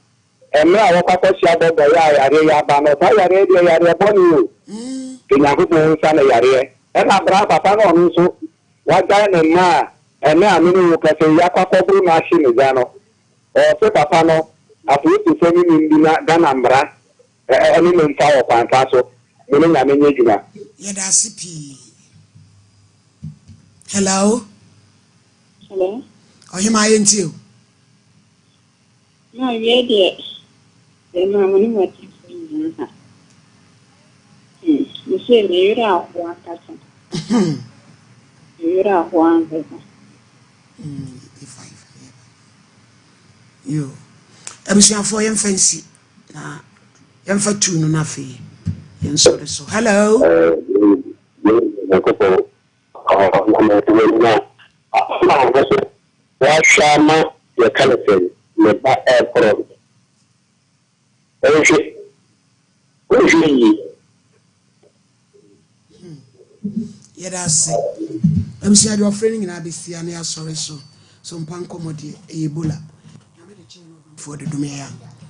Emre a wapakosia boga yare ya ba no ta yare de yare boni o. Kenyakubo nsa na yare. Na bra papa no no so. Waga na ma ene aminu wo kase yakwakobru na shine jano. Se papa no afu to femi ndi na Ghana mbra eni me mfa wo kwanta so me nya menye djuma Yeda sipi. Hello. Hello. Ohima yentio. No, ye de. De ma mo ni wati ha. Mo se le yura ho akasa. Yura ho anza. Yo. Ebusiafo yem fancy na yem fa tu no na fe. Yen so so. Hello. wa shama ya kala sen me ba pro Yeda se. Ebusia de offering na be sia na ya sorry so. Sompa Nkomo de Ebola. For the Dumia.